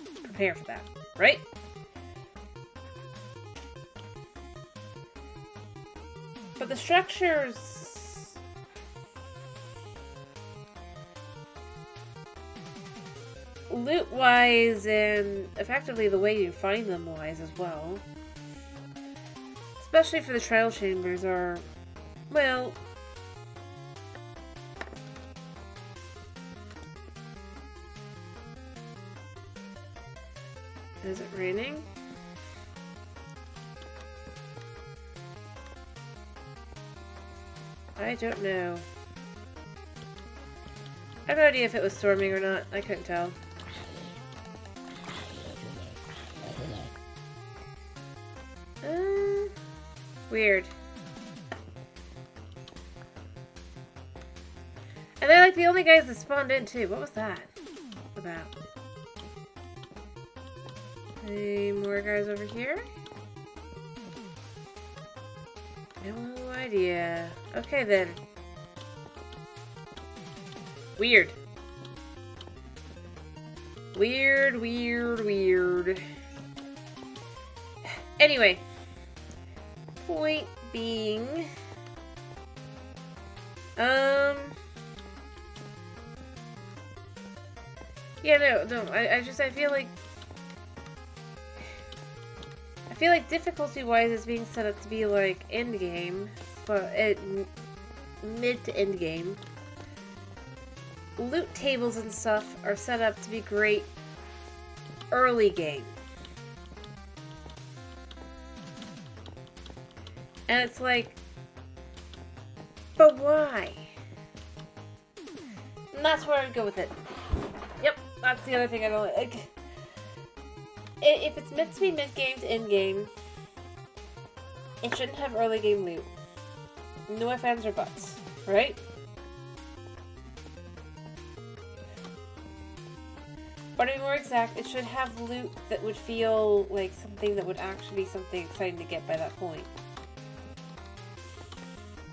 and prepare for that, right? But the structures... loot-wise and effectively the way you find them wise as well, especially for the trial chambers, are, well, is it raining? I don't know. I have no idea if it was storming or not. I couldn't tell. Weird. And they're like the only guys that spawned in too. What was that about? Any more guys over here? No idea. Okay then. Weird. Weird, weird, weird. Anyway. Point being... Yeah, no, I feel like... I feel like difficulty-wise it's being set up to be like endgame, but mid to endgame. Loot tables and stuff are set up to be great early game. And it's like, but why? And that's where I'd go with it. Yep, that's the other thing I don't like. If it's meant to be mid-game to end-game, it shouldn't have early game loot. No ifs, ands, or buts, right? But to be more exact, it should have loot that would feel like something that would actually be something exciting to get by that point.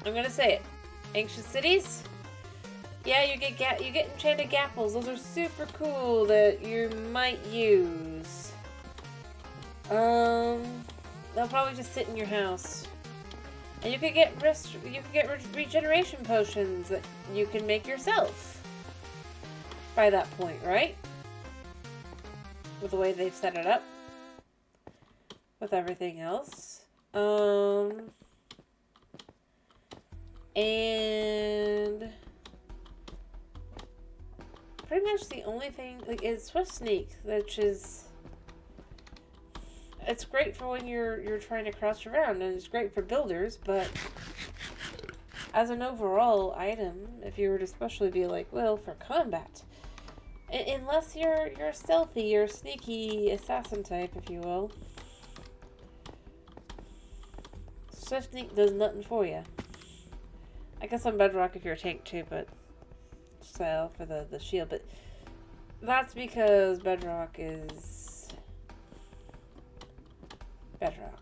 I'm gonna say it. Ancient cities? Yeah, you get enchanted gapples. Those are super cool that you might use. They'll probably just sit in your house. And you could get regeneration potions that you can make yourself by that point, right? With the way they've set it up. With everything else. And pretty much the only thing, like, is Swift Sneak, which is, it's great for when you're trying to crouch around, and it's great for builders, but as an overall item, if you were to especially be like, well, for combat, unless you're stealthy or sneaky assassin type, if you will, Swift Sneak does nothing for you. I guess on Bedrock if you're a tank too, but so for the shield, but that's because Bedrock is Bedrock.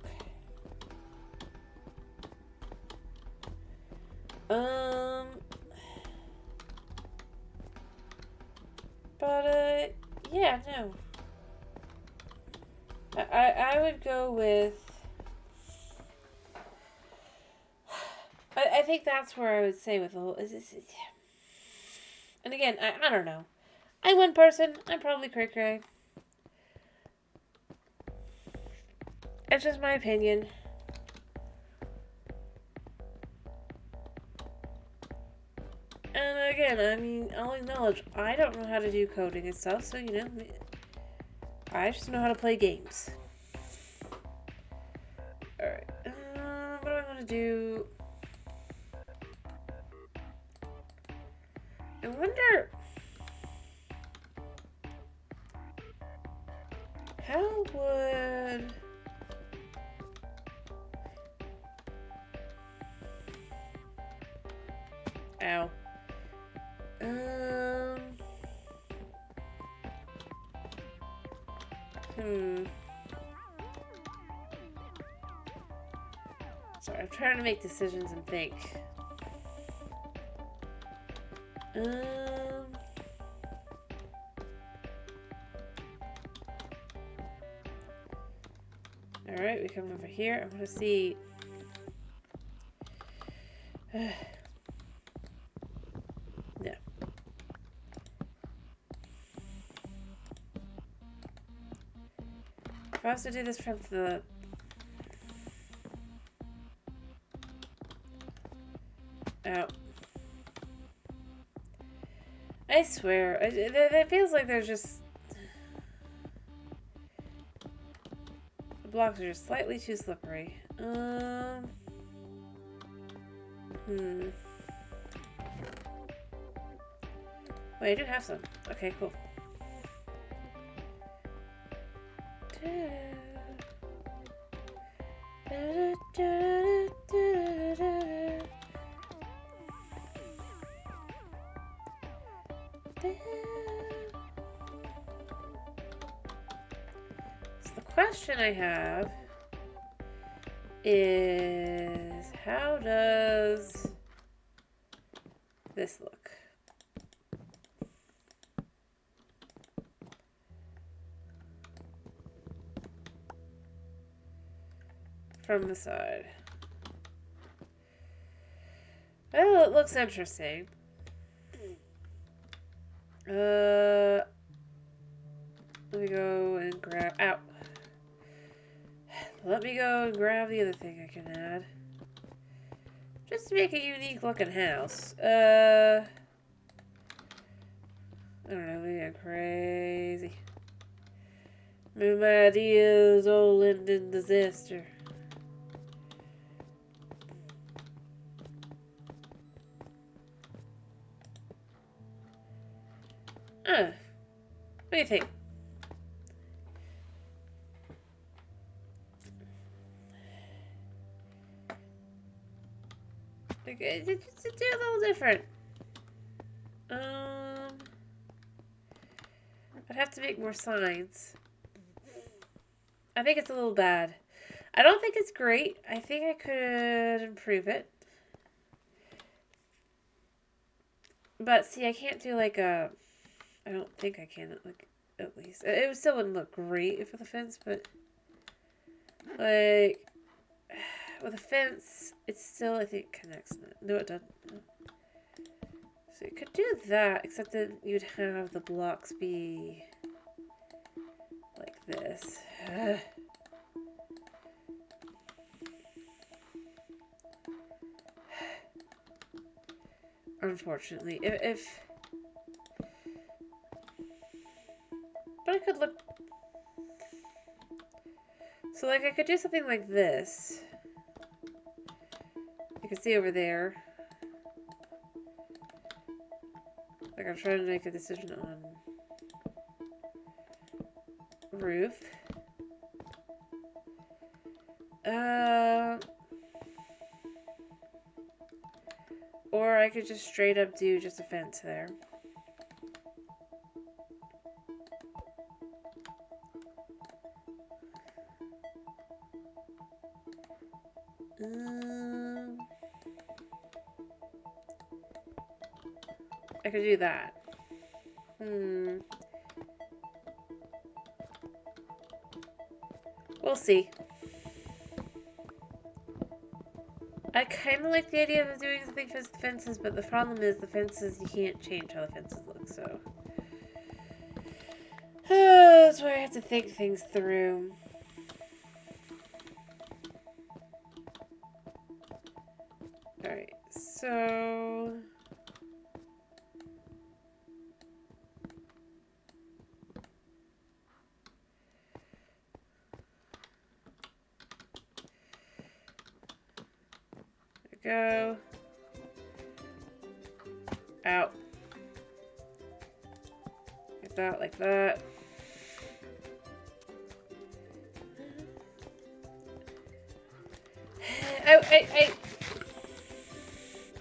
But yeah, no. I would go with. I think that's where I would say with the whole. And again, I don't know. I'm one person. I'm probably cray-cray. It's just my opinion. And again, I mean, I'll acknowledge, I don't know how to do coding and stuff, so, you know, I just know how to play games. Alright, what do I want to do? I wonder... How would... Ow. Sorry, I'm trying to make decisions and think. Alright, we come over here. I want to see... No. If I was to do this from the... Oh. I swear, it feels like there's just... The blocks are just slightly too slippery. Wait, I do have some. Okay, cool. So the question I have is, how does this look? From the side. Well, it looks interesting. Let me go and grab... Ow. Let me go and grab the other thing I can add. Just to make a unique looking house. I don't know, maybe I'm crazy. Maybe my ideas all end in disaster. What do you think? Just do a little different. I'd have to make more signs. I think it's a little bad. I don't think it's great. I think I could improve it. But see, I can't do like a... I don't think I can, like, at least. It still wouldn't look great for the fence, but... Like... with a fence, it still, I think, connects. No, it doesn't. So you could do that, except that you'd have the blocks be like this. Unfortunately, if but I could look. So, like, I could do something like this. You can see over there. Like, I'm trying to make a decision on roof. Or I could just straight up do just a fence there. I could do that. We'll see. I kind of like the idea of doing something for the fences, but the problem is the fences, you can't change how the fences look, so. That's why I have to think things through. Alright, so... There we go. Out. Like that, like that.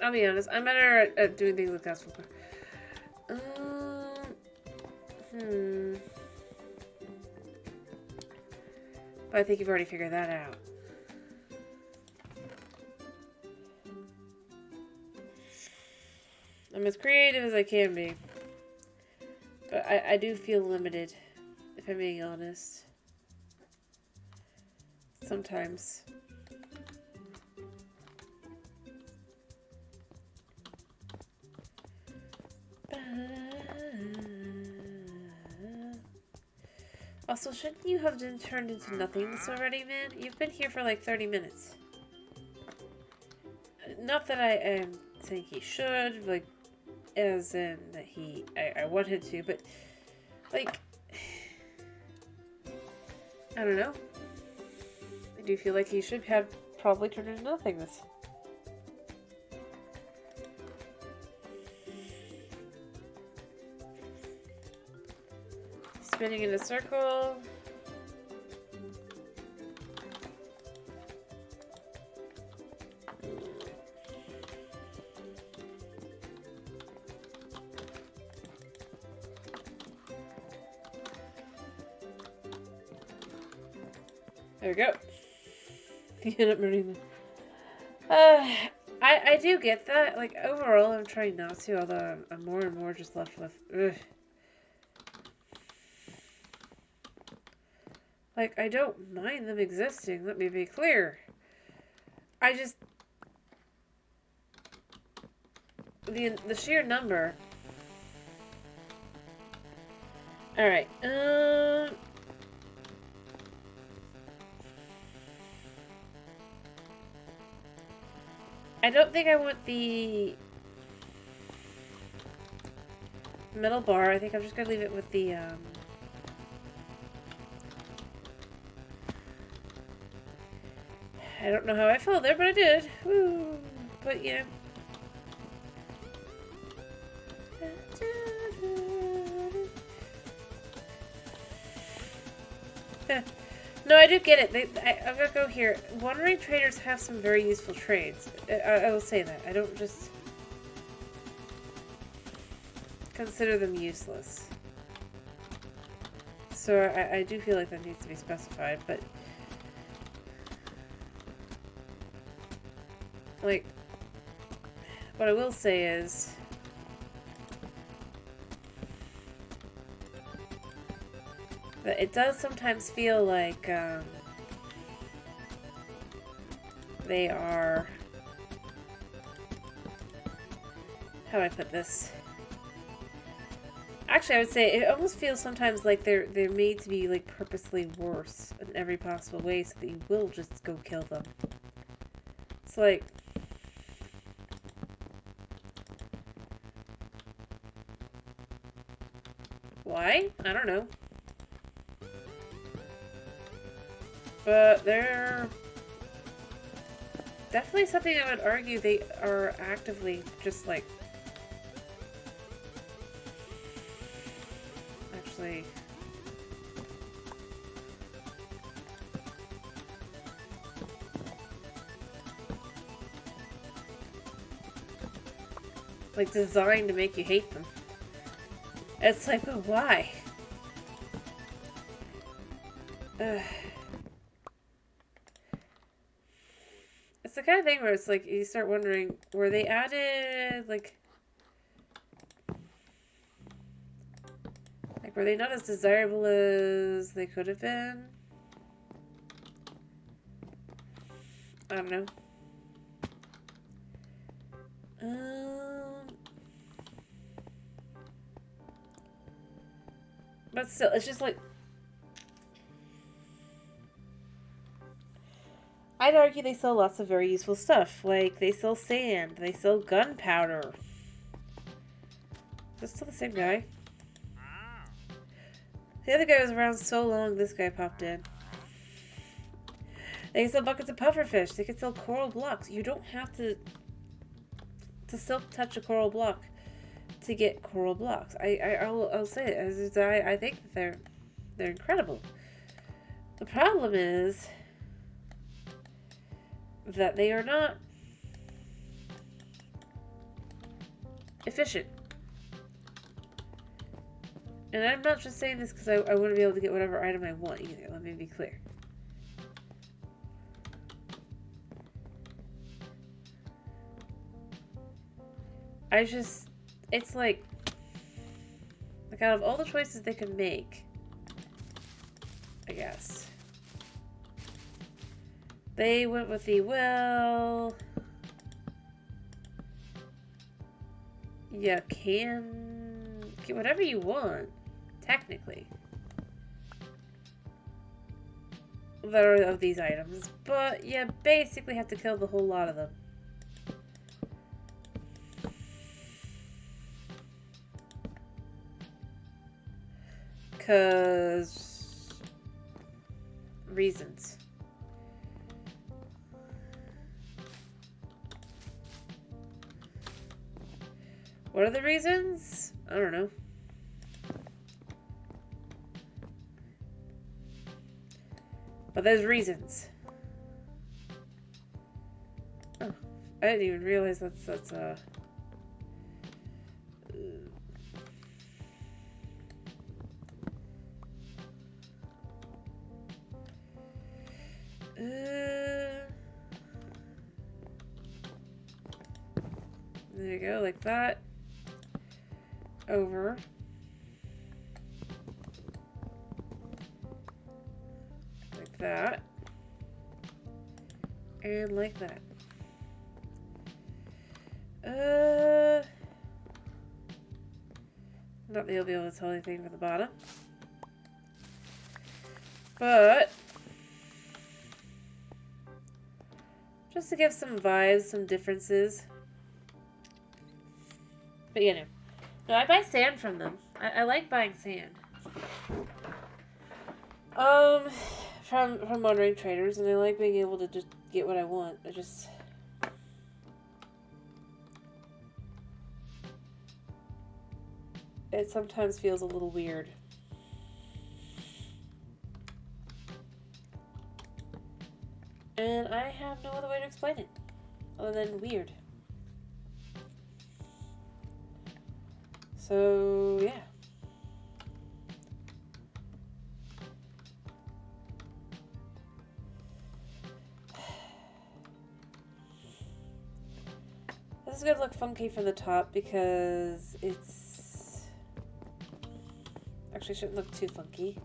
I'll be honest, I'm better at doing things with Gospel. But I think you've already figured that out. I'm as creative as I can be. But I do feel limited, if I'm being honest. Sometimes. Also, shouldn't you have been turned into nothingness already, man? You've been here for like 30 minutes. Not that I am saying he should, like, as in that I wanted to, but, like, I don't know. I do feel like he should have probably turned into nothingness. Spinning in a circle. There we go. You end up murdering them. I do get that. Like, overall, I'm trying not to, although I'm more and more just left with, ugh. Like, I don't mind them existing, let me be clear. I just... The sheer number... Alright, I don't think I want the metal bar. I think I'm just gonna leave it with the, I don't know how I fell there, but I did. Woo. But, yeah. No, I do get it. I'm gonna go here. Wandering traders have some very useful trades. I will say that. I don't just consider them useless. So I do feel like that needs to be specified, but... Like, what I will say is... that it does sometimes feel like, they are... How do I put this? Actually, I would say it almost feels sometimes like they're made to be like purposely worse in every possible way so that you will just go kill them. It's like... Why? I don't know. But they're definitely something I would argue they are actively just like... Actually... like designed to make you hate them. It's like, but why? It's the kind of thing where it's like, you start wondering, were they added, like, were they not as desirable as they could have been? I don't know. But still, it's just like... I'd argue they sell lots of very useful stuff. Like, they sell sand. They sell gunpowder. Is this still the same guy? The other guy was around so long, this guy popped in. They can sell buckets of pufferfish. They can sell coral blocks. You don't have to silk touch a coral block to get coral blocks. I'll say it. I think that they're incredible. The problem is that they are not efficient. And I'm not just saying this because I want to be able to get whatever item I want either. Let me be clear. It's like out of all the choices they can make, I guess, they went with the, well, you can get whatever you want, technically, that are of these items, but you basically have to kill the whole lot of them. Because reasons. What are the reasons? I don't know. But there's reasons. Oh, I didn't even realize that's there you go, like that. Over. Like that. And like that. Not that you'll be able to tell anything from the bottom. But just to give some vibes, some differences. But you know. No, I buy sand from them. I like buying sand. From wandering traders, and I like being able to just get what I want. It sometimes feels a little weird. And I have no other way to explain it other than weird. So, yeah. This is gonna look funky from the top because it's... Actually, it shouldn't look too funky.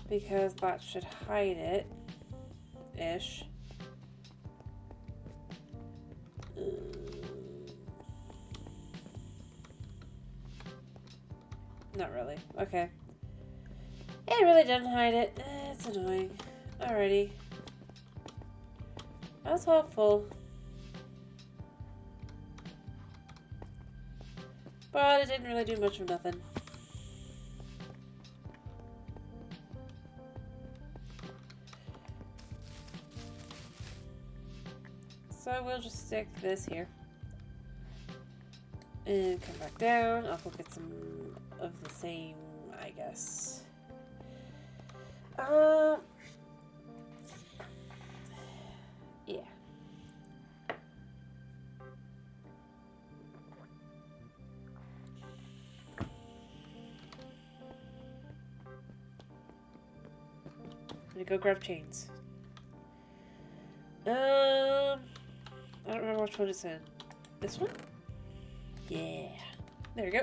because that should hide it. Ish. Not really. Okay. It really didn't hide it. It's annoying. Alrighty. I was hopeful. But it didn't really do much of nothing. So we'll just stick this here. And come back down. I'll go get some of the same, I guess. Yeah. I'm gonna go grab chains. I don't remember which one it's in. This one? Yeah. There we go.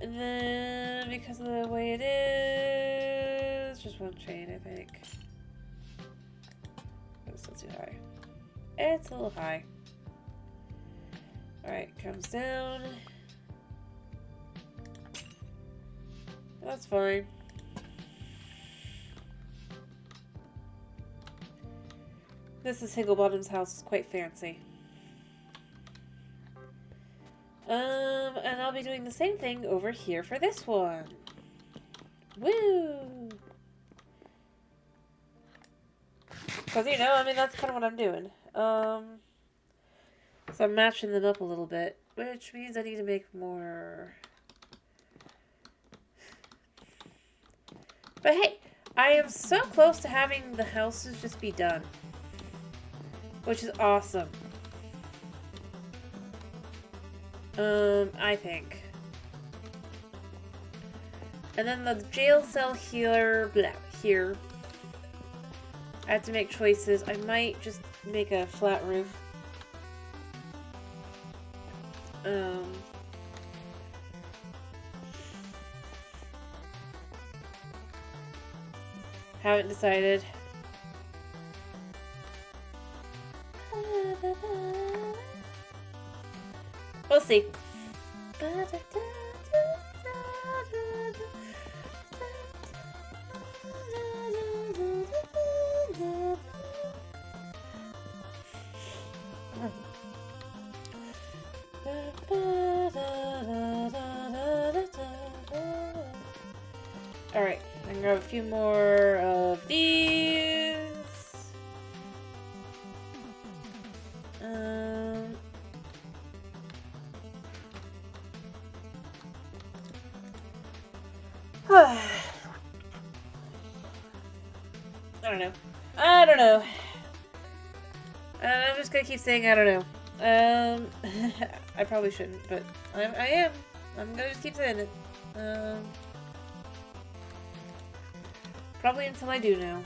And then because of the way it is, just one chain, I think. It's still too high. It's a little high. Alright, comes down. That's fine. Mrs. Higglebottom's house is quite fancy. And I'll be doing the same thing over here for this one. Woo! Because, you know, I mean, that's kind of what I'm doing. So I'm matching them up a little bit, which means I need to make more. But hey, I am so close to having the houses just be done. Which is awesome. I think. And then the jail cell here, here. I have to make choices. I might just make a flat roof. Haven't decided. We'll see. Alright, I'm gonna grab a few more of these. I don't know. I'm just gonna keep saying I don't know. I probably shouldn't, but I am. I'm gonna just keep saying it. Probably until I do know.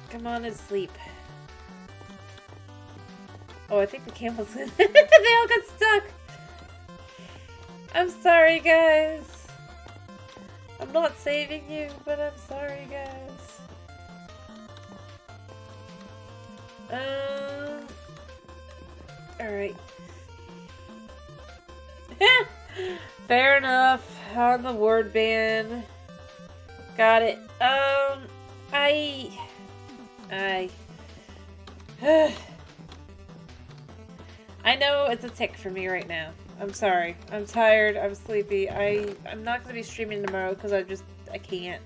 Come on and sleep. Oh, I think the camels they all got stuck. I'm sorry, guys. I'm not saving you, but I'm sorry, guys. Alright. Fair enough. On the word ban. Got it. I know it's a tick for me right now. I'm sorry. I'm tired. I'm sleepy. I'm not going to be streaming tomorrow because I can't.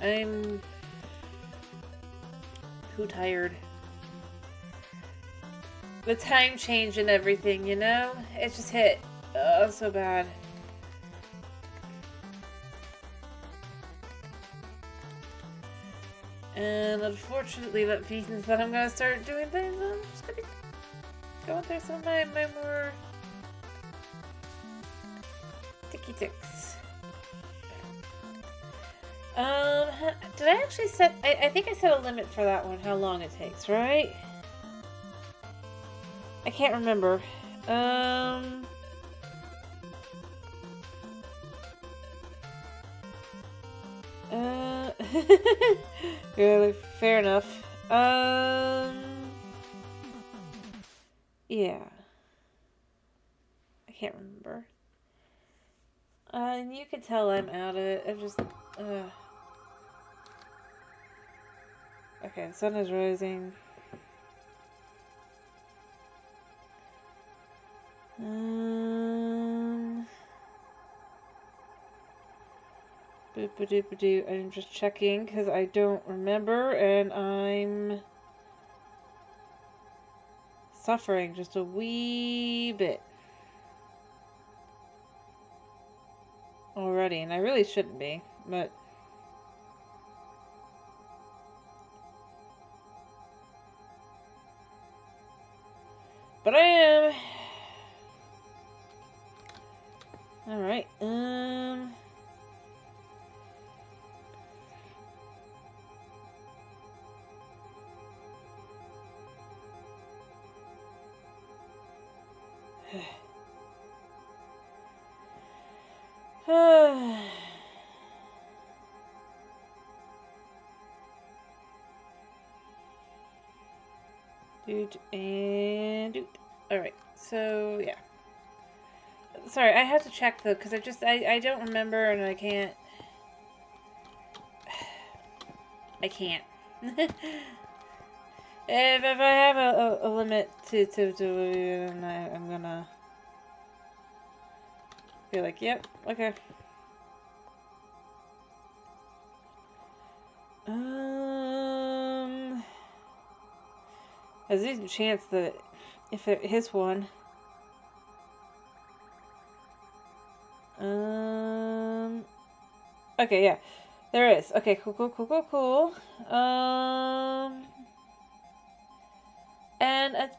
I'm too tired. The time change and everything, you know? It just hit. Oh, so bad. And unfortunately that means that I'm going to start doing things. I'm just going to be going through some of my more ticky ticks. Did I actually set, I think I set a limit for that one, how long it takes, right? I can't remember. Yeah, fair enough. Yeah. I can't remember. And you can tell I'm out of it. I'm just, okay, the sun is rising. Boop-a-doop-a-doo. I'm just checking because I don't remember and I'm suffering just a wee bit already, and I really shouldn't be, but I am. Alright, Dude and doot. Alright, so yeah. Sorry, I have to check though, because I don't remember and I can't. I can't. If I have a limit to I'm gonna be like, yep, okay. There's a chance that if it is one. Okay, yeah. There is. Okay, cool. And I'm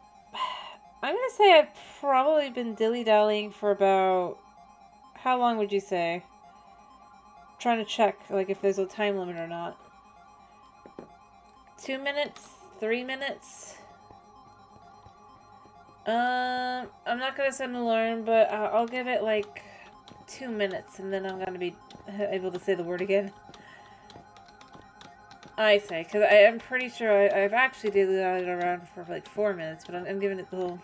gonna say I've probably been dilly-dallying for about... How long would you say? Trying to check, like, if there's a time limit or not. 2 minutes? 3 minutes? I'm not gonna set an alarm, but I'll give it, like, 2 minutes, and then I'm gonna be able to say the word again. I say, because I'm pretty sure I've actually dilly-dallied around for, like, 4 minutes, but I'm giving it the whole...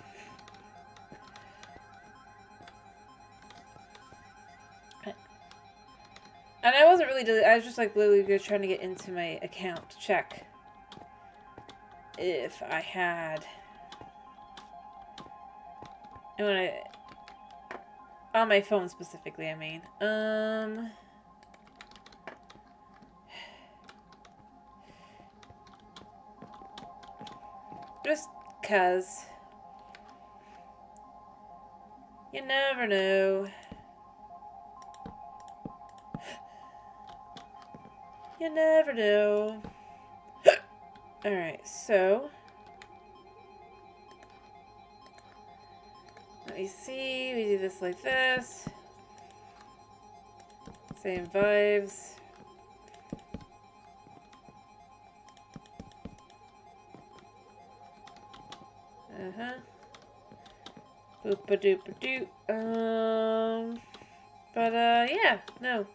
And I wasn't really I was just like literally trying to get into my account to check if I had. And when on my phone specifically, I mean. Just 'cause you never know. You never know. Alright, so let me see. We do this like this. Same vibes. Boop-a-doop-a-doop. Yeah, no.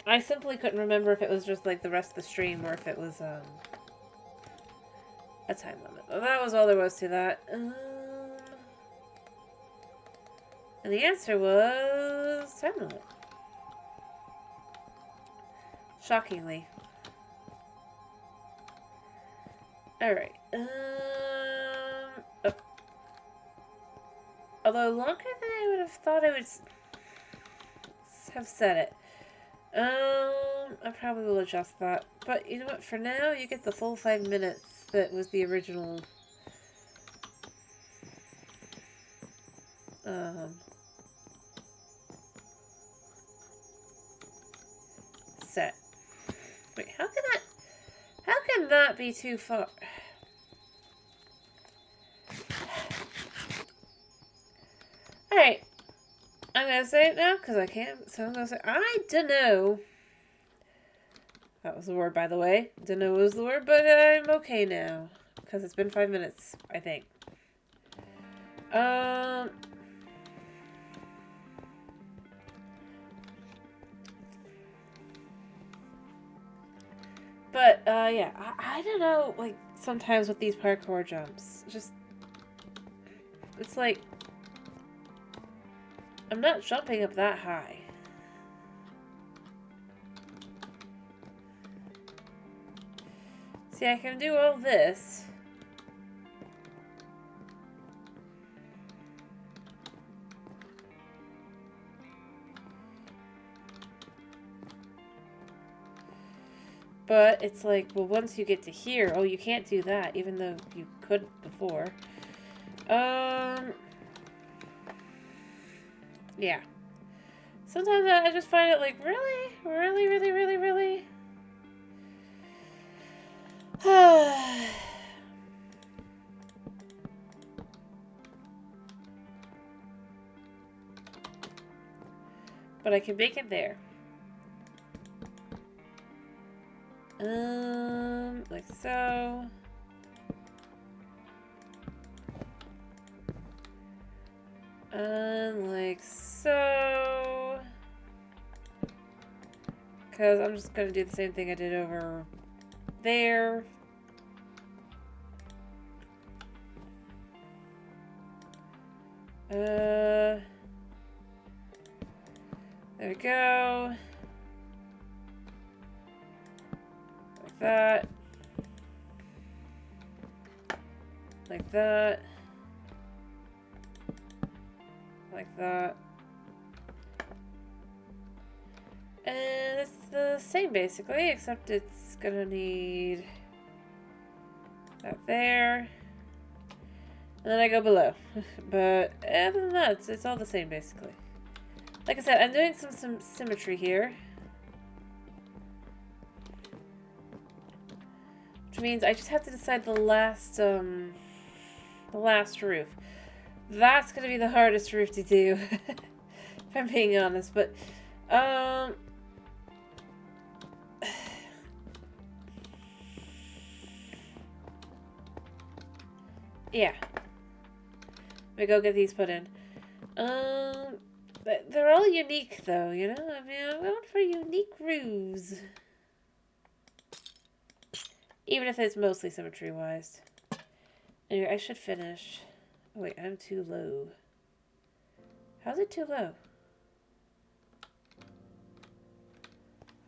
I simply couldn't remember if it was just like the rest of the stream or if it was a time limit. Well, that was all there was to that. And the answer was time limit. Shockingly. Alright. Although longer than I would have thought I would have said it. I probably will adjust that. But you know what? For now, you get the full 5 minutes that was the original. Set. Wait, how can that be too far? Alright. I'm gonna say it now because I can't. So I'm gonna say, I don't know. That was the word, by the way. Don't know was the word, but I'm okay now. Because it's been 5 minutes, I think. But, yeah, I don't know, like, sometimes with these parkour jumps, just, it's like, I'm not jumping up that high. See, I can do all this. But it's like, well, once you get to here, oh, you can't do that, even though you could before. Yeah. Sometimes I just find it like, really? Really, really, really, really? But I can make it there. Like so. Like so. Because I'm just gonna do the same thing I did over there. There we go. Like that. Like that. Like that. And it's the same basically, except it's gonna need that there. And then I go below. But other than that, it's all the same basically. Like I said, I'm doing some symmetry here. Which means I just have to decide the last roof. That's gonna be the hardest roof to do. If I'm being honest, but yeah. Let me go get these put in. They're all unique though, you know? I mean, I'm going for unique roofs. Even if it's mostly symmetry-wise. Anyway, I should finish. Oh, wait, I'm too low. How's it too low?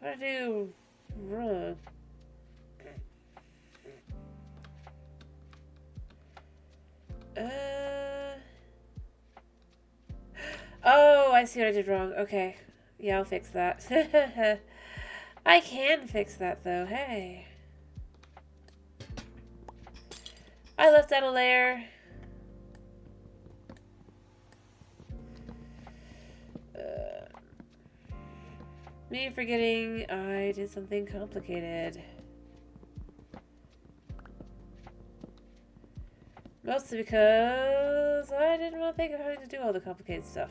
What do I do wrong? Oh, I see what I did wrong. Okay. Yeah, I'll fix that. I can fix that, though. Hey. I left out a layer. Me forgetting I did something complicated. Mostly because I didn't want to think of having to do all the complicated stuff.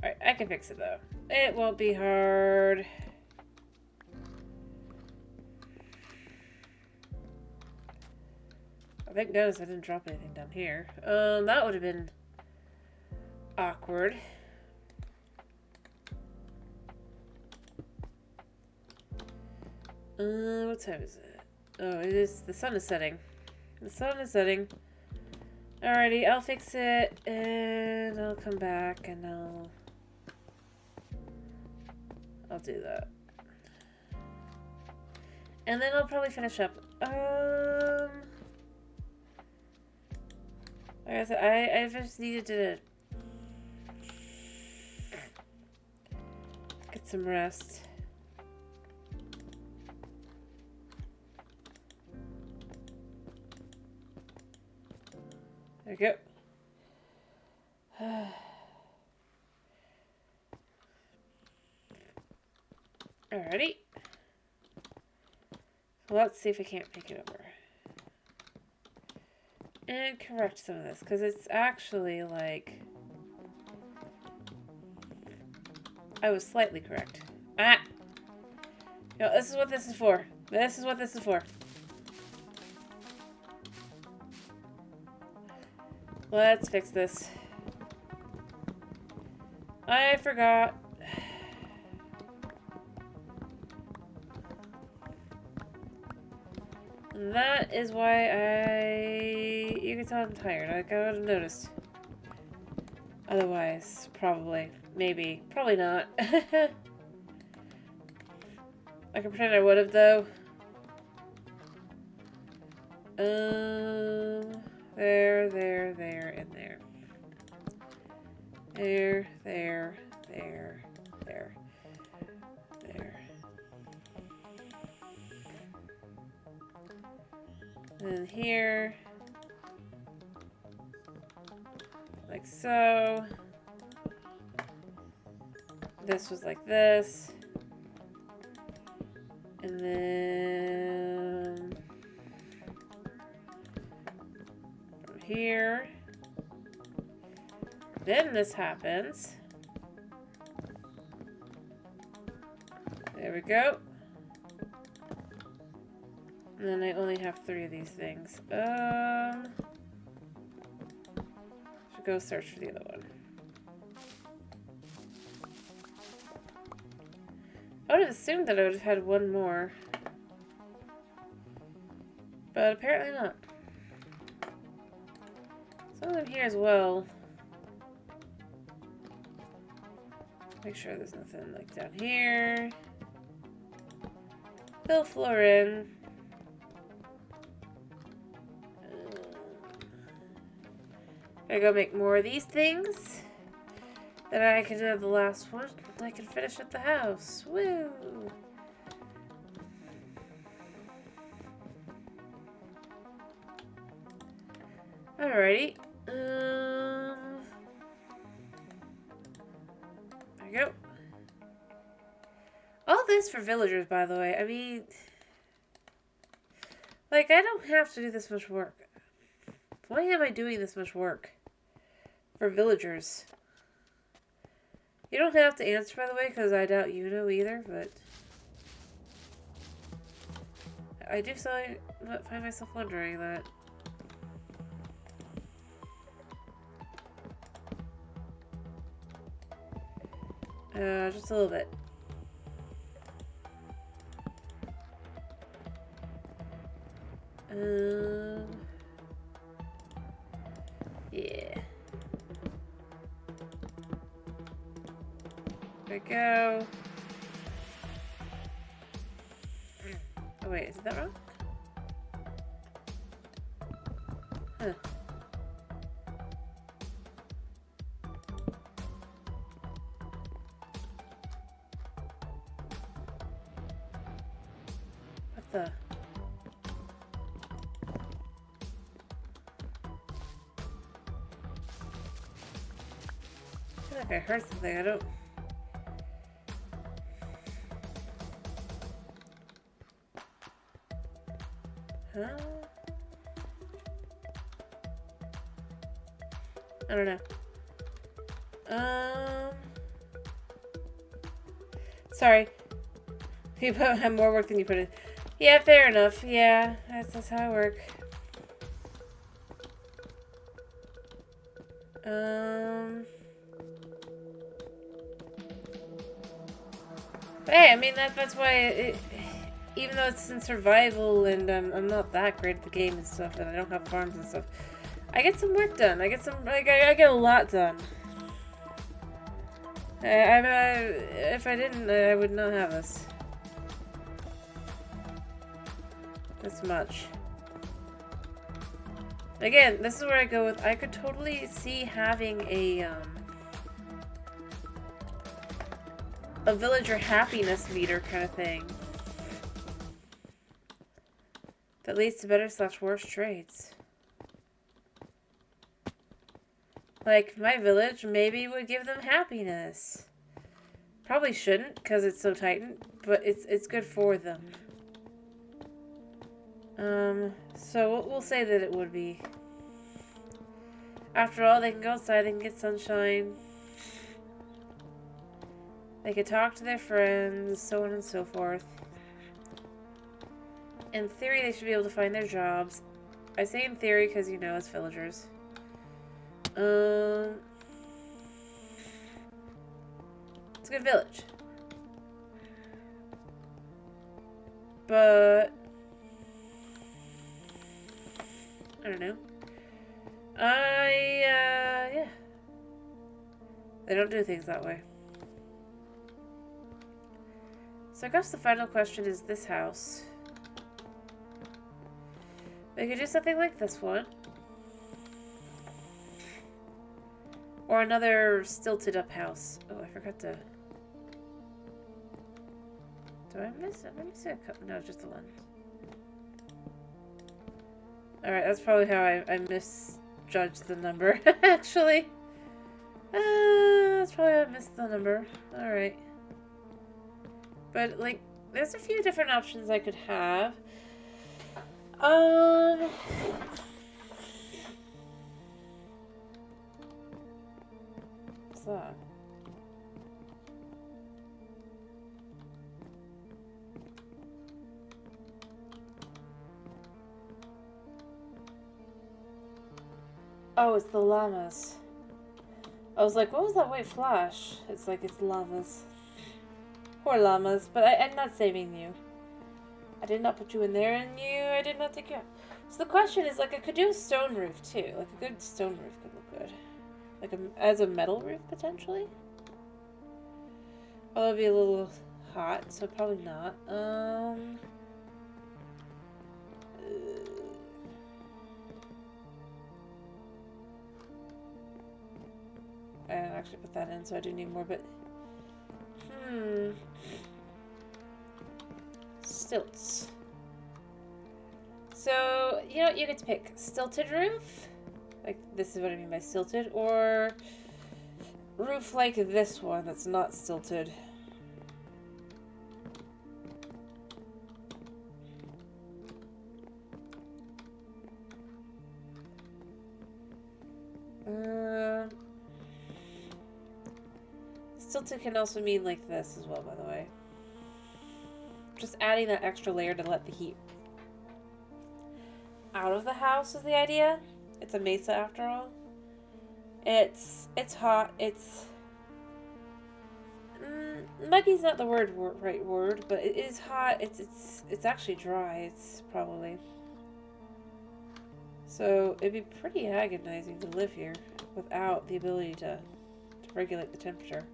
Alright, I can fix it though. It won't be hard. Thank goodness I didn't drop anything down here. That would have been awkward. What time is it? Oh, it is. The sun is setting. The sun is setting. Alrighty, I'll fix it, and I'll come back, and I'll do that. And then I'll probably finish up. Like I said, I just needed to get some rest. There we go. Alrighty. Let's see if I can't pick it over. And correct some of this, because it's actually like... I was slightly correct. Ah! No, this is what this is for. This is what this is for. Let's fix this. I forgot. That is why you can tell I'm tired. I would have noticed. Otherwise, probably. Maybe. Probably not. I can pretend I would have, though. There, and there. There. And here. Like so. This was like this. And then from here. Then this happens. There we go. And then I only have 3 of these things. Should go search for the other one. I would have assumed that I would have had one more. But apparently not. Some of them here as well. Make sure there's nothing like down here. Fill floor in. I go make more of these things. Then I can do the last one. I can finish at the house. Woo! Alrighty. There we go. All this for villagers, by the way. I mean, like, I don't have to do this much work. Why am I doing this much work for villagers? You don't have to answer, by the way, because I doubt you know either, but I do find myself wondering that. Just a little bit. Yeah. There we go. Oh wait, is that wrong? Huh. What the? I feel like I heard something. I don't. Huh? I don't know. Sorry. You have more work than you put in. Yeah, fair enough. Yeah, that's how I work. But hey, I mean that's why even though it's in survival and I'm not that great at the game and stuff, and I don't have farms and stuff, I get some work done. I get I get a lot done. If I didn't, I would not have this. This much. Again, this is where I go with, I could totally see having a villager happiness meter kind of thing. That leads to better / worse traits. Like, my village maybe would give them happiness. Probably shouldn't, because it's so tightened, but it's good for them. So we'll say that it would be. After all, they can go outside, they can get sunshine. They can talk to their friends, so on and so forth. In theory, they should be able to find their jobs. I say in theory because, you know, as villagers. It's a good village. But I don't know. Yeah. They don't do things that way. So I guess the final question is this house. We could do something like this one. Or another stilted up house. Oh, I forgot to... Do I miss it? Let me see a couple. No, just the one. Alright, that's probably how I misjudged the number, actually. That's probably how I missed the number. Alright. But, like, there's a few different options I could have. What's that? Oh, it's the llamas. I was like, what was that white flash? It's like, it's llamas. Poor llamas, but I'm not saving you. I did not put you in there, and I did not take you out. So the question is, like, I could do a stone roof, too. Like, a good stone roof could look good. Like, as a metal roof, potentially? Although it'd be a little hot, so probably not. I didn't actually put that in, so I do need more, but... Stilts. So, you know, you get to pick stilted roof. Like, this is what I mean by stilted. Or roof like this one that's not stilted. Stilted can also mean like this as well, by the way. Just adding that extra layer to let the heat out of the house is the idea. It's a mesa after all. It's hot. It's muggy's not the right word, but it is hot. It's actually dry. It's probably so it'd be pretty agonizing to live here without the ability to regulate the temperature.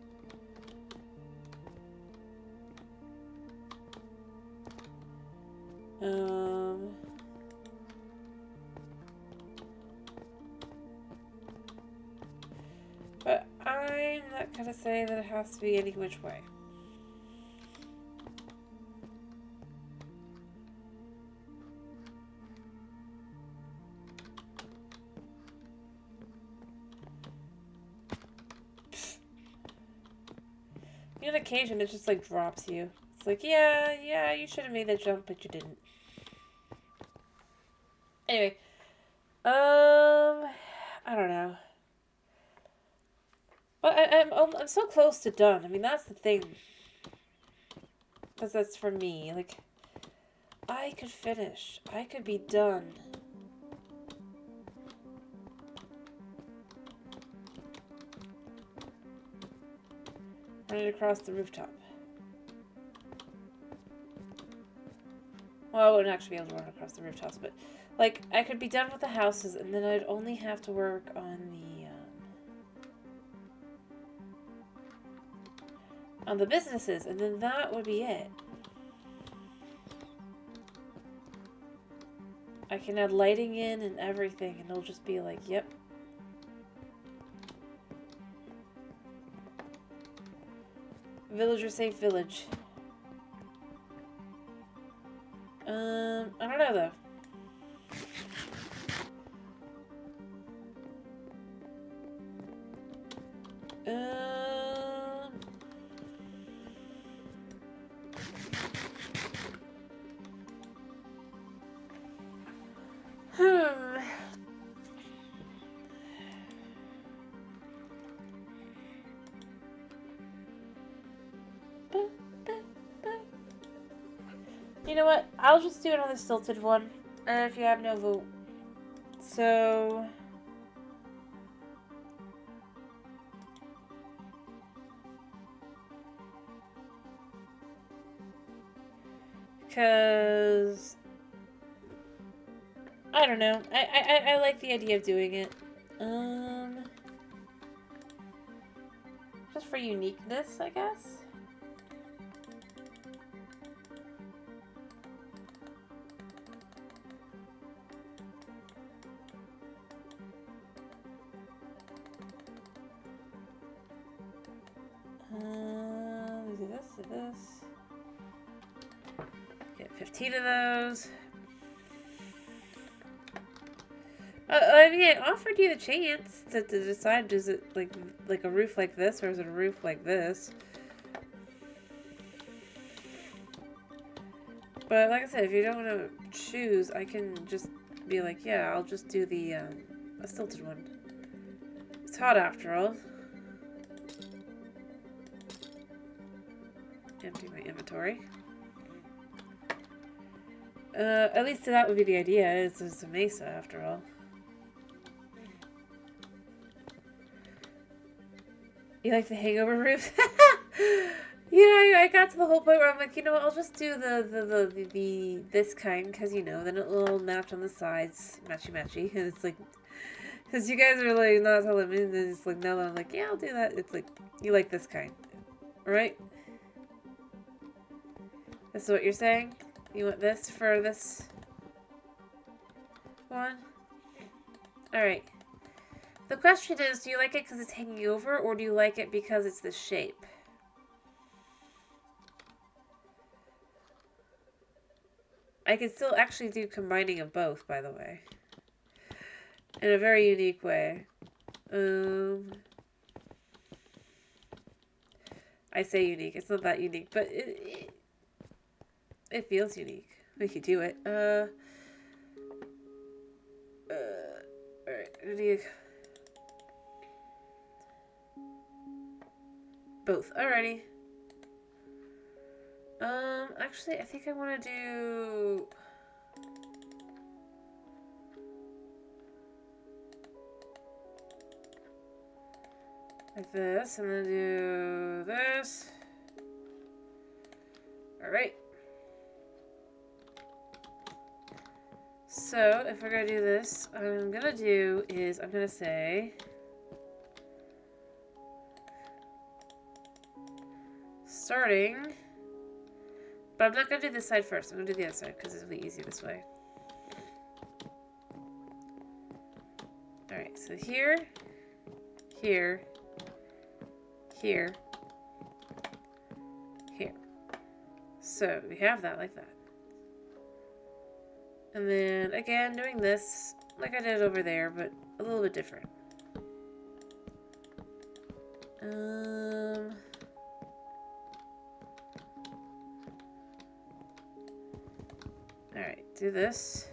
But I'm not gonna say that it has to be any which way. On occasion, it just like drops you. It's like, yeah, you should have made that jump, but you didn't. Anyway, I don't know. But I'm so close to done. I mean, that's the thing. Because that's for me. Like, I could finish. I could be done. Running across the rooftop. Well, I wouldn't actually be able to run across the rooftops, but like I could be done with the houses, and then I'd only have to work on the businesses, and then that would be it. I can add lighting in and everything, and it'll just be like, yep. Villager safe village. I don't know though. You know what? I'll just do another stilted one. If you have no vote. So... Because I don't know. I like the idea of doing it. Just for uniqueness, I guess. Do this, do this. Get 15 of those. I mean, I offered you the chance to decide, is it like a roof like this, or is it a roof like this? But like I said, if you don't want to choose, I can just be like, yeah, I'll just do the a stilted one. It's hot after all. Empty my inventory. At least that would be the idea. It's a mesa after all. You like the hangover roof? Yeah, I got to the whole point where I'm like, you know what, I'll just do the this kind, because, you know, then it'll match on the sides, matchy, and it's like, because you guys are like, not telling me, and then it's like, now that I'm like, yeah, I'll do that, it's like, you like this kind, right? This is what you're saying? You want this for this one? Alright. The question is, do you like it because it's hanging over, or do you like it because it's this shape? I can still actually do combining of both, by the way. In a very unique way. I say unique. It's not that unique, but it feels unique. We could do it. Alright. I need both. Alrighty. Actually, I think I want to do... like this, and then do this. Alright. So, if we're going to do this, what I'm going to do is, I'm going to say... starting... But I'm not going to do this side first. I'm going to do the other side because it'll be easier this way. Alright, so here, here, here, here. So we have that like that. And then again, doing this like I did over there, but a little bit different. Alright, do this.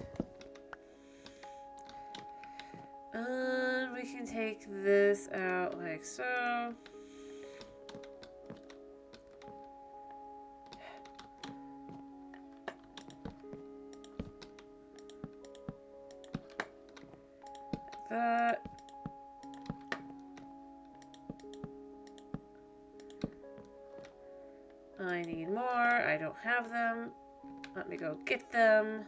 We can take this out like so. Like that. I need more. I don't have them. Let me go get them.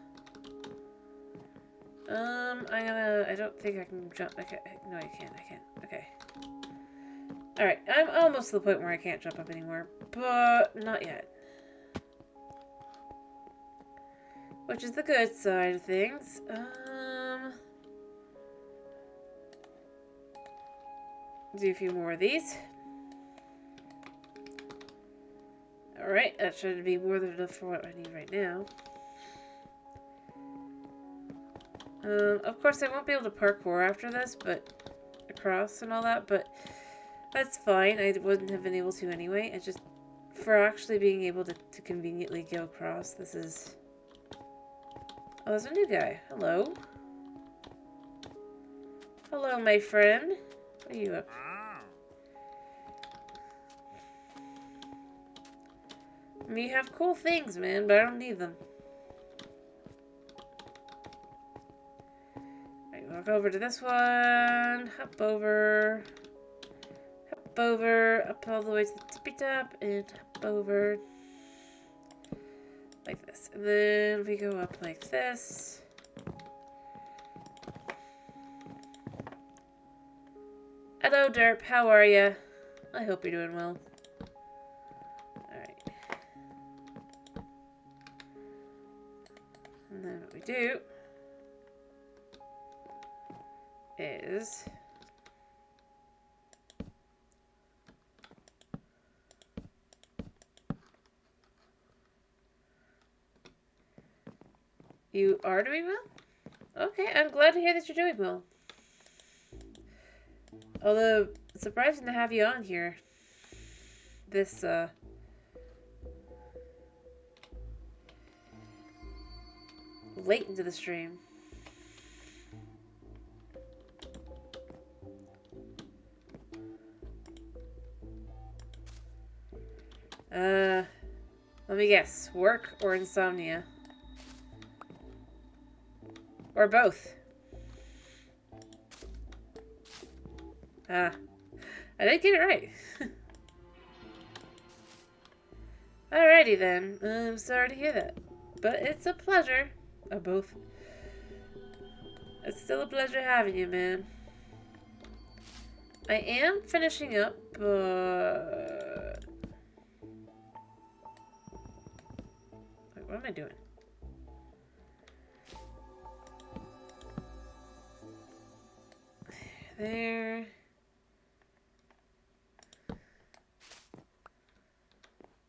I don't think I can jump. Okay, no, I can't. Okay. Alright, I'm almost to the point where I can't jump up anymore, but not yet. Which is the good side of things. Do a few more of these. Alright, that should be more than enough for what I need right now. Of course, I won't be able to parkour after this, but across and all that, but that's fine. I wouldn't have been able to anyway. It's just for actually being able to conveniently go across. This is... oh, there's a new guy. Hello. Hello, my friend. What are you up to? I mean, you have cool things, man, but I don't need them. Walk over to this one, hop over, up all the way to the tippy top, and hop over. Like this. And then we go up like this. Hello, Derp. How are you? I hope you're doing well. Alright. And then what we do is you are doing well? Okay, I'm glad to hear that you're doing well. Although, it's surprising to have you on here. This, late into the stream. Let me guess. Work or insomnia? Or both? I didn't get it right. Alrighty then. I'm sorry to hear that. But it's a pleasure. Or both. It's still a pleasure having you, man. I am finishing up, but... Wait, what am I doing? There.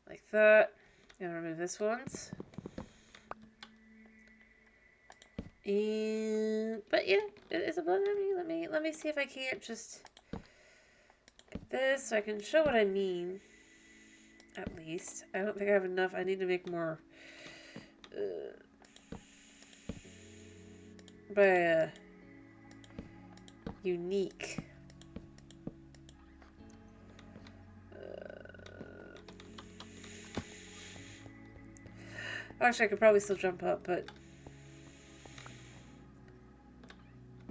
Like that. Gonna remove this once. And but yeah, it's a pleasure. Let me see if I can't just get this so I can show what I mean. At least. I don't think I have enough. I need to make more unique. Actually, I could probably still jump up, but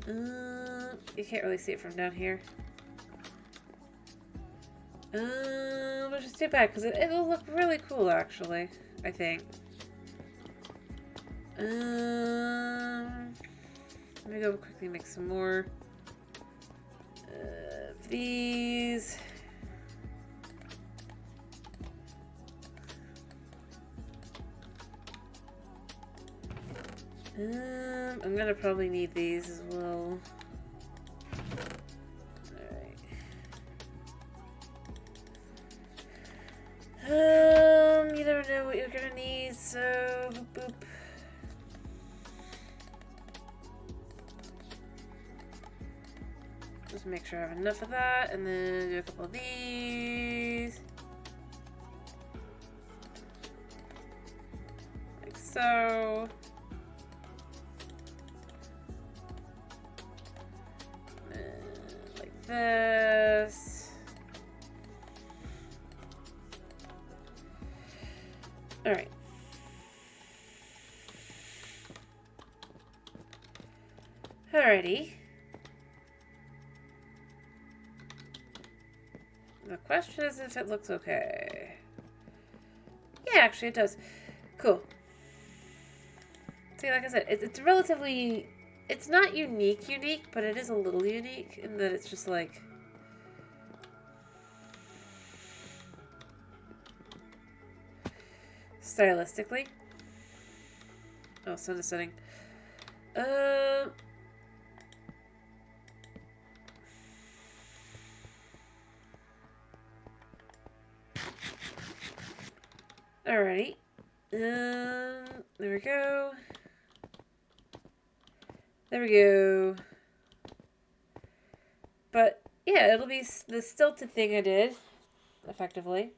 you can't really see it from down here. Which is too bad because it'll look really cool, actually. I think. Let me go quickly make some more of these. I'm gonna probably need these as well. Alright. You never know what you're gonna need, so boop boop. Just make sure I have enough of that, and then do a couple of these. Like so. Like this. Alright. Alrighty. The question is if it looks okay. Yeah, actually it does. Cool. See, like I said, it's relatively... It's not unique, but it is a little unique in that it's just like... Stylistically. Oh, sun is setting. Alrighty. There we go. There we go. But, yeah, it'll be the stilted thing I did, effectively,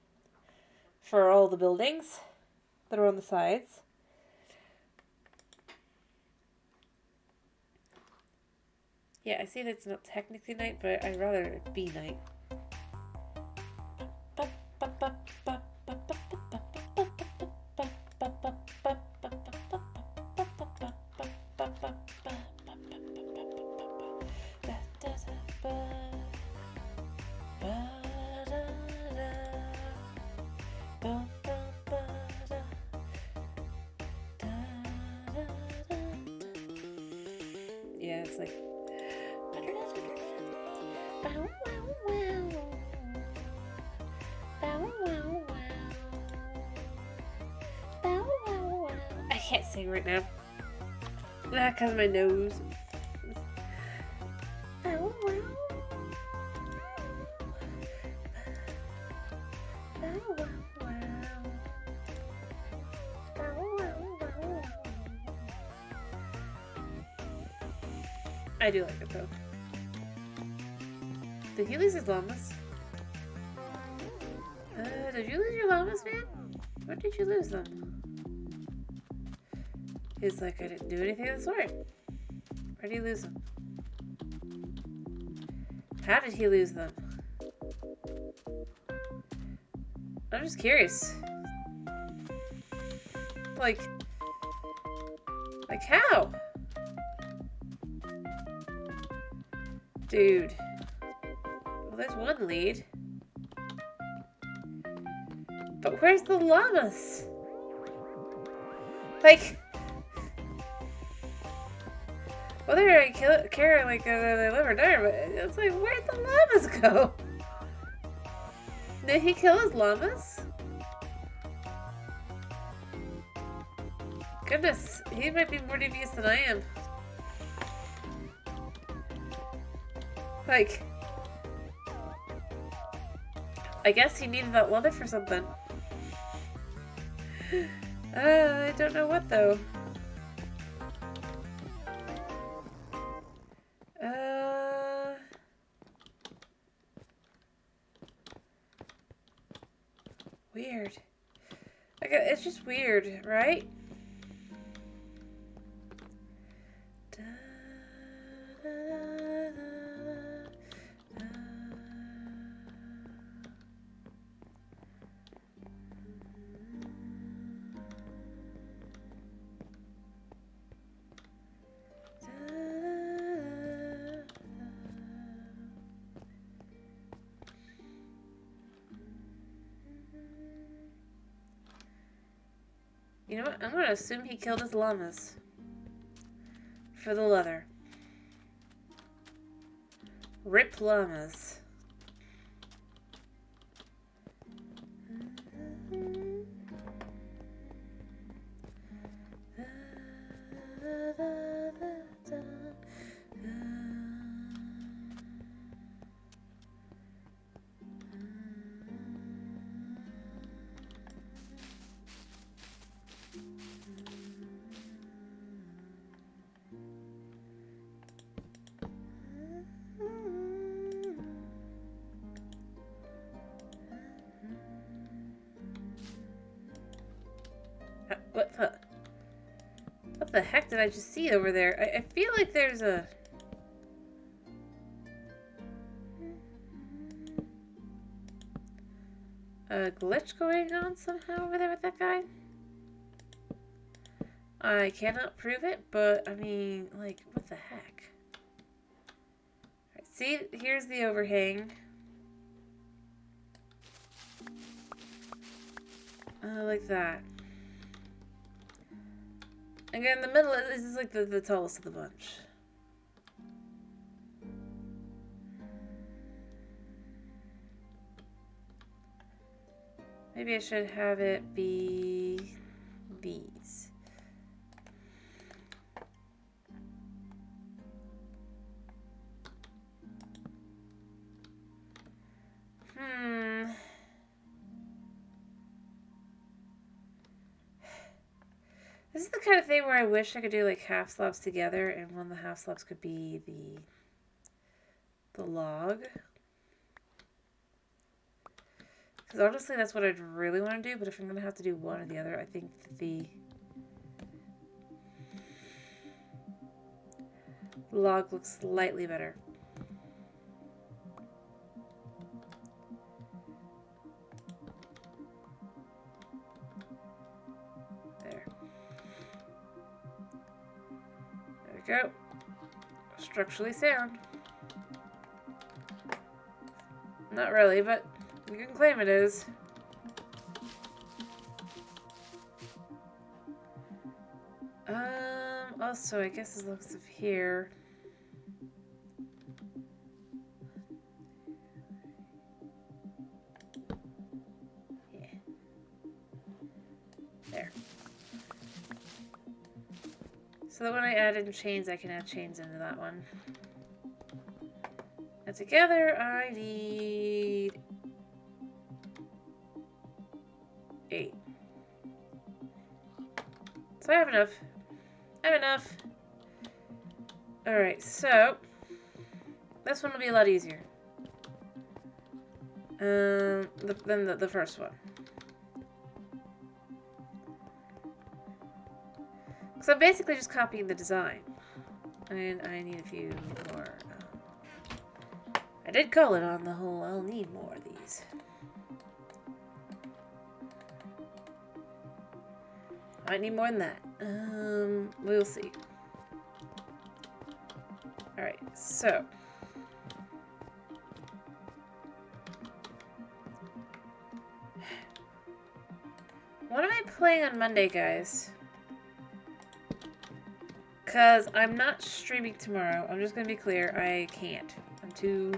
for all the buildings that are on the sides. Yeah, I see that it's not technically night, but I'd rather it be night. looks like. Bow, wow, wow. Bow, wow, wow. Bow, wow, wow. I can't sing right now. Because of my nose. Bow, wow. Bow, wow, wow. Bow, wow, wow. I do like it though. Did he lose his llamas? Did you lose your llamas, man? Where did you lose them? He's like, I didn't do anything of the sort. Where did he lose them? How did he lose them? I'm just curious. Like how? Dude. Well, there's one lead. But where's the llamas? Like, well, they're gonna care like they live or die, but it's like, where'd the llamas go? Did he kill his llamas? Goodness, he might be more devious than I am. Like, I guess he needed that leather for something. I don't know what though. Weird. Like, it's just weird, right? You know what? I'm gonna assume he killed his llamas. For the leather. Rip llamas. What the heck did I just see over there? I feel like there's a glitch going on somehow over there with that guy. I cannot prove it, but I mean, like, what the heck? Alright, see, here's the overhang. Like that. Again, the middle is like the tallest of the bunch. Maybe I should have it be these. This is the kind of thing where I wish I could do like half slabs together, and one of the half slabs could be the log. Because honestly, that's what I'd really want to do, but if I'm going to have to do one or the other, I think the log looks slightly better. There. There we go. Structurally sound. Not really, but you can claim it is. Also, I guess as long as it's here. So that when I add in chains, I can add chains into that one. And together, I need 8. So I have enough. I have enough. Alright, so this one will be a lot easier than the first one. Because I'm basically just copying the design. And I need a few more. I did call it on the whole, I'll need more of these. I might need more than that. We'll see. Alright, so. What am I playing on Monday, guys? Because I'm not streaming tomorrow. I'm just going to be clear. I can't. I'm too...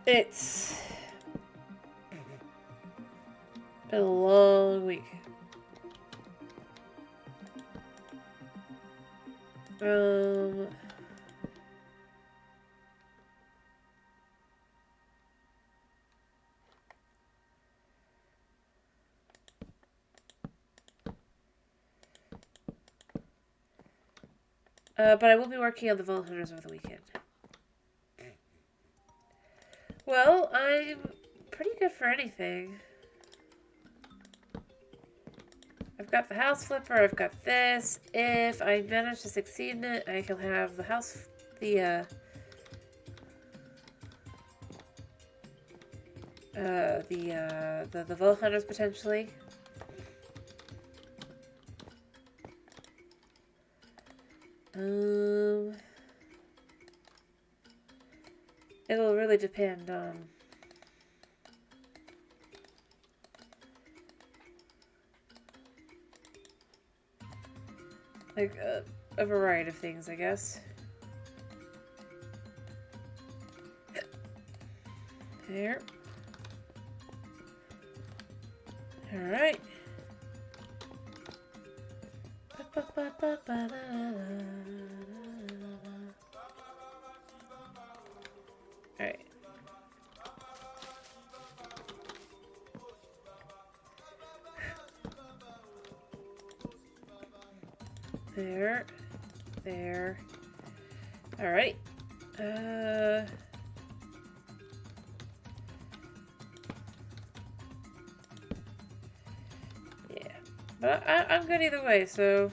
It's been a long week. But I will be working on the Vault Hunters over the weekend. Well, I'm pretty good for anything. I've got the house flipper, I've got this. If I manage to succeed in it, I can have the house, the Vault Hunters potentially. It'll really depend on like a variety of things, I guess. There. All right. Alright. There. There. Alright. Yeah. But I'm good either way, so...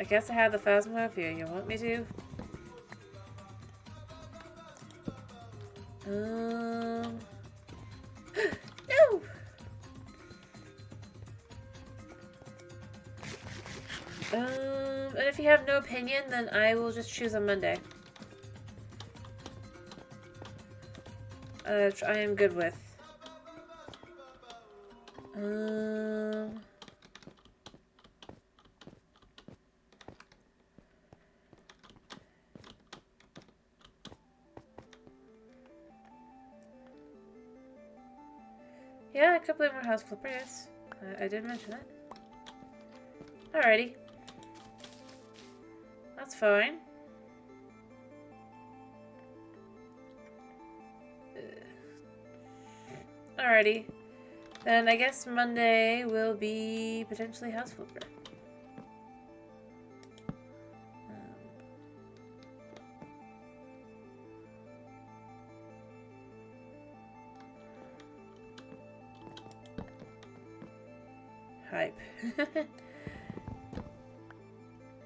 I guess I have the Phasmophobia. You want me to? No! And if you have no opinion, then I will just choose on Monday. Which I am good with. Yeah, I could play more House Flipper, yes. I did mention that. Alrighty. That's fine. Alrighty. Then I guess Monday will be potentially House Flipper. Hype.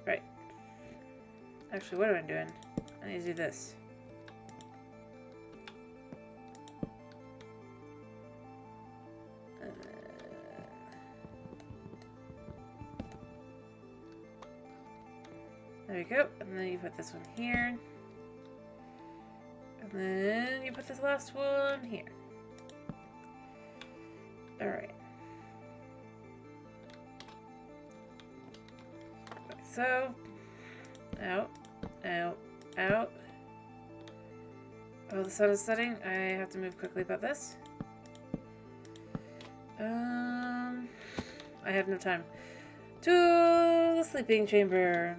Right. Actually, what am I doing? I need to do this. There we go. And then you put this one here. And then you put this last one here. Alright. So, out, out, out. Oh, the sun is setting. I have to move quickly about this. I have no time. To the sleeping chamber.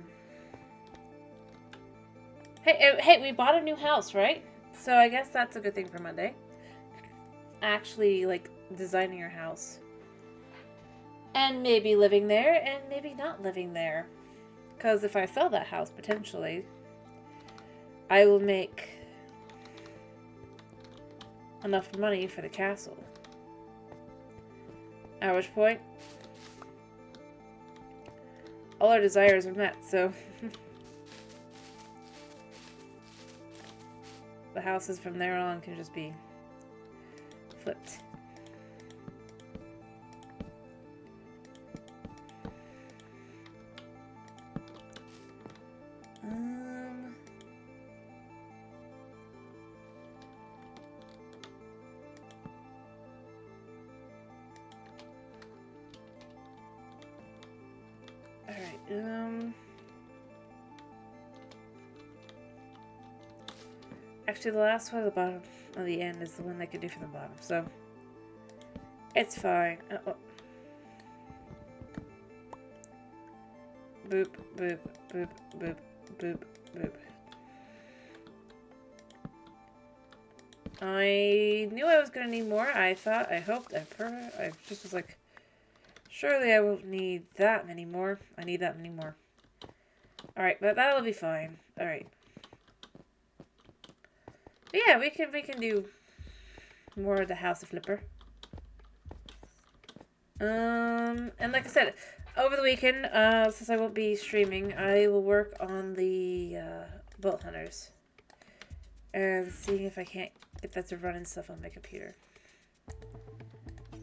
Hey, we bought a new house, right? So I guess that's a good thing for Monday. Actually, like, designing your house. And maybe living there, and maybe not living there. Because if I sell that house, potentially, I will make enough money for the castle. At which point, all our desires are met, so the houses from there on can just be flipped. Actually, the last one at the bottom of the end is the one I could do from the bottom, so it's fine. Boop, boop, boop, boop, boop, boop. I knew I was gonna need more. I thought, I hoped, I just was like, surely I won't need that many more. I need that many more. Alright, but that'll be fine. Alright. Yeah, we can do more of the House of Flipper. And like I said, over the weekend, since I won't be streaming, I will work on the Bolt Hunters. And seeing if I can't get that to run and stuff on my computer.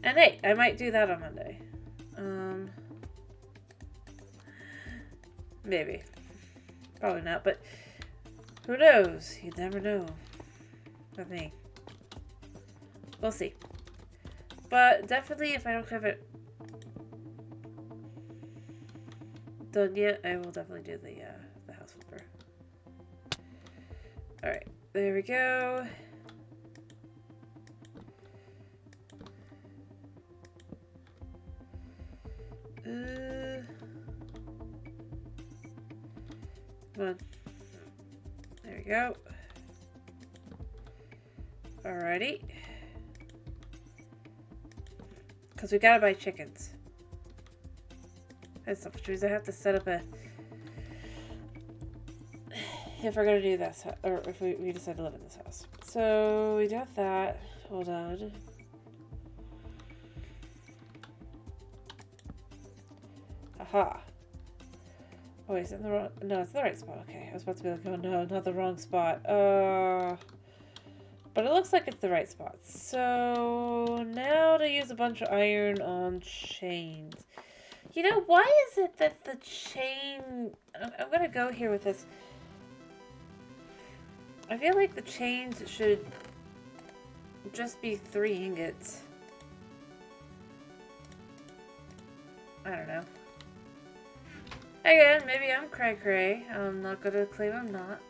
And hey, I might do that on Monday. Maybe. Probably not, but who knows? You never know. With me. We'll see. But definitely, if I don't have it done yet, I will definitely do the House Flipper. Alright, there we go. Come on. There we go. Alrighty. Because we gotta buy chickens. That's stuff, which means I have to set up a... If we're gonna do this, or if we decide to live in this house. So, we got that. Hold on. Aha. Oh, wait, is it in the wrong... No, it's in the right spot. Okay, I was about to be like, oh no, not the wrong spot. But it looks like it's the right spot. So, now to use a bunch of iron on chains. You know, why is it that the chain... I'm gonna go here with this. I feel like the chains should just be 3 ingots. I don't know. Again, maybe I'm cray-cray. I'm not gonna claim I'm not.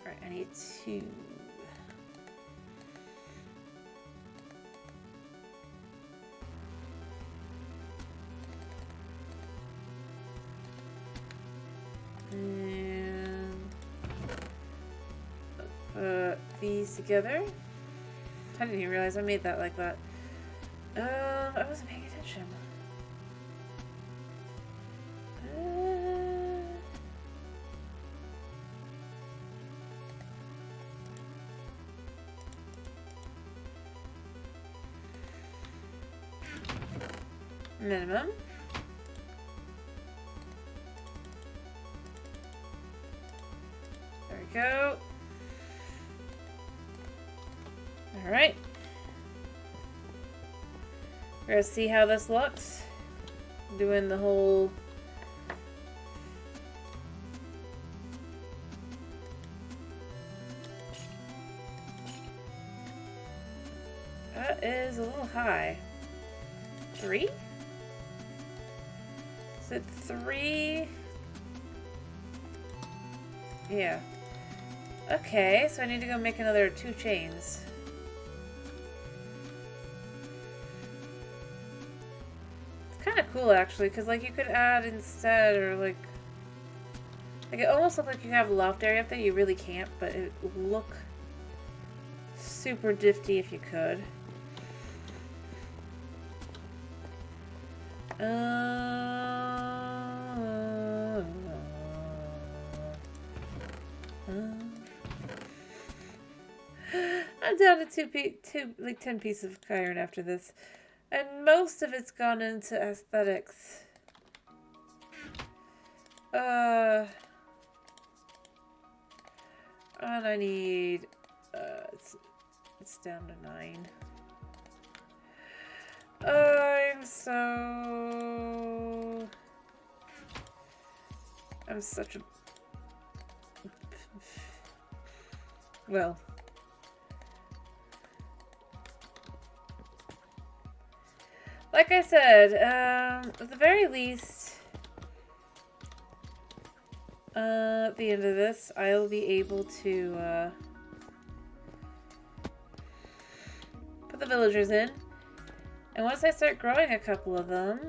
Alright, I need 2. And put these together. I didn't even realize I made that like that. I wasn't paying attention. Minimum. There we go. Alright. We're gonna see how this looks. Doing the whole... That is a little high. 3? Is it 3? Yeah. Okay, so I need to go make another 2 chains. It's kind of cool, actually, because, like, you could add instead, or, like, it almost looks like you have a loft area up there. You really can't, but it would look super difty if you could. I'm down to like 10 pieces of iron after this, and most of it's gone into aesthetics. And I need it's down to 9. I'm such a well. Like I said, at the very least, at the end of this, I'll be able to put the villagers in. And once I start growing a couple of them,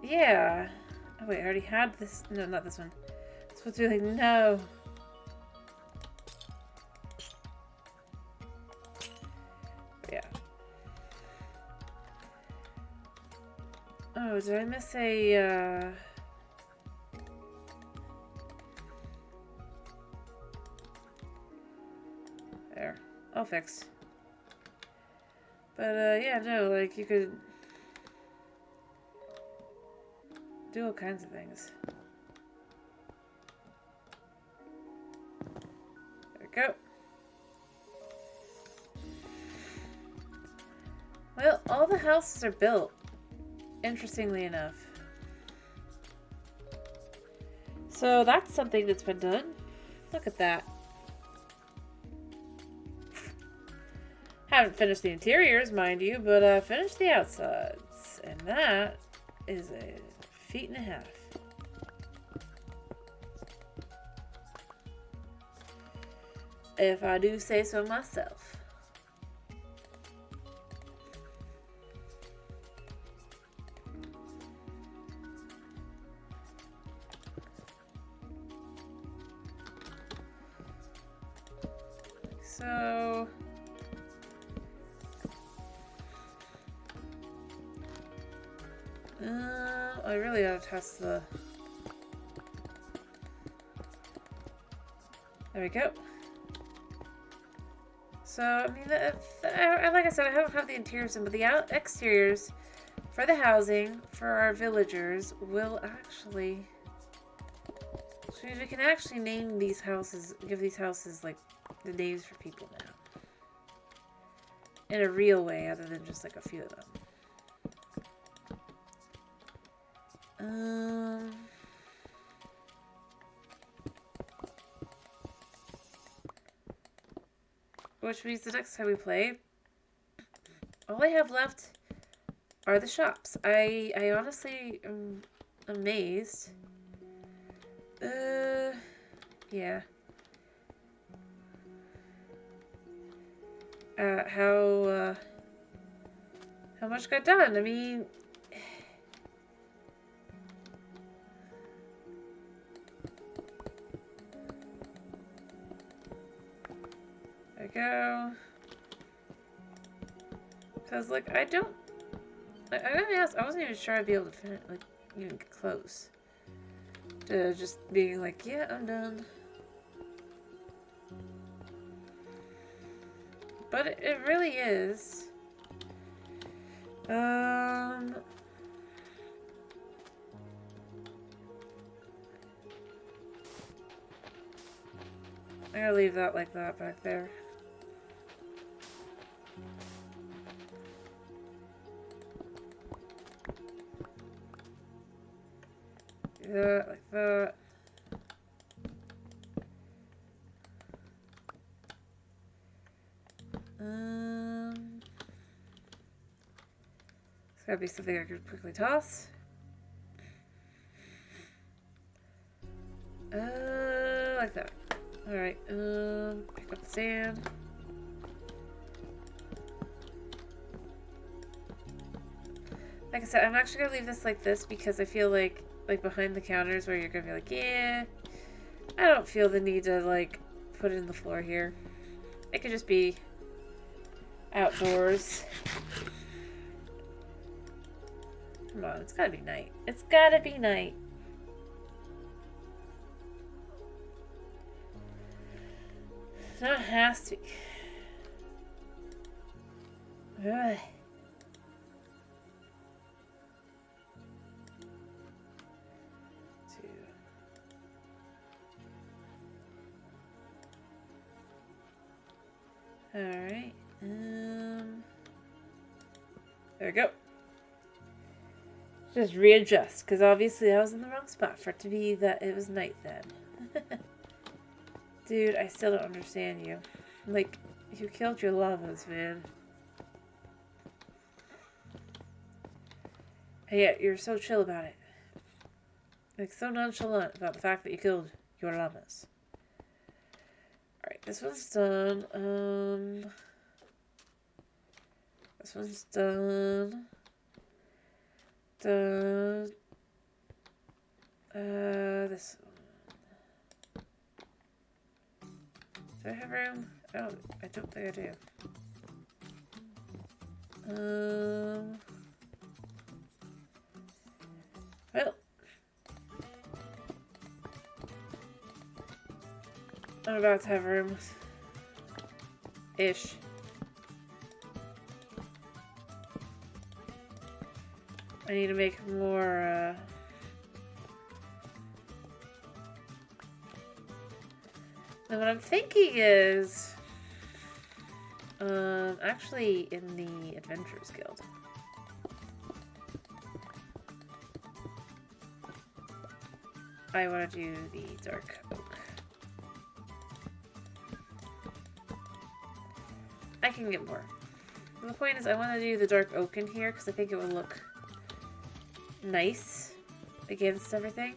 yeah. Oh wait, I already had this. No, not this one. It's supposed to be like, no. Yeah. Oh, did I miss a, There. All fixed. But, yeah, no, like, you could do all kinds of things. There we go. Well, all the houses are built, interestingly enough. So that's something that's been done. Look at that. Haven't finished the interiors, mind you, but finished the outsides. And that is a feat and a half. If I do say so myself. So I really ought to test the... There we go. So, I mean, like I said, I don't have the interiors in, but the exteriors for the housing for our villagers will actually... So we can actually name these houses, give these houses, like, the names for people now. In a real way, other than just, like, a few of them. Which means the next time we play, all I have left are the shops. I honestly am amazed. Yeah. How much got done? I mean... There we go. Because, like, I gotta be honest, I wasn't even sure I'd be able to finish, like, even get close to just being like, yeah, I'm done. But it really is. I'm gonna leave that like that back there. Do that like that. It's gotta be something I could quickly toss. Like that. Alright, pick up the sand. Like I said, I'm actually gonna leave this like this because I feel like behind the counters where you're gonna be like, yeah, I don't feel the need to like put it in the floor here. It could just be outdoors. Come on, it's gotta be night. It's gotta be night. No, it has to be. Ugh. Alright. There we go. Just readjust, because obviously I was in the wrong spot for it to be that it was night then. Dude, I still don't understand you. Like, you killed your llamas, man. And yet, you're so chill about it. Like, so nonchalant about the fact that you killed your llamas. Alright, this one's done. This one's done. This one. Do I have room? I don't think I do. Well. I'm about to have room. Ish. I need to make more, Now what I'm thinking is, actually in the Adventurers Guild. I want to do the dark oak. I can get more. The point is I want to do the dark oak in here because I think it would look nice against everything.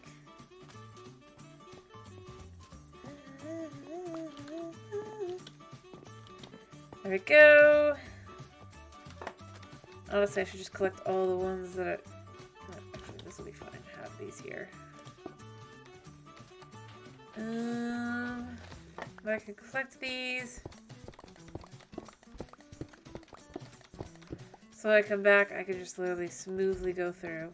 There we go. Honestly, I should just collect all the ones that are... Oh, actually, this will be fine. Have these here. But I can collect these. So when I come back, I can just literally smoothly go through.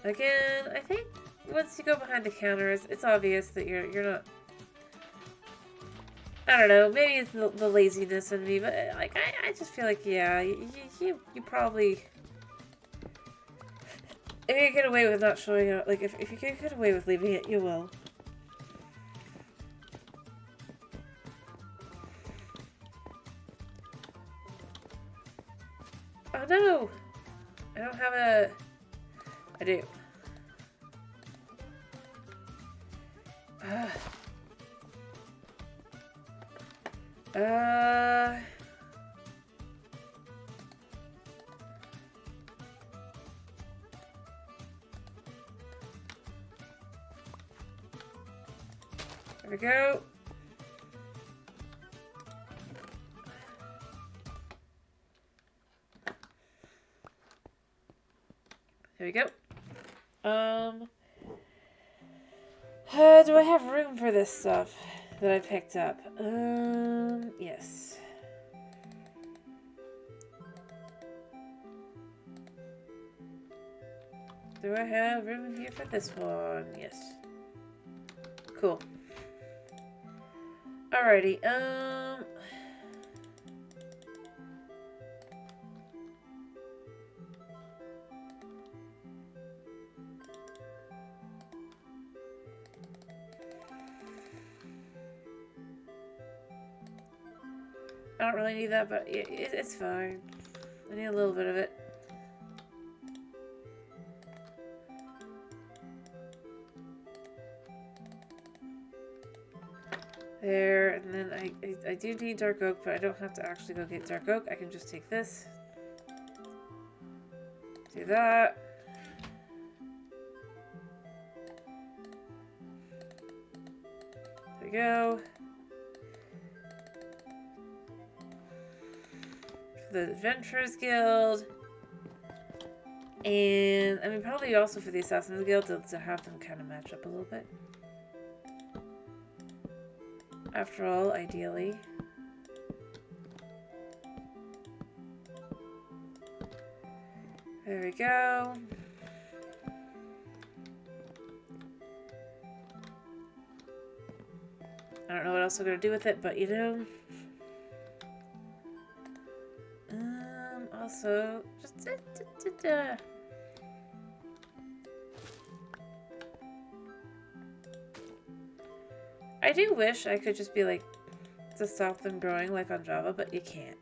Again, I think once you go behind the counters, it's obvious that you're not. I don't know. Maybe it's the laziness in me, but like I just feel like yeah, you probably. If you get away with not showing it, like if you can get away with leaving it, you will. Oh no! I don't have a... I do. There we go. There we go. Do I have room for this stuff that I picked up? Yes. Do I have room here for this one? Yes. Cool. Alrighty, I don't really need that, but it's fine. I need a little bit of it. There, and then I do need dark oak, but I don't have to actually go get dark oak. I can just take this. Do that. There we go. For the Adventurers Guild. And, I mean, probably also for the Assassins Guild to have them kind of match up a little bit. After all, ideally. There we go. I don't know what else I'm going to do with it, but you know. Also, just I do wish I could just be like to stop them growing like on Java, but you can't.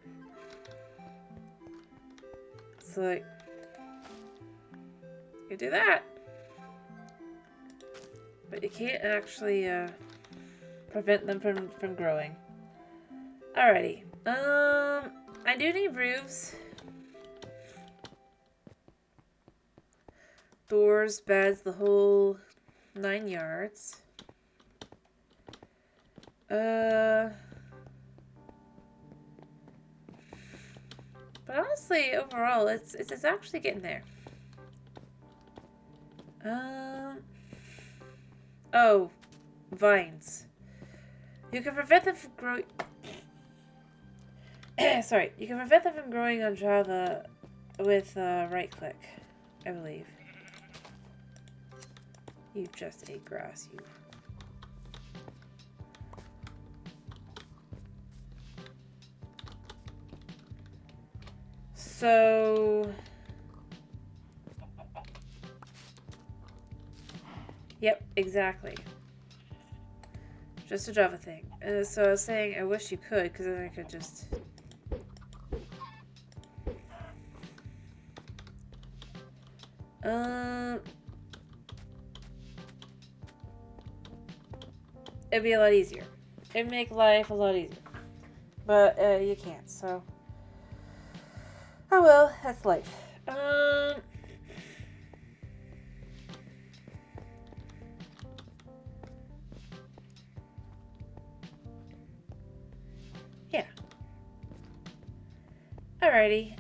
So like you do that, but you can't actually prevent them from growing. Alrighty. I do need roofs. Doors, beds, the whole 9 yards. But honestly, overall, it's actually getting there. Oh, vines. You can prevent them from growing. Sorry, you can prevent them from growing on Java with right click, I believe. You just ate grass, you. So, yep, exactly. Just a Java thing. So I was saying I wish you could, because then I could just... It'd be a lot easier. It'd make life a lot easier. But you can't, so... Oh well, that's life. Yeah. Alrighty.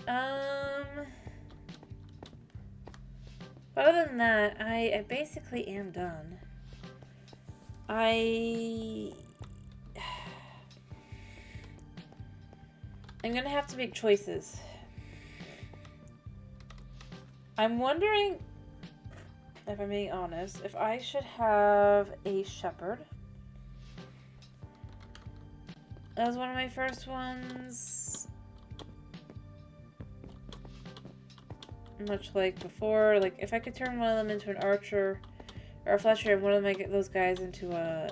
But other than that, I basically am done. I'm gonna have to make choices. I'm wondering, if I'm being honest, if I should have a shepherd. That was one of my first ones. Much like before, like if I could turn one of them into an archer or a fletcher, and one of them I get those guys into a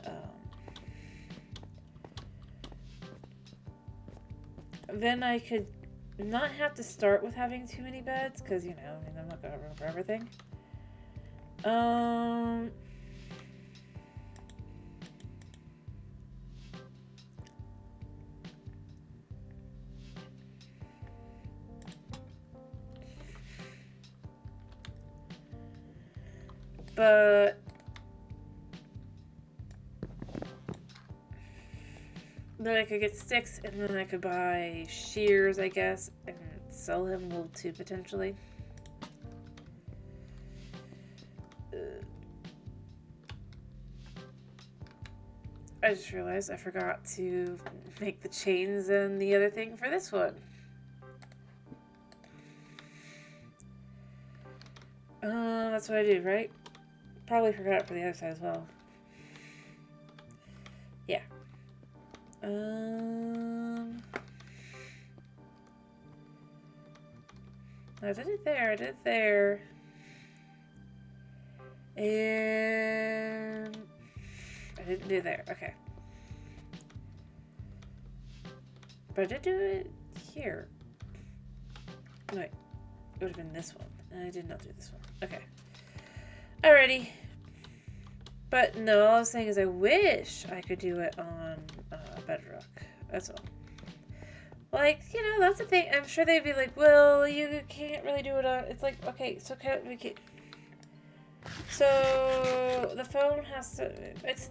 then I could not have to start with having too many beds, because, you know, I mean, I'm not going to run for everything. But then I could get sticks, and then I could buy shears, I guess, and sell him wool too, potentially. I just realized I forgot to make the chains and the other thing for this one. That's what I did, right? Probably forgot it for the other side as well. Yeah. I did it there, I did it there. And I didn't do there, okay. But I did do it here. Wait, it would have been this one. And I did not do this one. Okay. Alrighty. But no, all I was saying is I wish I could do it on Bedrock. That's all. Like, you know, that's the thing. I'm sure they'd be like, well, you can't really do it on... It's like, okay, so we can't... So, the phone has to...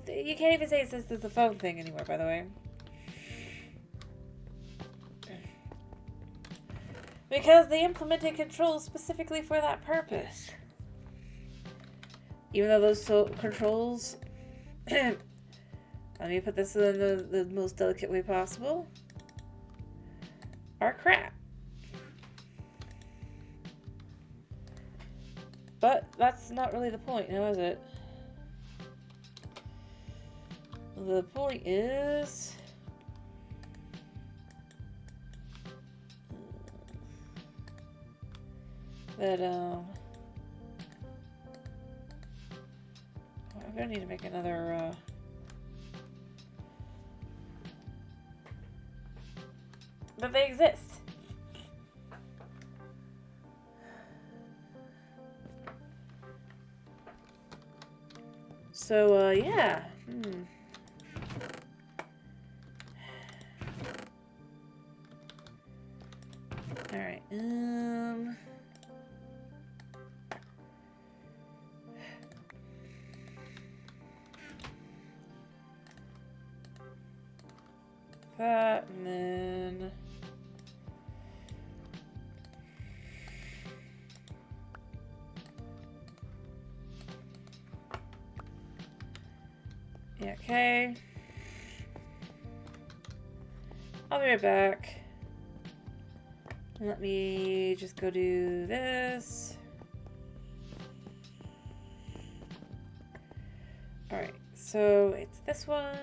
You can't even say this is the phone thing anymore, by the way. Because they implemented controls specifically for that purpose. Even though those controls... Let me put this in the most delicate way possible. Are crap. But that's not really the point, now is it? The point is... that, I'm gonna need to make another, but they exist. So, yeah. Alright, that, and then... Yeah, okay. I'll be right back. Let me just go do this. Alright, so it's this one.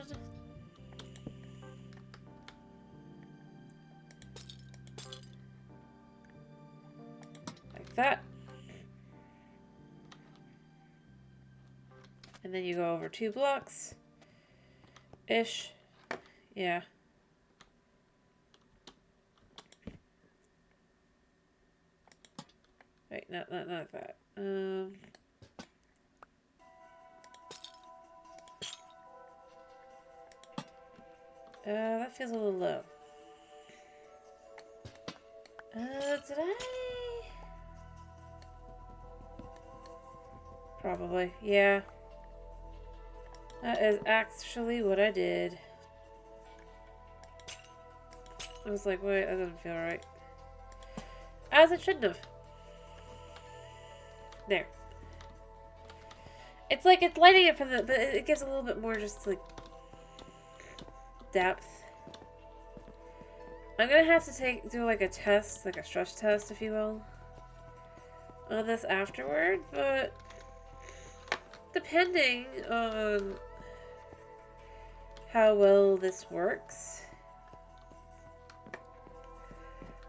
Like that. And then you go over 2 blocks. Ish. Yeah. Wait, not that. That feels a little low. Did I? Probably, yeah. That is actually what I did. I was like, wait, that doesn't feel right. As it shouldn't have. There. It's like it's lighting it from the, but it gives a little bit more just like depth. I'm gonna have to do like a test, like a stretch test, if you will, on this afterward, but depending on how well this works.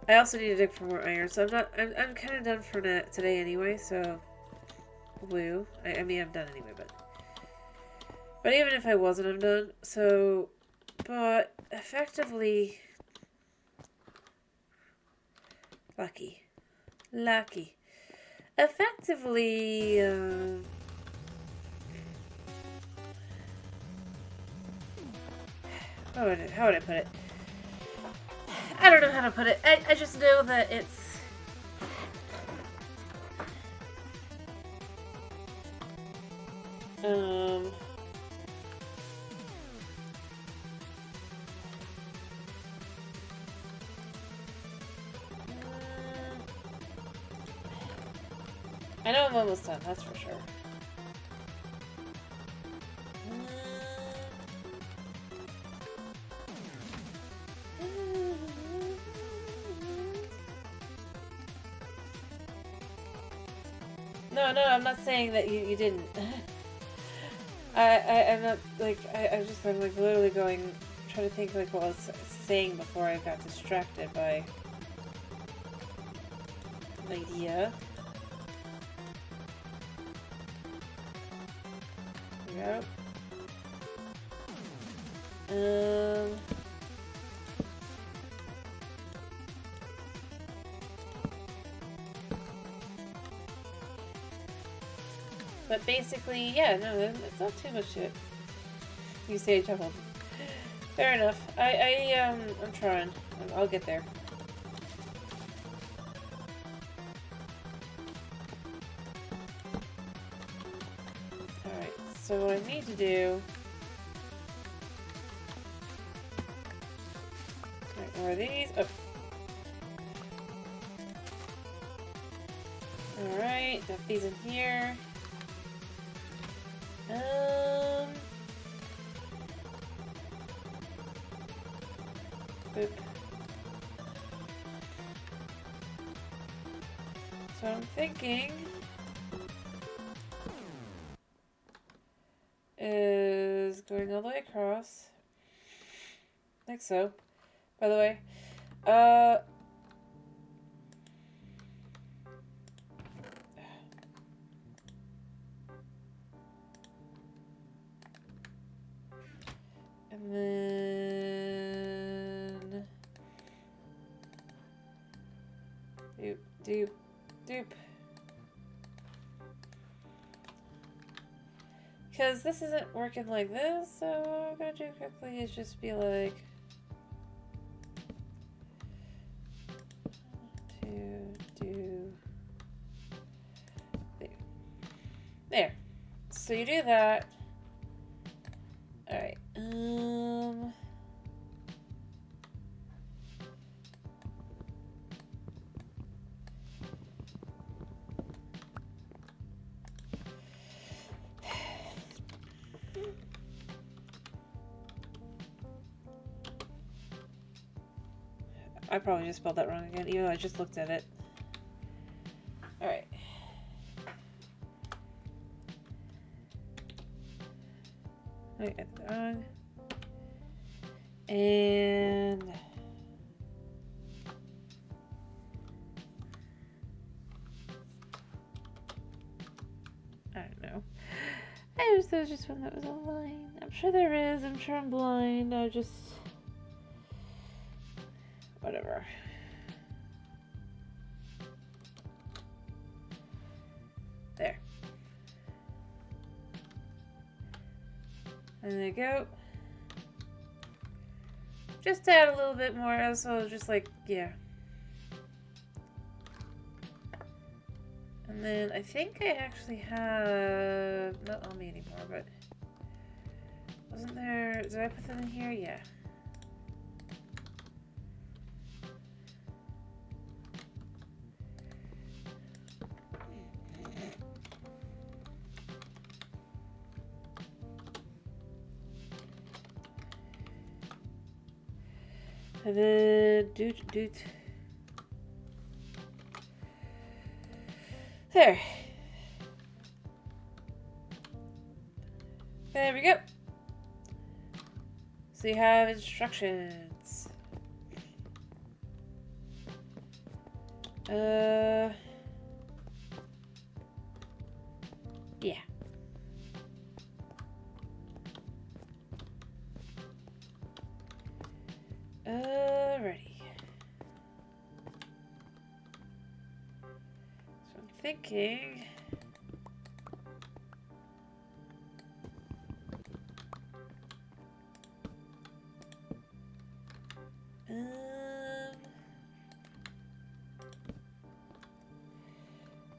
I also need to dig for more iron, so I'm kind of done for today anyway, so woo. I mean, I'm done anyway, but even if I wasn't, I'm done. So, but effectively, lucky. Effectively, how would I put it? I don't know how to put it. I just know that it's... I know I'm almost done, that's for sure. No, I'm not saying that you didn't. I'm not, like, I've just been, like, literally trying to think, like, what I was saying before I got distracted by an idea. There we go. But basically, yeah, no, it's not too much to it. You say I chuckled. Fair enough. I'm trying. I'll get there. Alright, so what I need to do... Alright, where are these? Oh. Alright, got these in here. Boop. So I'm thinking is going all the way across, like so. By the way, and then doop, doop, doop. Because this isn't working like this, so what I'm gonna do quickly is just be like 1, 2, do there. So you do that. All right. I probably just spelled that wrong again, even though I just looked at it. Alright. I got that wrong. And... I don't know. I wish there was just one that was online. I'm sure there is. I'm sure I'm blind. I just... Whatever. There. And there you go. Just add a little bit more, so just like, yeah. And then I think I actually have, not on me anymore, but wasn't there, did I put that in here? Yeah. And then doot. There. There we go. So you have instructions. Yeah. Alrighty. So I'm thinking...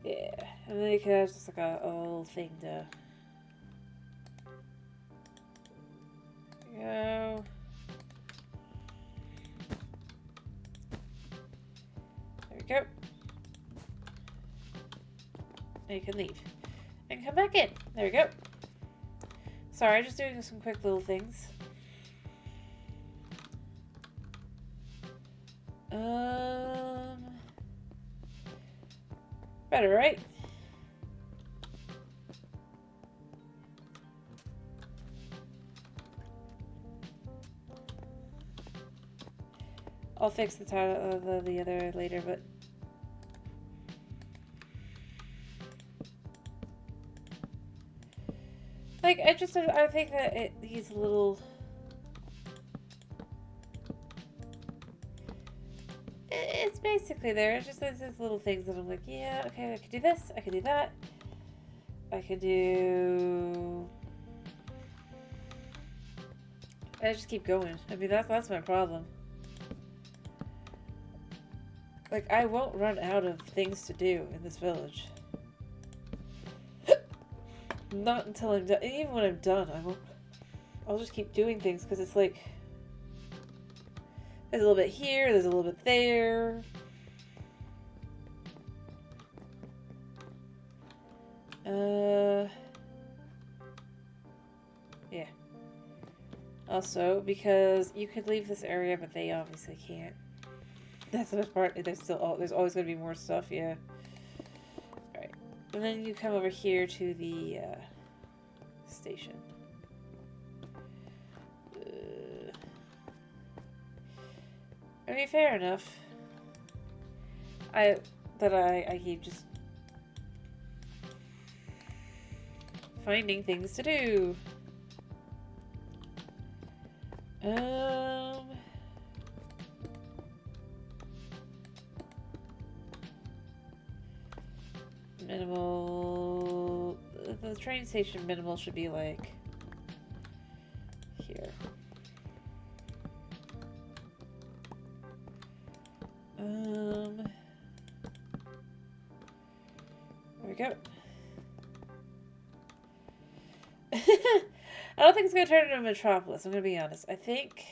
yeah, and then you can have just like a little thing to... Go. There we go. And you can leave. And come back in. There we go. Sorry, just doing some quick little things. Better, right? I'll fix the title of the other later, but... Like, I think that he's a little... It's basically there. It's just these little things that I'm like, yeah, okay, I could do this, I could do that. I could do... I just keep going. I mean, that's my problem. Like, I won't run out of things to do in this village. Not until I'm done. Even when I'm done, I won't. I'll just keep doing things because it's like there's a little bit here, there's a little bit there. Yeah. Also, because you could leave this area, but they obviously can't. That's the best part. There's always going to be more stuff. Yeah. All right, and then you come over here to the station. I mean, fair enough. I keep just finding things to do. Minimal. The train station minimal should be like here. There we go. I don't think it's gonna turn into a metropolis. I'm gonna be honest. I think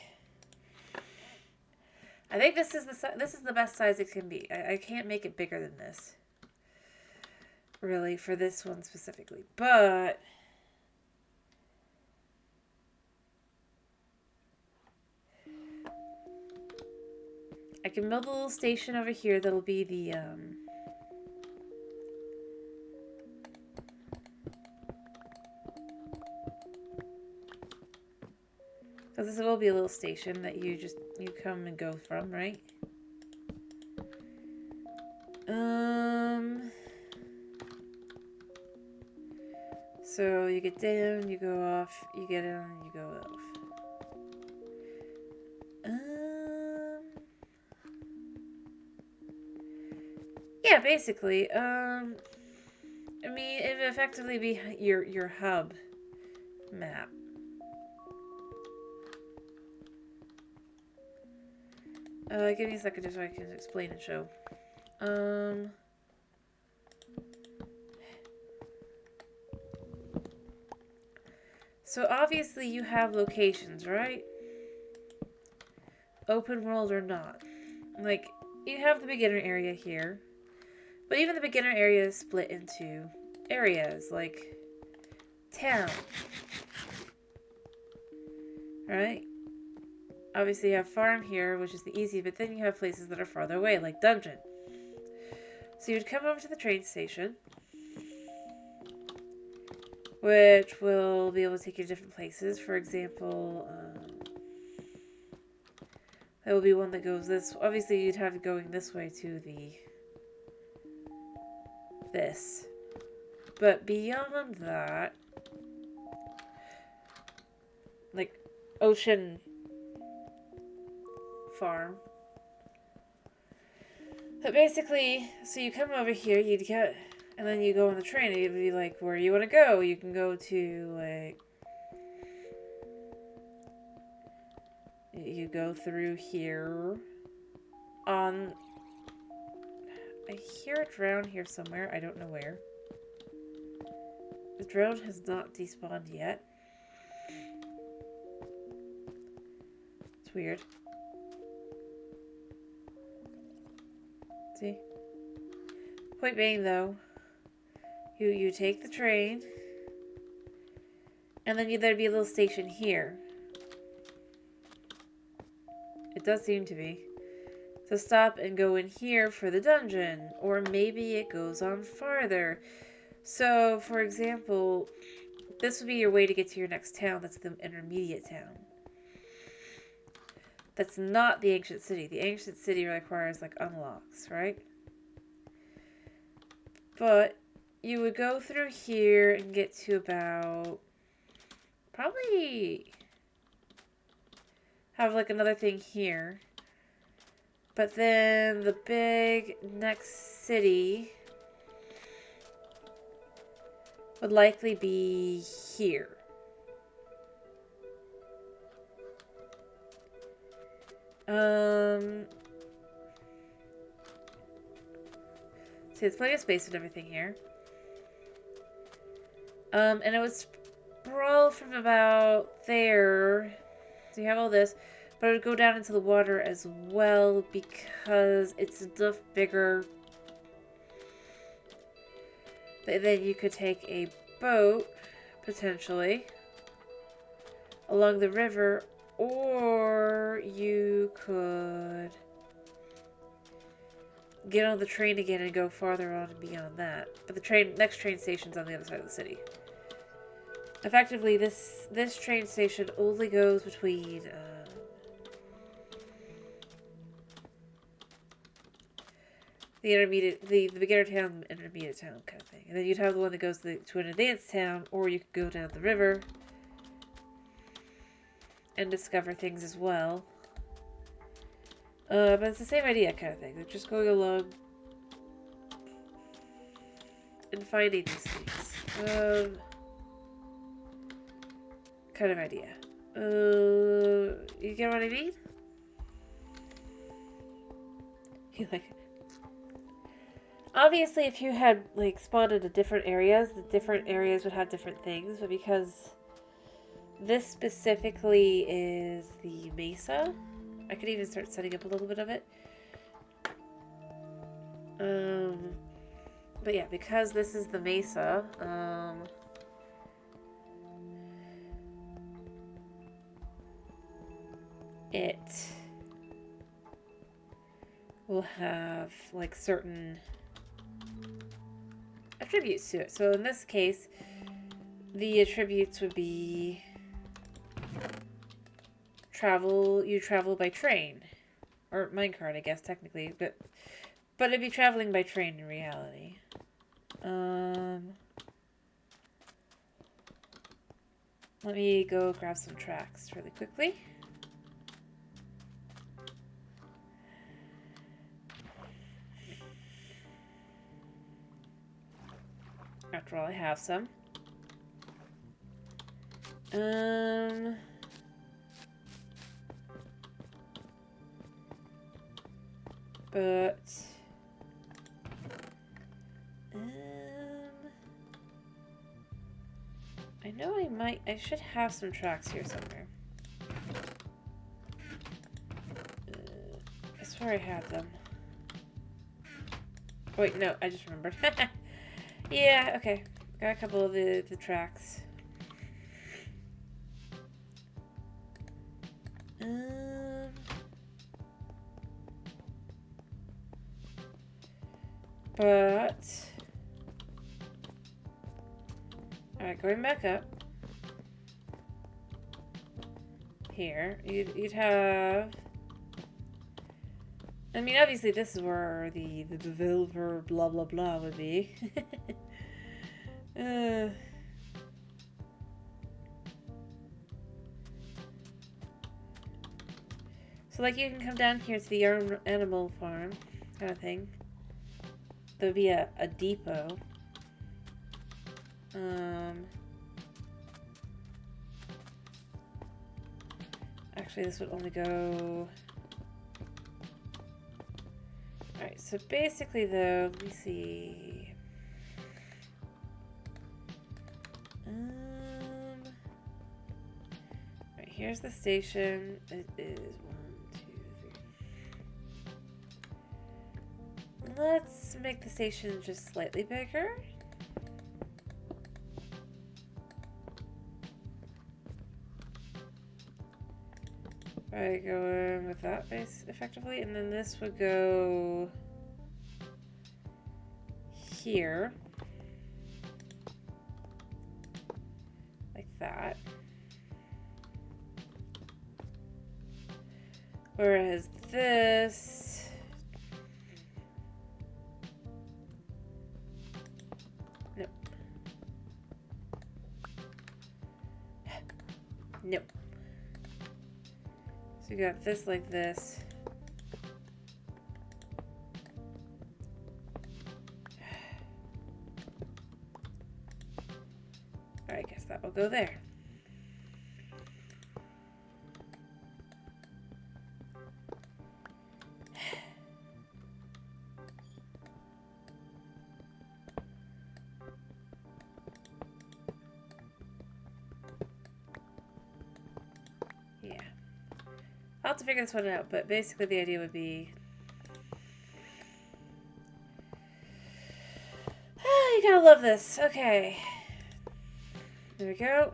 this is the best size it can be. I can't make it bigger than this, really, for this one specifically. But I can build a little station over here that'll be the because this will be a little station that you come and go from, right? So you get down, you go off, you get in, you go off. Yeah, basically. I mean, it would effectively be your hub map. Give me a second just so I can explain and show. So obviously you have locations, right? Open world or not. Like, you have the beginner area here. But even the beginner area is split into areas, like town. Right? Obviously you have farm here, which is the easy, but then you have places that are farther away, like dungeon. So you'd come over to the train station, which will be able to take you to different places. For example, there will be one that goes this. Obviously, you'd have it going this way to this. But beyond that, like Ocean Farm. But basically, so you come over here, you'd get. And then you go on the train, and you'd be like, where you want to go? You can go to, like... You go through here. I hear a drone here somewhere. I don't know where. The drone has not despawned yet. It's weird. See? Point being, though... You take the train, and then there'd be a little station here. It does seem to be. So stop and go in here for the dungeon, or maybe it goes on farther. So, for example, this would be your way to get to your next town. That's the intermediate town. That's not the ancient city. The ancient city requires, like, unlocks, right? But... you would go through here and get to about, probably have like another thing here. But then the big next city would likely be here. See, there's plenty of space and everything here. And it would sprawl from about there. So you have all this, but it would go down into the water as well because it's enough bigger that then you could take a boat, potentially, along the river, or you could get on the train again and go farther on and beyond that. But the next train station's on the other side of the city. Effectively, this train station only goes between the beginner town, and intermediate town kind of thing. And then you'd have the one that goes to an advanced town, or you could go down the river and discover things as well. But it's the same idea kind of thing. Like just going along and finding these things. Kind of idea. You get what I mean? You like... Obviously, if you had, like, spawned into different areas, the different areas would have different things, but because this specifically is the mesa, I could even start setting up a little bit of it. But yeah, because this is the mesa, it will have, like, certain attributes to it. So in this case, the attributes would be you travel by train. Or minecart, I guess, technically. But it'd be traveling by train in reality. Let me go grab some tracks really quickly. After all, I have some. But I know I should have some tracks here somewhere. I swear I had them. Oh, wait, no, I just remembered. Yeah, okay. Got a couple of the tracks. But alright, going back up. Here, you'd have... I mean, obviously this is where the developer blah blah blah would be. So like you can come down here to the animal farm kind of thing. There would be a depot. Actually, this would only go... Alright, so basically though, let me see. Alright, here's the station. It is 1, 2, 3. Let's make the station just slightly bigger. By going with that base effectively, and then this would go here, like that. Whereas this, nope, nope. So you got this like this. I guess that will go there. have to figure this one out, but basically the idea would be... You gotta love this. Okay. There we go.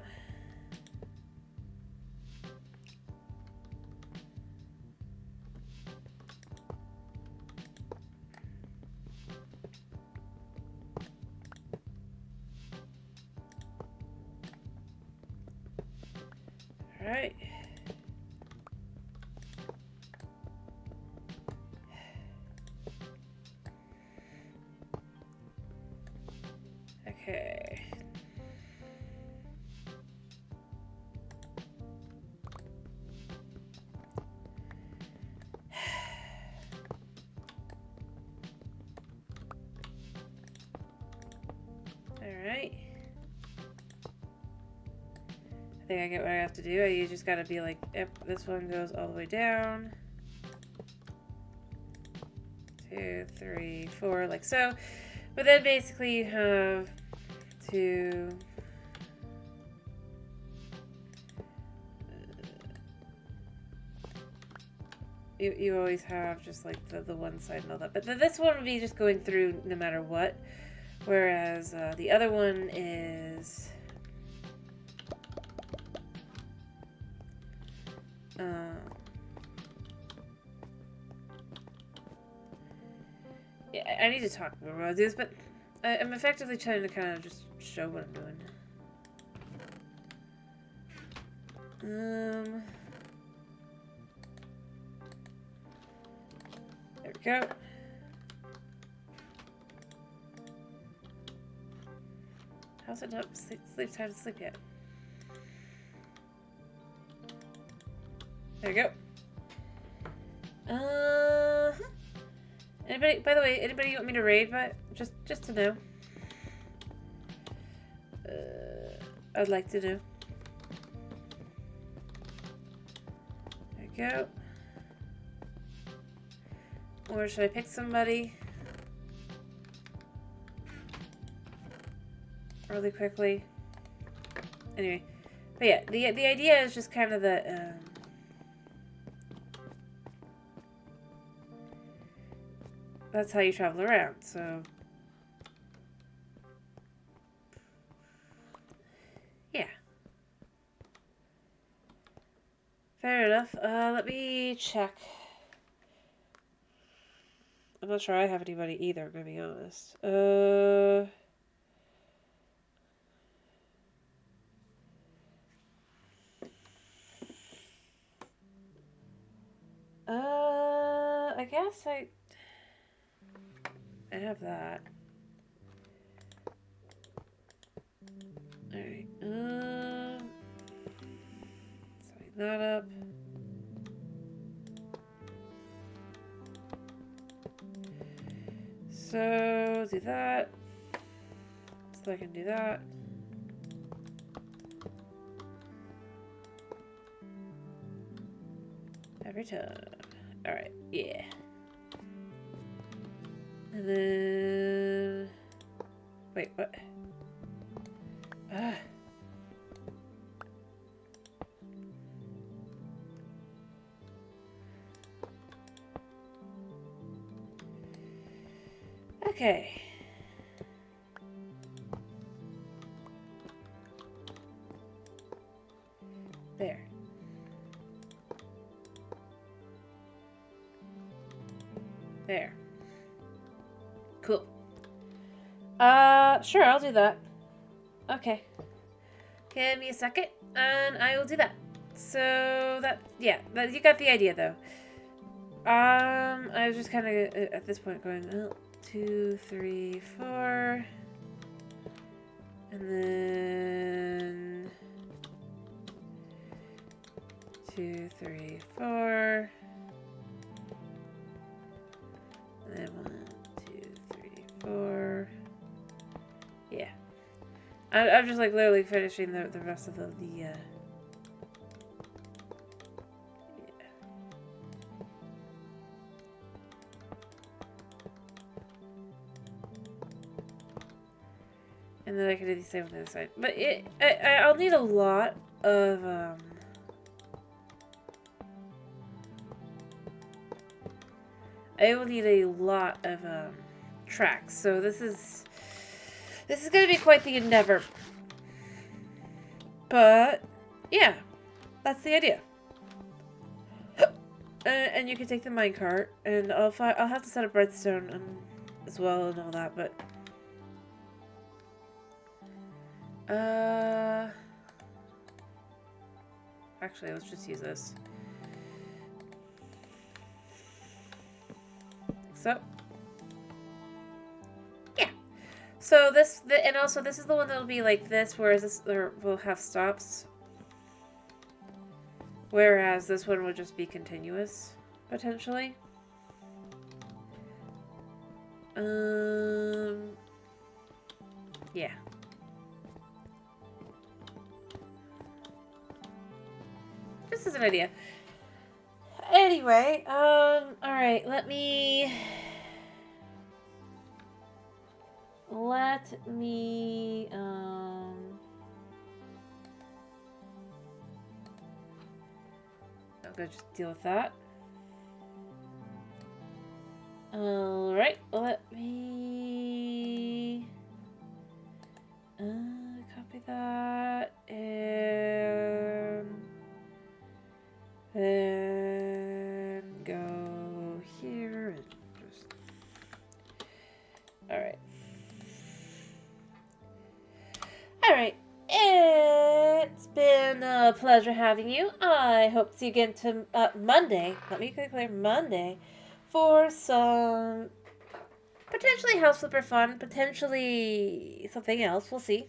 All right. Okay. Alright. I think I get what I have to do. You just gotta be like, yep, this one goes all the way down. 2, 3, 4, like so. But then basically you have to... You always have just like the one side and all that. But this one would be just going through no matter what. Whereas the other one is... yeah, I need to talk more about this, but I'm effectively trying to kind of just show what I'm doing. There we go. How's it not sleep time to sleep yet? There we go. Anybody, by the way, anybody you want me to raid, but just to know. I'd like to know. There we go. Or should I pick somebody? Really quickly. Anyway. But yeah, the idea is just kind of the, that's how you travel around, so... yeah. Fair enough. Let me check. I'm not sure I have anybody either, I'm gonna be honest. I guess I have that. Alright, setting that up. So, do that. So I can do that. Every time. Alright, yeah. And then... wait, what? Ah. Okay. There. There. Cool. Sure, I'll do that. Okay. Give me a second, and I will do that. So, yeah, you got the idea, though. I was just kind of, at this point, going, oh, 2, 3, 4. And then... 2, 3, 4. And then 1, 2, 3, 4. Yeah. I'm just like literally finishing the rest of the yeah. And then I can do the same on the other side. But I'll need a lot of I will need a lot of tracks, so this is going to be quite the endeavor. But yeah, that's the idea. And you can take the minecart, and I'll have to set up redstone as well and all that, but actually, let's just use this. So yeah. So and also this is the one that'll be like this, whereas this will have stops. Whereas this one would just be continuous, potentially. Yeah. Just as an idea. Anyway, alright, let me... I'm gonna just deal with that. Alright, let me... copy that, and then go here, and just... Alright. Alright, it's been a pleasure having you. I hope to see you again Monday. Let me clear Monday for some potentially house flipper fun, potentially something else. We'll see.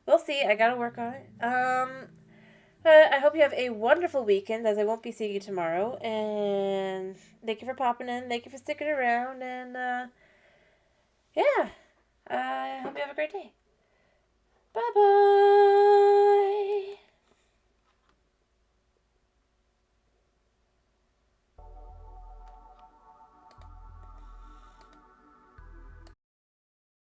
We'll see. I gotta work on it. But I hope you have a wonderful weekend, as I won't be seeing you tomorrow. And thank you for popping in. Thank you for sticking around. And yeah, I hope you have a great day. Bye-bye.